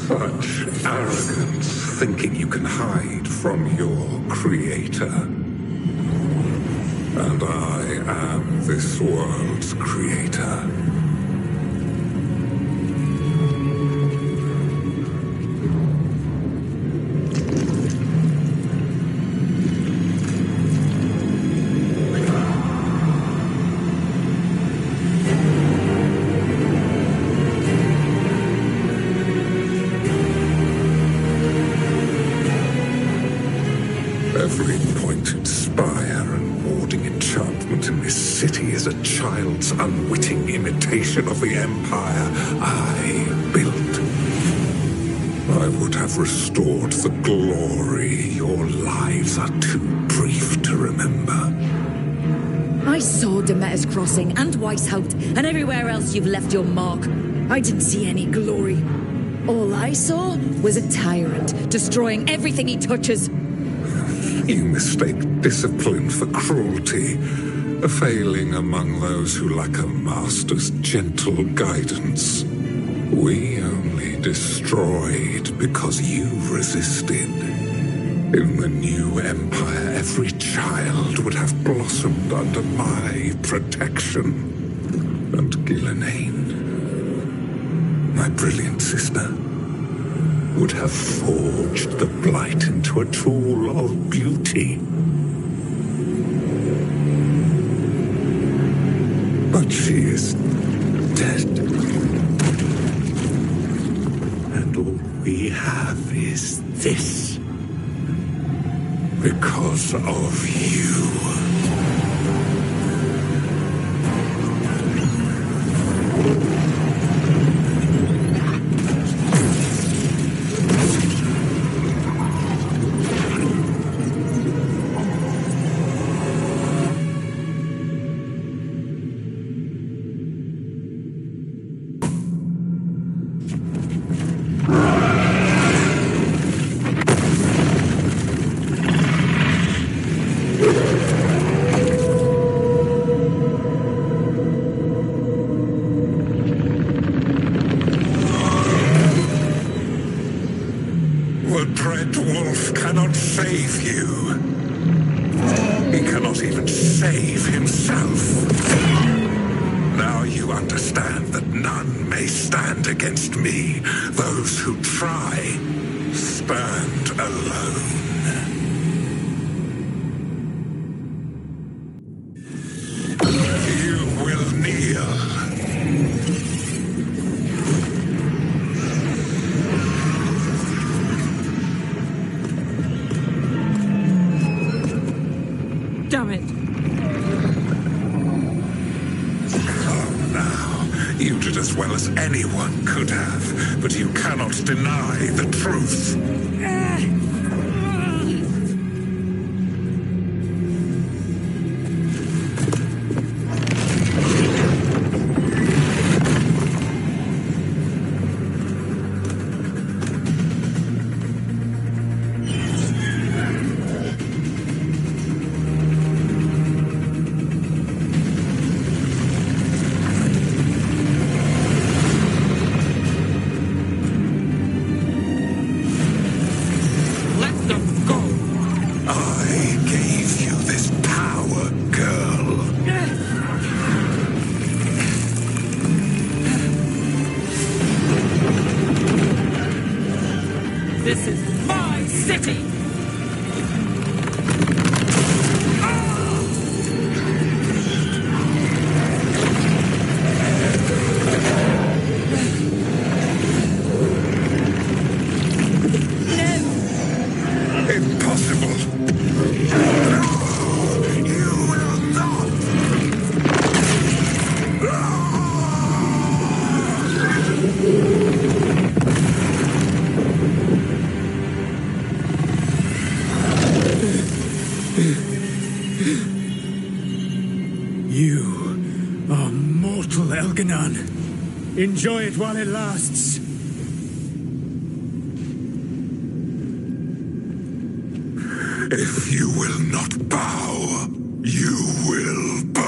Such arrogance, thinking you can hide from your creator. And I am this world's creator. Every pointed spire and warding enchantment in this city is a child's unwitting imitation of the empire I built. I would have restored the glory. Your lives are too brief to remember. I saw Demeter's Crossing and Weishaupt and everywhere else you've left your mark. I didn't see any glory. All I saw was a tyrant, destroying everything he touches. You mistake discipline for cruelty, a failing among those who lack a master's gentle guidance. We only destroyed because you resisted. In the new empire, every child would have blossomed under my protection. And Gillenane, my brilliant sister, would have forged the blight into a tool of beauty. But she is dead. And all we have is this. Because of you. Damn it. Come now. You did as well as anyone could have, but you cannot deny the truth. Enjoy it while it lasts. If you will not bow, you will burn.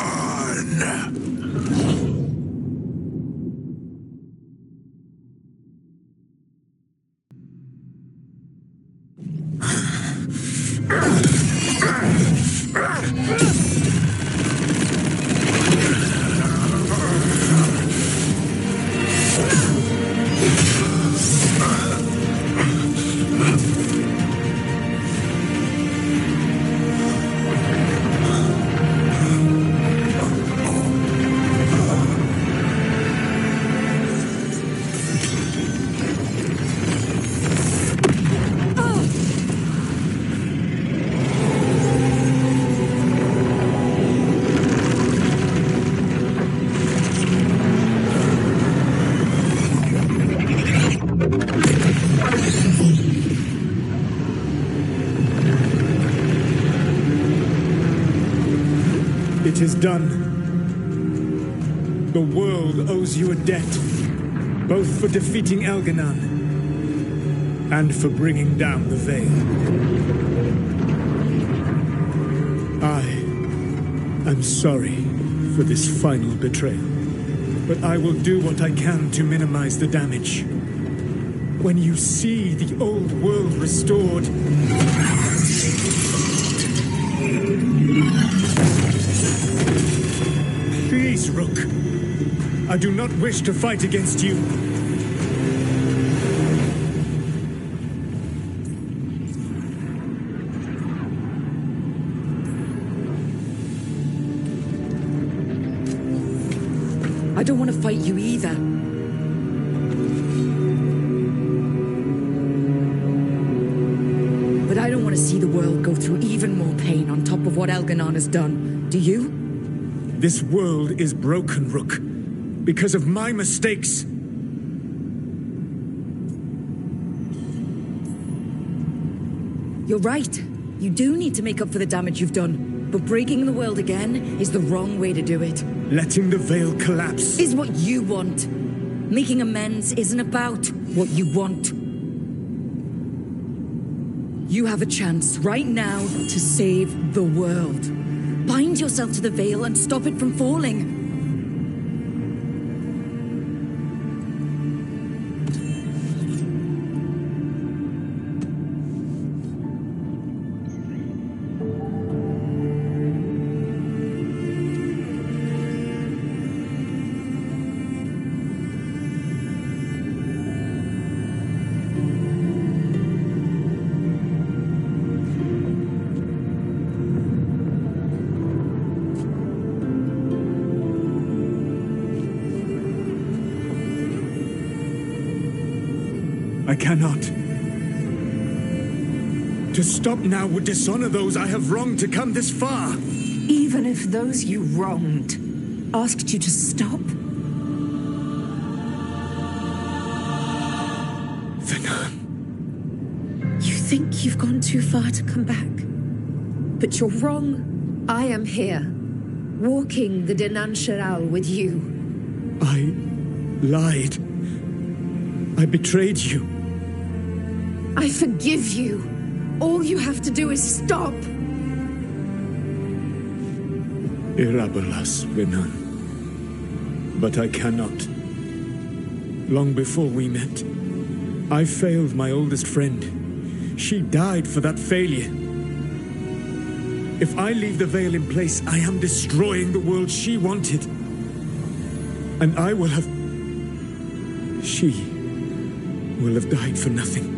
It is done. The world owes you a debt, both for defeating Elganon and for bringing down the Veil. I am sorry for this final betrayal, but I will do what I can to minimize the damage. When you see the old world restored, Please, Rook. I do not wish to fight against you. I don't want to fight you either. But I don't want to see the world go through even more pain on top of what Elganon has done. Do you? This world is broken, Rook, because of my mistakes. You're right. You do need to make up for the damage you've done. But breaking the world again is the wrong way to do it. Letting the Veil collapse is what you want. Making amends isn't about what you want. You have a chance right now to save the world. Bind yourself to the Veil and stop it from falling. I cannot. To stop now would dishonor those I have wronged to come this far. Even if those you wronged asked you to stop? Venan. You think you've gone too far to come back? But you're wrong. I am here, walking the Denan Sheral with you. I lied. I betrayed you. I forgive you. All you have to do is stop. Irabolas, Venan. But I cannot. Long before we met, I failed my oldest friend. She died for that failure. If I leave the Veil in place, I am destroying the world she wanted. And I will have... She will have died for nothing.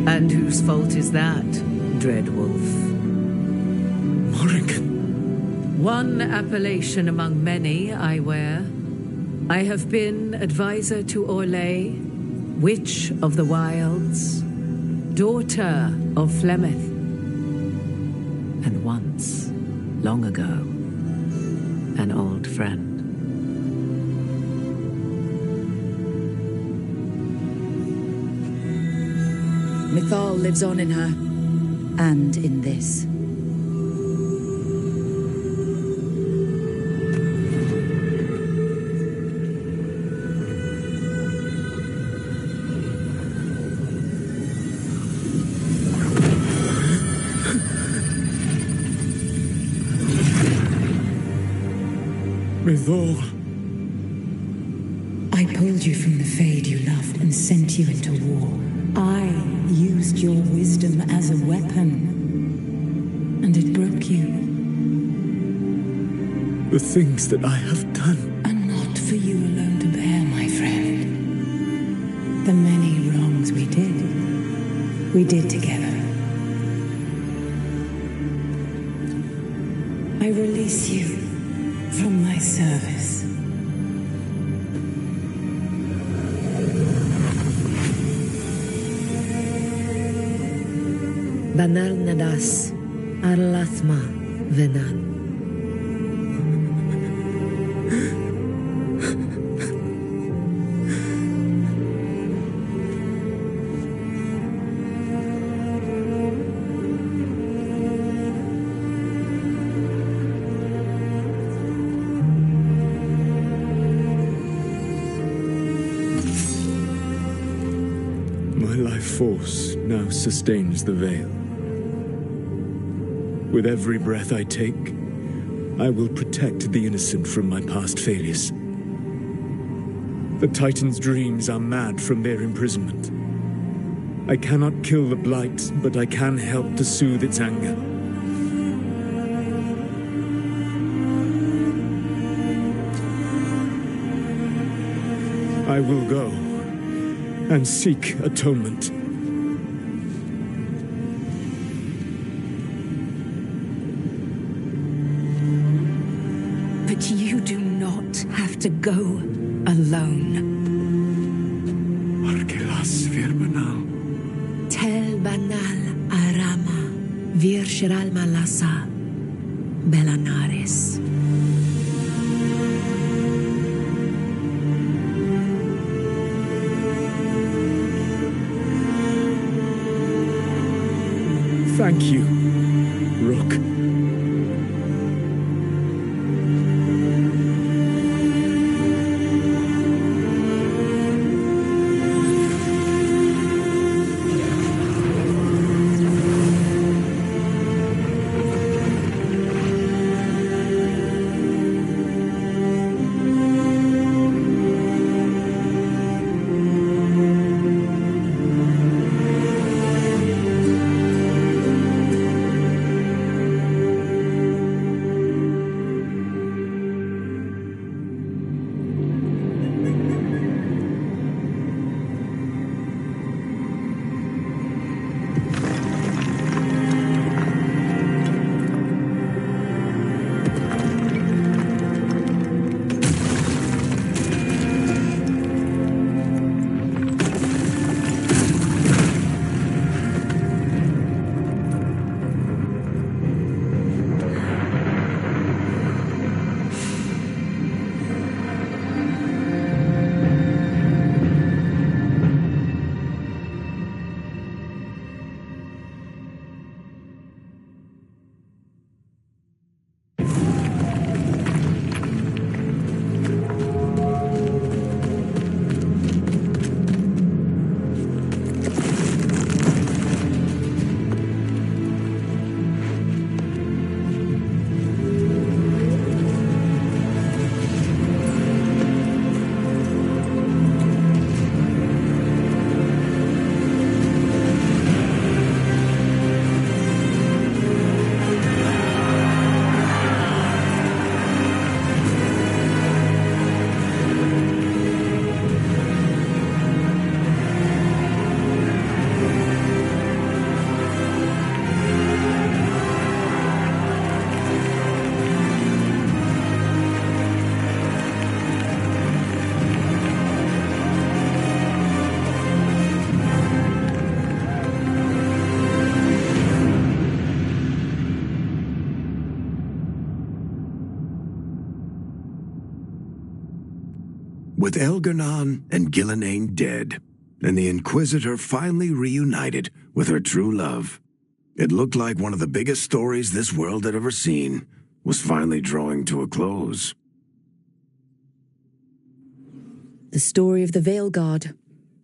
And whose fault is that, Dreadwolf? Morrigan. One appellation among many I wear. I have been advisor to Orlais, Witch of the Wilds, daughter of Flemeth, and once, long ago, an old friend. Mythal lives on in her, and in this. Mythal. I pulled you from the Fade you loved and sent you into war. I used your wisdom as a weapon, and it broke you. The things that I have done are not for you alone to bear, my friend. The many wrongs we did together. I release you from my service. Banal Nadas, Arlathma, Venan. My life force now sustains the Veil. With every breath I take, I will protect the innocent from my past failures. The Titan's dreams are mad from their imprisonment. I cannot kill the Blight, but I can help to soothe its anger. I will go and seek atonement. But you do not have to go alone. Arkelas Virbanal. Tel banal arama, vir shiral malasa, belanares. Thank you, Rook. With Elgar'nan and Gillenane dead, and the Inquisitor finally reunited with her true love, it looked like one of the biggest stories this world had ever seen was finally drawing to a close. The story of the Veilguard,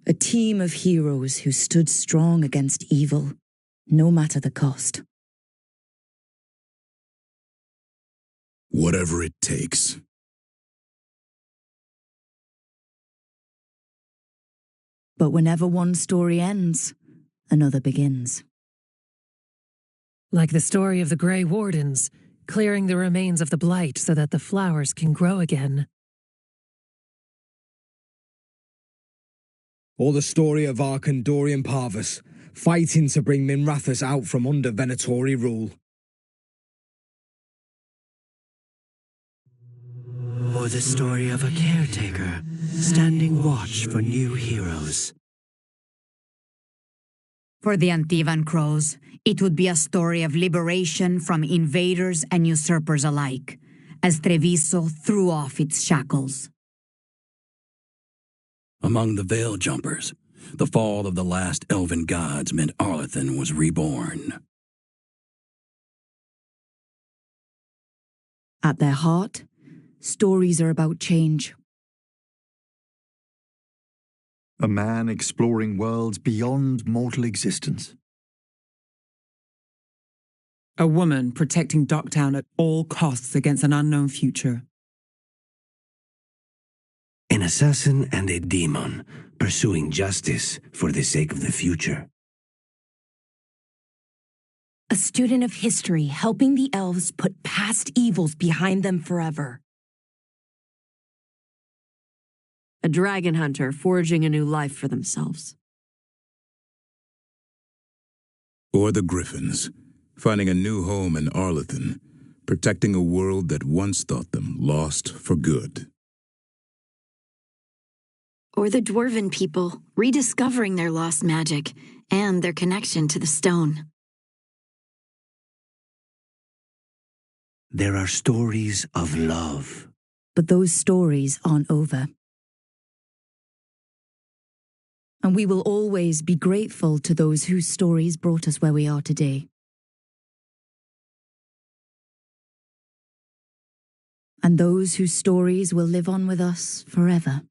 a team of heroes who stood strong against evil, no matter the cost. Whatever it takes. But whenever one story ends, another begins. Like the story of the Grey Wardens, clearing the remains of the Blight so that the flowers can grow again. Or the story of Arkandorian Parvus, fighting to bring Minrathous out from under Venatori rule. Or the story of a caretaker, standing watch for new heroes. For the Antivan Crows, it would be a story of liberation from invaders and usurpers alike, as Treviso threw off its shackles. Among the Veil Jumpers, the fall of the last elven gods meant Arlathan was reborn. At their heart, stories are about change. A man exploring worlds beyond mortal existence. A woman protecting Docktown at all costs against an unknown future. An assassin and a demon pursuing justice for the sake of the future. A student of history helping the elves put past evils behind them forever. A dragon hunter forging a new life for themselves. Or the Griffins, finding a new home in Arlethan, protecting a world that once thought them lost for good. Or the Dwarven people, rediscovering their lost magic and their connection to the stone. There are stories of love. But those stories aren't over. And we will always be grateful to those whose stories brought us where we are today. And those whose stories will live on with us forever.